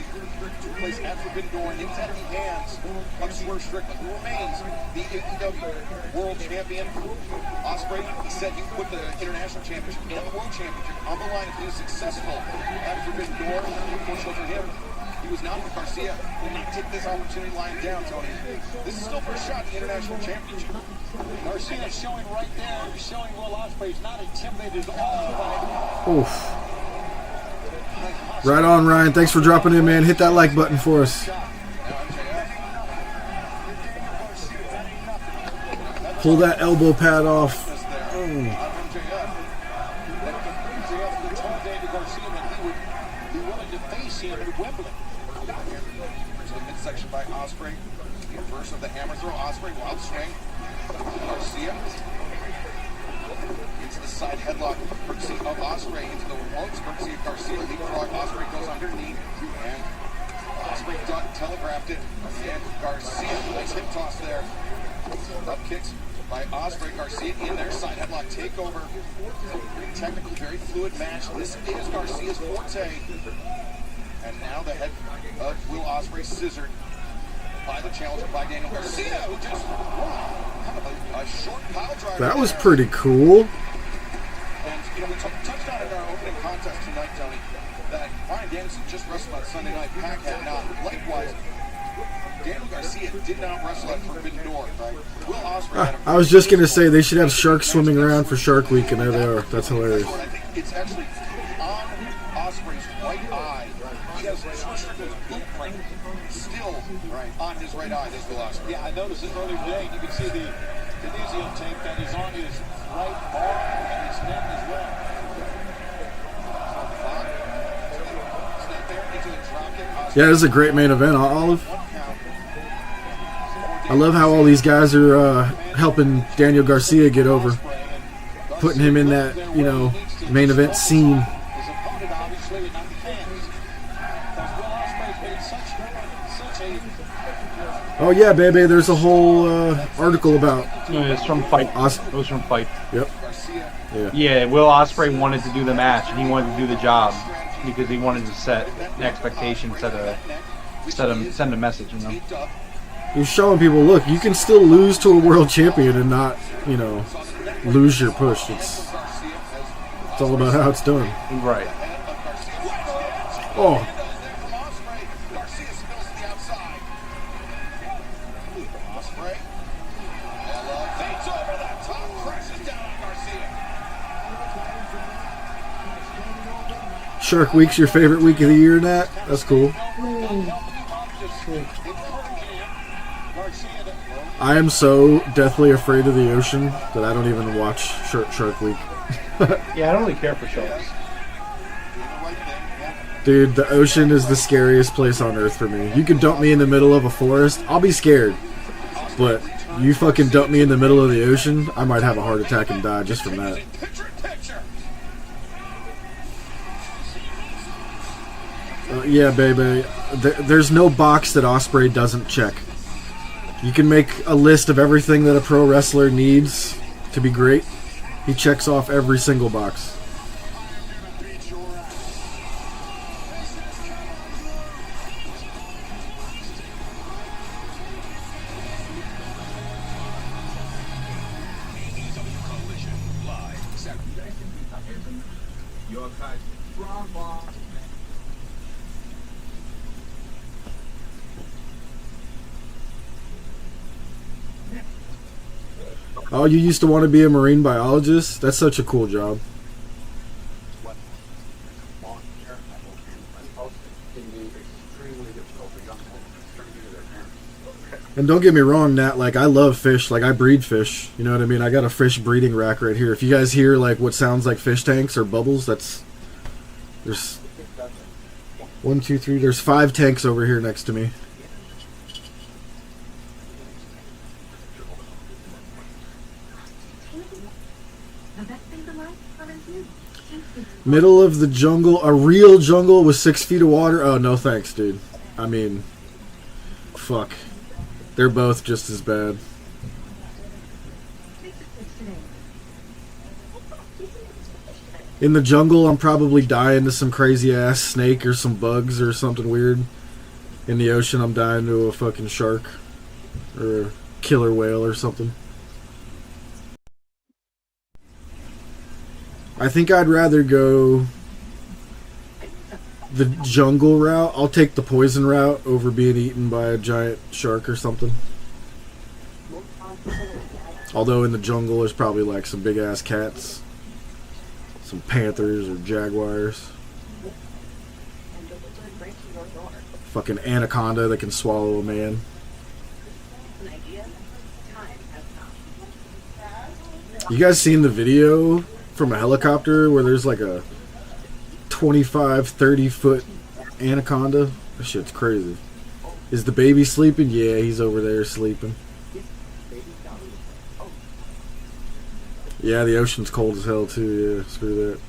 took place at Forbidden Door into the hands of Swerve Strickland, who remains the AEW World Champion. Ospreay, he said he put the International Championship and the World Championship on the line if he was successful at Forbidden Door. Unfortunately for him, he was not with Garcia. Will not take this opportunity lying down, Tony. This is still for a shot at the International Championship. Garcia is showing right there, showing Will Ospreay's not intimidated at all by Oof. Right on, Ryan. Thanks for dropping in, man. Hit that like button for us. Pull that elbow pad off. Midsection by Ospreay. Reverse of the hammer throw. Ospreay, wild swing. Garcia. Into the side headlock. Courtesy of Ospreay. Into the ropes. Courtesy of Garcia. Leapfrog. Ospreay goes underneath. And Ospreay telegraphed it. And Garcia. Nice hip toss there. Up kicks by Ospreay. Garcia in there. Side headlock takeover. Very technical, very fluid match. This is Garcia's forte. And now the head of Will Ospreay scissored by the challenger, by Daniel Garcia, who just kind of a short pile driver. That was pretty cool. And, you know, we touched on it in our opening contest tonight, Tony, that Bryan Danielson just wrestled on Sunday night. Pac had not. Likewise, Daniel Garcia did not wrestle at Forbidden Door, right? Will Ospreay had a I was just going to say they should have sharks swimming around for Shark Week, and there they are. That's hilarious. I think it's actually on Ospreay's right eye. He has Strickland's blueprint still on his right eye. There's Will Ospreay. Yeah, I noticed it earlier today. You can see the kinesio tape that is on his right arm and his neck as well. Snap there into the dropkick. Yeah, this is a great main event, Olive. I love how all these guys are helping Daniel Garcia get over, putting him in that, you know, main event scene. His opponent, obviously, and not the fans. Because Will Ospreay's made such a... Oh yeah, baby. There's a whole article about. It's from Fight. It was from Fight. Yep. Yeah. Yeah, Will Ospreay wanted to do the match, and he wanted to do the job because he wanted to set an expectation, send a message, you know. He's showing people, look, you can still lose to a world champion and not, you know, lose your push. It's all about how it's done. Right. Oh. Shark Week's your favorite week of the year, Nat? That's cool. I am so deathly afraid of the ocean that I don't even watch Shark Week. Yeah, I don't really care for sharks. Dude, the ocean is the scariest place on earth for me. You can dump me in the middle of a forest, I'll be scared. But you fucking dump me in the middle of the ocean, I might have a heart attack and die just from that. Yeah, baby. There's no box that Ospreay doesn't check. You can make a list of everything that a pro wrestler needs to be great. He checks off every single box. Oh, you used to want to be a marine biologist? That's such a cool job. And don't get me wrong, Nat, like, I love fish. Like, I breed fish. You know what I mean? I got a fish breeding rack right here. If you guys hear, like, what sounds like fish tanks or bubbles, that's... There's... 1, 2, 3... There's 5 tanks over here next to me. Middle of the jungle, a real jungle with 6 feet of water? Oh, no thanks, dude. I mean, fuck. They're both just as bad. In the jungle, I'm probably dying to some crazy-ass snake or some bugs or something weird. In the ocean, I'm dying to a fucking shark. Or a killer whale or something. I think I'd rather go the jungle route. I'll take the poison route over being eaten by a giant shark or something. Although in the jungle there's probably like some big ass cats, some panthers or jaguars, fucking anaconda that can swallow a man. You guys seen the video from a helicopter where there's like a 25-30 foot anaconda? That shit's crazy. Is the baby sleeping? Yeah, he's over there sleeping. Yeah, the ocean's cold as hell too. Yeah, screw that.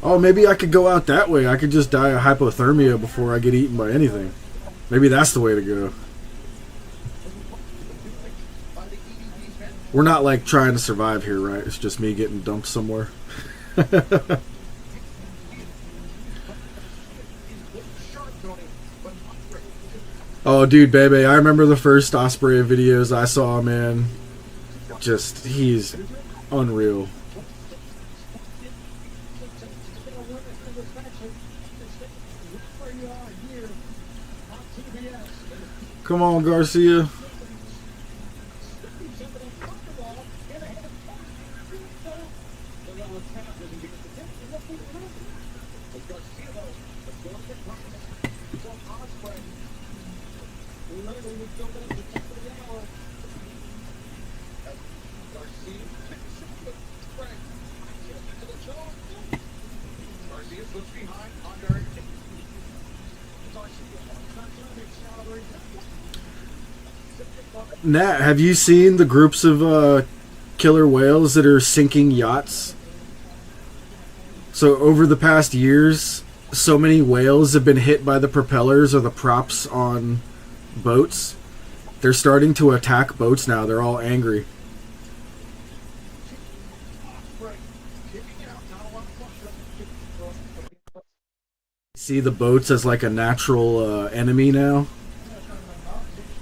Oh, maybe I could go out that way. I could just die of hypothermia before I get eaten by anything. Maybe that's the way to go. We're not like trying to survive here, right? It's just me getting dumped somewhere. Oh, dude, baby, I remember the first Ospreay videos I saw, man. Just, he's unreal. Come on, Garcia. Nat, have you seen the groups of killer whales that are sinking yachts? So over the past years, so many whales have been hit by the propellers or the props on boats. They're starting to attack boats now. They're all angry. See the boats as like a natural enemy now.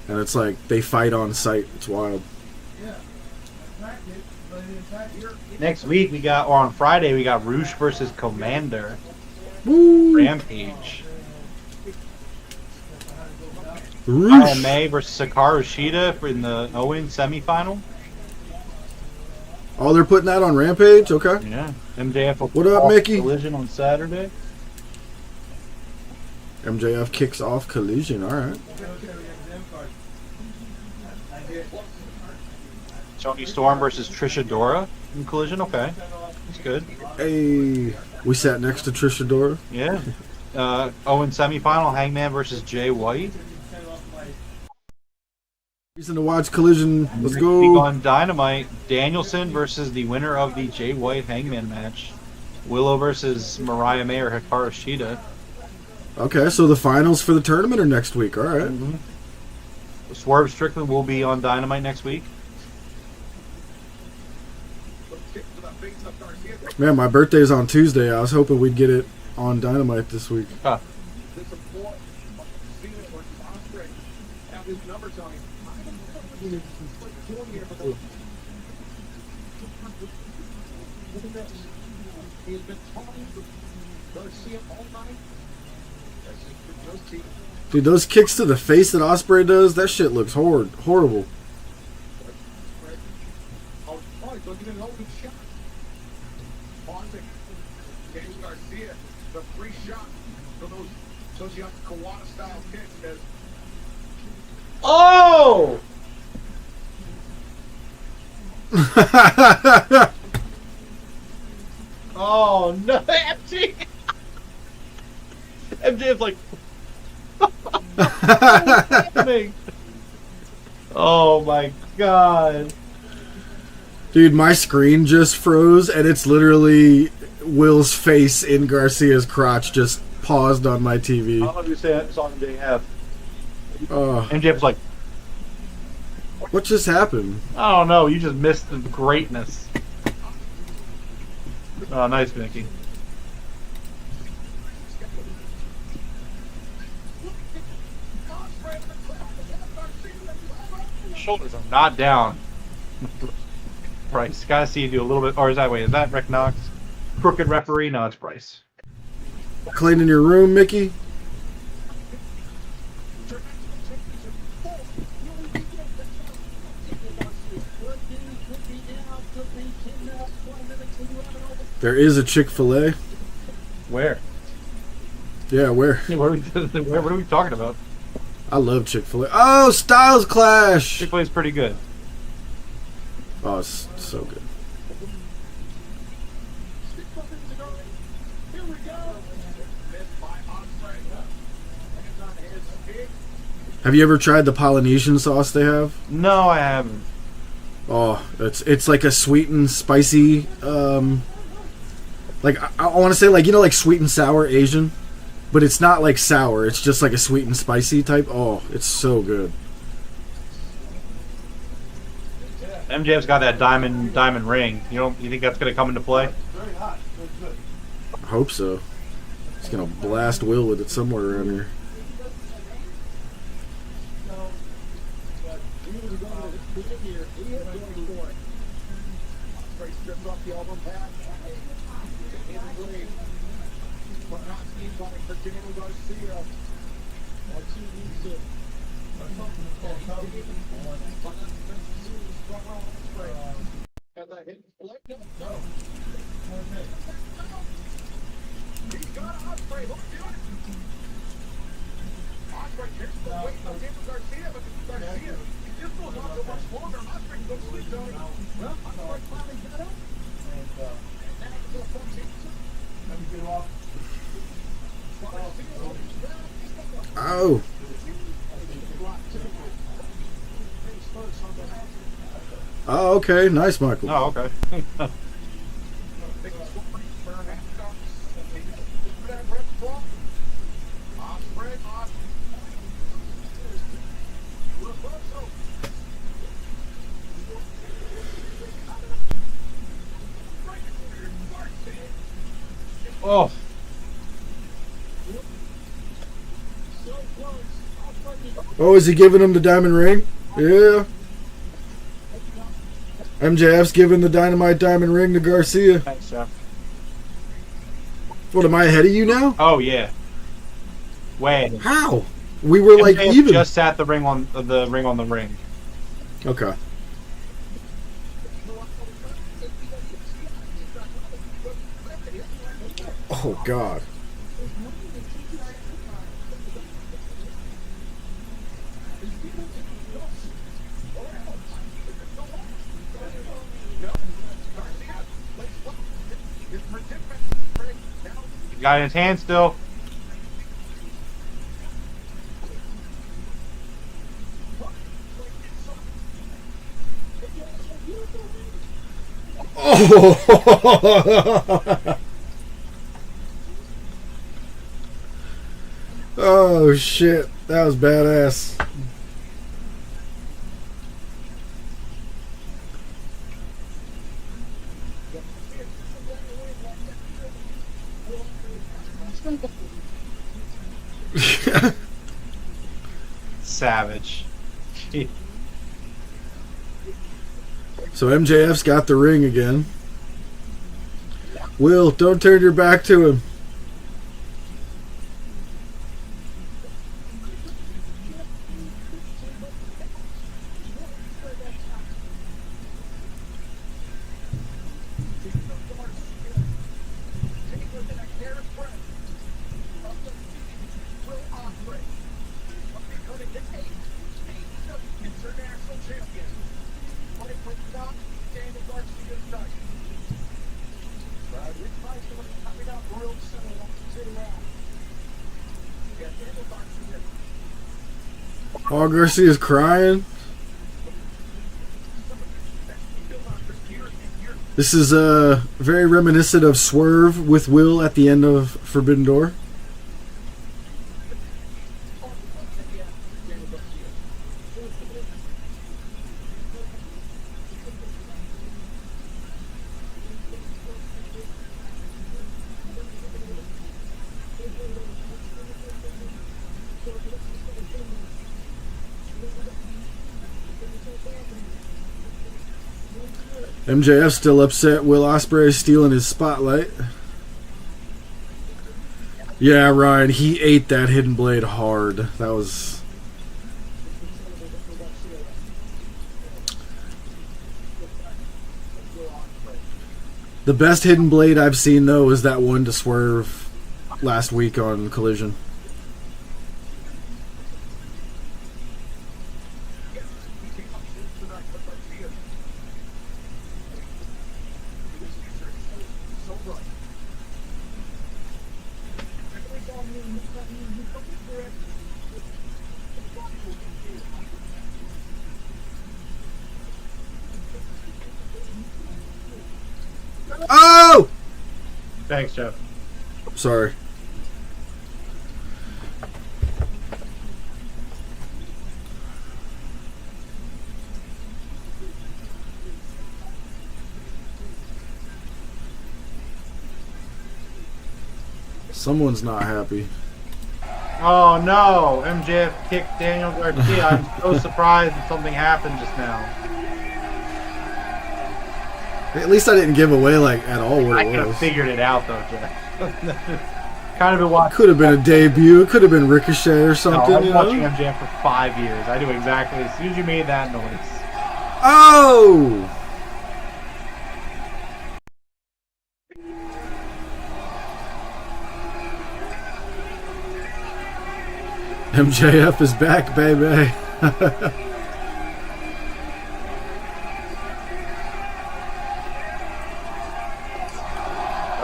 And it's like, they fight on sight. It's wild. Next week, we got, or on Friday, we got Roosh versus Commander. Woo! Rampage. Roosh! May versus Hikaru Shida in the Owen semifinal. Oh, they're putting that on Rampage? Okay. Yeah. MJF will What up, off Mickey? Collision on Saturday. MJF kicks off Collision. Alright. Tony Storm versus Trish Adora in Collision. Okay, that's good. Hey, we sat next to Trish Adora. Yeah. In semifinal, Hangman versus Jay White. Reason to watch Collision. Let's Next go. week on Dynamite, Danielson versus the winner of the Jay White Hangman match. Willow versus Mariah May or Hikaru Shida. Okay, so the finals for the tournament are next week. All right. Swerve Strickland will be on Dynamite next week. Man, my birthday's on Tuesday. I was hoping we'd get it on Dynamite this week. Huh. Dude, those kicks to the face that Ospreay does, that shit looks horrible. Oh! Oh no, MJ! MJ's like, what's happening? Oh my god. Dude, my screen just froze, and it's literally Will's face in Garcia's crotch just paused on my TV. I don't understand that song MJ have. Oh. MJ was like, What just happened? I don't know, you just missed the greatness. Oh, nice, Mickey. Shoulders are not down. Bryce, gotta see you do a little bit. Or is that Rick Knox? Crooked referee? No, it's Bryce. Cleaning your room, Mickey? There is a Chick-fil-A. Where? Yeah, where? What are we talking about? I love Chick-fil-A. Oh, Styles Clash! Chick-fil-A is pretty good. Oh, it's so good. Have you ever tried the Polynesian sauce they have? No, I haven't. Oh, it's like a sweet and spicy, like I want to say like sweet and sour Asian, but it's not like sour. It's just like a sweet and spicy type. Oh, it's so good. MJF's got that diamond ring. You think that's gonna come into play? I hope so. He's gonna blast Will with it somewhere around here. Oh. Oh, okay. Nice, Michael. Oh, okay. Oh. Oh, is he giving him the diamond ring? Yeah. MJF's giving the Dynamite diamond ring to Garcia. Thanks, Jeff. What, am I ahead of you now? Oh yeah. Way. How? We were like MJF even. just sat the ring on the ring. Okay. Oh God. Got it in his hand still. Oh! Oh shit, that was badass. Savage. So MJF's got the ring again. Will, don't turn your back to him. Paul Garcia's crying. This is very reminiscent of Swerve with Will at the end of Forbidden Door. MJF still upset Will Ospreay is stealing his spotlight. Yeah, Ryan, he ate that hidden blade hard. That was... The best hidden blade I've seen, though, is that one to Swerve last week on Collision. Oh! Thanks, Jeff. Sorry. Someone's not happy. Oh no! MJF kicked Daniel Garcia. I'm so surprised that something happened just now. At least I didn't give away like at all what I it could was. have figured it out though, Jeff. Kind of been watching. Could have been a debut. It could have been Ricochet or No, something. I've been you watching know? MJF for 5 years. I knew exactly as soon as you made that noise. Oh! MJF is back, baby.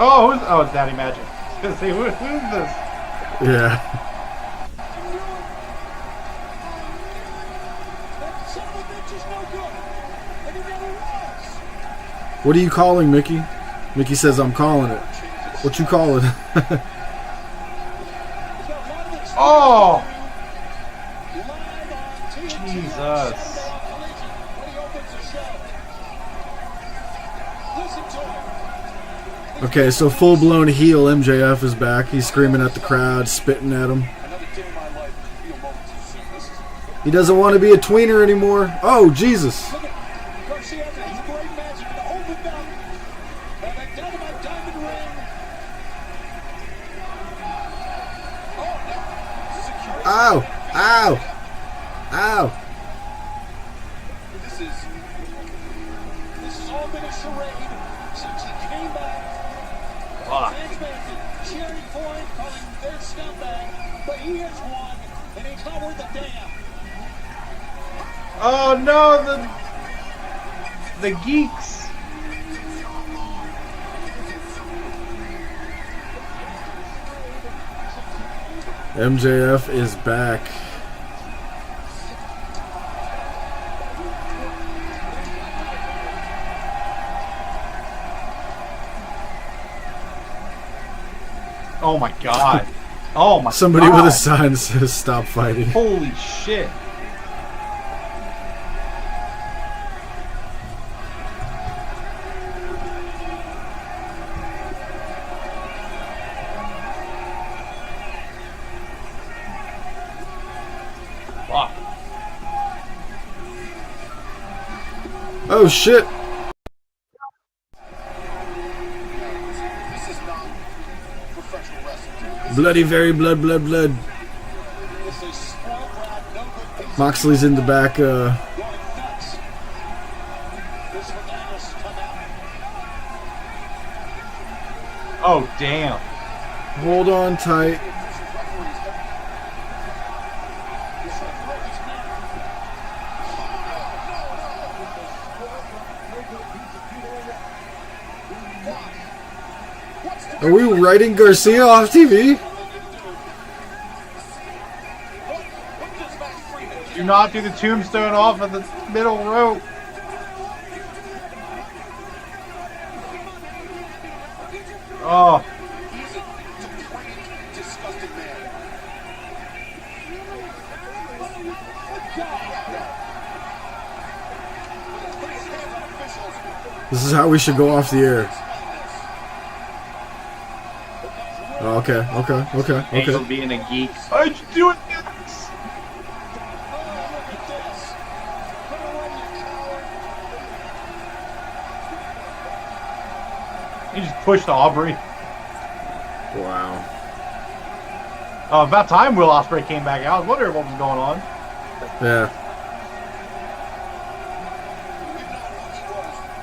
Oh, it's Daddy Magic. I was gonna say, who's this? Yeah. What are you calling, Mickey? Mickey says I'm calling it. What you calling? Oh! Jesus. Okay, so full-blown heel MJF is back. He's screaming at the crowd, spitting at him. He doesn't want to be a tweener anymore. Oh, Jesus. Ow! Ow! Ow! This has all been a charade since he came back. Fans been cheering for him, calling him their scumbag, but he has won, and he's not worth a damn. Oh no, the geeks. MJF is back. Oh my god. Oh my Somebody god. with a sign says stop fighting. Holy shit. Fuck. Oh shit. This is not professional wrestling. Bloody very blood. It's a small crowd, no good piece. Moxley's in the back. Going nuts. This McAndrews come out. Oh damn. Hold on tight. Are we writing Garcia off TV? Do not do the tombstone off of the middle rope. Oh. He's a depraved, disgusting man. This is how we should go off the air. Oh, okay. Angel being a geek. Why'd you do it? He just pushed Aubrey. Wow. Oh, about time Will Ospreay came back out. I was wondering what was going on. Yeah.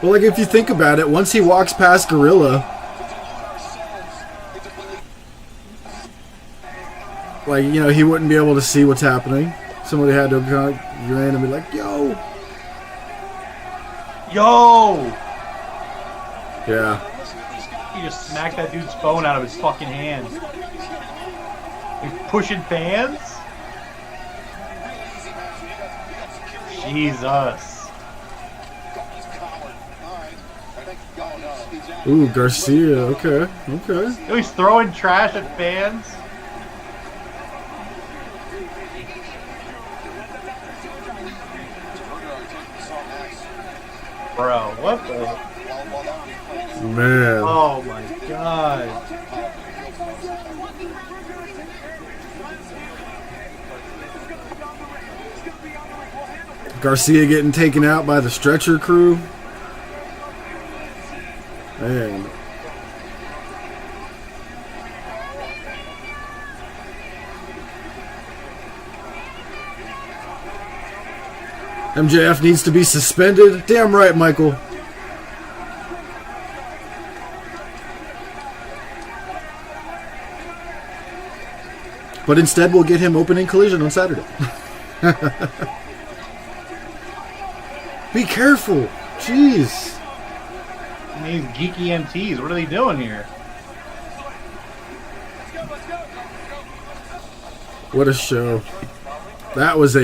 Well, like, if you think about it, once he walks past Gorilla, like, you know, he wouldn't be able to see what's happening. Somebody had to kind of run and be like, yo! Yo! Yeah. He just smacked that dude's phone out of his fucking hand. He's pushing fans? Jesus. Ooh, Garcia. Okay. He's throwing trash at fans? Bro, what the... Man. Oh my god. Garcia getting taken out by the stretcher crew. Man. MJF needs to be suspended. Damn right, Michael. But instead, we'll get him opening Collision on Saturday. Be careful. Jeez. These geeky MTs, what are they doing here? What a show. That was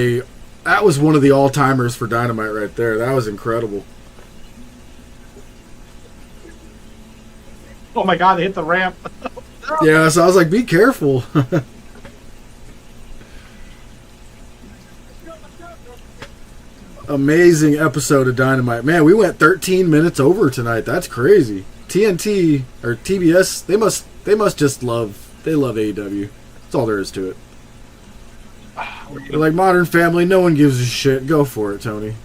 one of the all-timers for Dynamite right there. That was incredible. Oh my god, they hit the ramp. Yeah, so I was like, be careful. Amazing episode of Dynamite. Man, we went 13 minutes over tonight. That's crazy. TNT or TBS, they must just love AEW. That's all there is to it. They're like Modern Family, no one gives a shit. Go for it, Tony.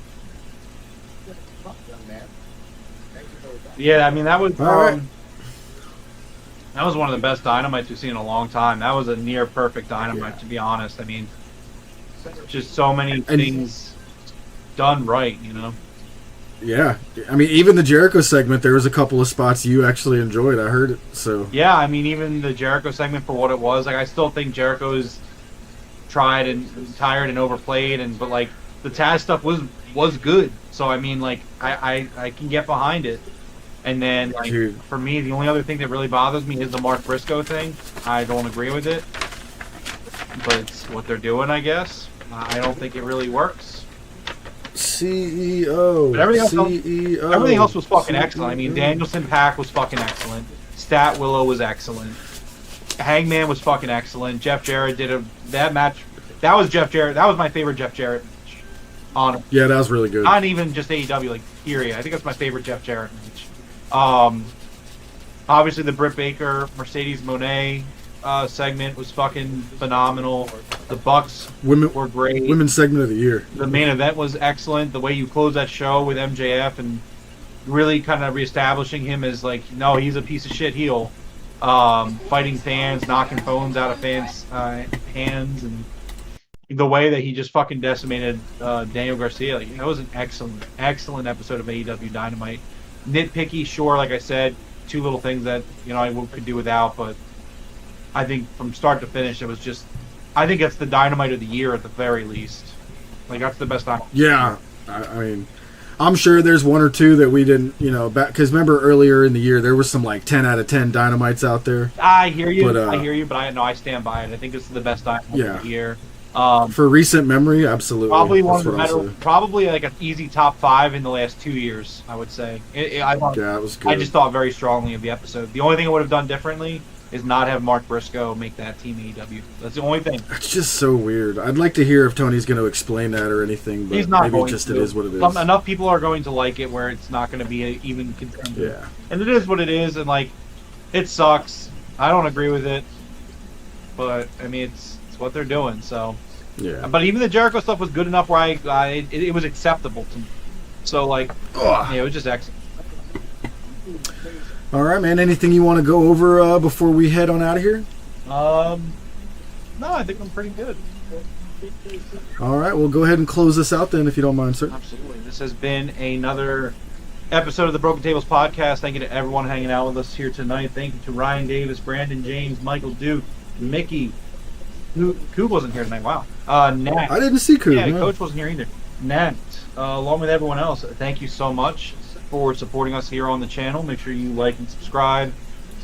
Yeah, I mean that was Right. that was one of the best Dynamites we've seen in a long time. That was a near perfect Dynamite, to be honest. I mean, just so many things done right, you know. Yeah, I mean, even the Jericho segment, there was a couple of spots you actually enjoyed. I heard it, so. Yeah, I mean, even the Jericho segment for what it was, like I still think Jericho's tried and tired and overplayed, but like the Taz stuff was good. So I mean, like I can get behind it. And then like, for me, the only other thing that really bothers me is the Mark Briscoe thing. I don't agree with it. but it's what they're doing, I guess. I don't think it really works. CEO. But everything else was fucking CEO. excellent. I mean, Danielson Pack was fucking excellent. Stat Willow was excellent. Hangman was fucking excellent. Jeff Jarrett did that match. That was Jeff Jarrett. That was my favorite Jeff Jarrett match. Yeah, that was really good. Not even just AEW, like period. I think that's my favorite Jeff Jarrett match. Obviously the Britt Baker Mercedes Moné segment was fucking phenomenal. The Bucks were great. Women's segment of the year. The main event was excellent. The way you close that show with MJF and really kind of reestablishing him as like, no, he's a piece of shit heel. Fighting fans, knocking phones out of fans' hands, and the way that he just fucking decimated Daniel Garcia. Like, that was an excellent episode of AEW Dynamite. Nitpicky, sure, like I said, two little things that, you know, I could do without, but I think from start to finish, it was just, I think it's the Dynamite of the year at the very least. Like, that's the best time. Yeah, I mean, I'm sure there's one or two that we didn't, you know, because remember earlier in the year, there was some like 10 out of 10 Dynamites out there. I hear you, but I stand by it. I think it's the best Dynamite of the year. For recent memory, absolutely. Probably one of the better, probably like an easy top 5 in the last 2 years, I would say. It was good. I just thought very strongly of the episode. The only thing I would have done differently is not have Mark Briscoe make that Team AEW. That's the only thing. It's just so weird. I'd like to hear if Tony's going to explain that or anything, but he's not maybe going just to. It is what it is. Enough people are going to like it where it's not going to be an even contender. Yeah. And it is what it is, and like, it sucks. I don't agree with it, but I mean, it's what they're doing, so. Yeah. But even the Jericho stuff was good enough where it was acceptable to me. So like, yeah, it was just excellent. All right, man. Anything you want to go over before we head on out of here? No, I think I'm pretty good. All right, we'll go ahead and close this out then, if you don't mind, sir. Absolutely. This has been another episode of the Broken Tables podcast. Thank you to everyone hanging out with us here tonight. Thank you to Ryan Davis, Brandon James, Michael Duke, Mickey. Coop wasn't here tonight. Wow. Nat. I didn't see Coop. Yeah, no. Coach wasn't here either. Nat, along with everyone else, thank you so much for supporting us here on the channel. Make sure you like and subscribe,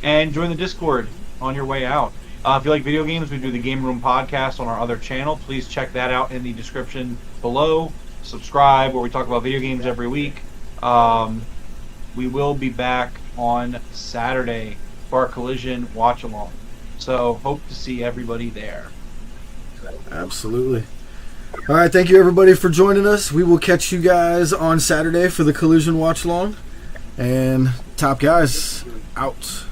and join the Discord on your way out. If you like video games, we do the Game Room podcast on our other channel. Please check that out in the description below. Subscribe, where we talk about video games every week. We will be back on Saturday for our Collision watch along. So hope to see everybody there. Absolutely. All right, thank you everybody for joining us. We will catch you guys on Saturday for the Collision watch along. And Top Guys out.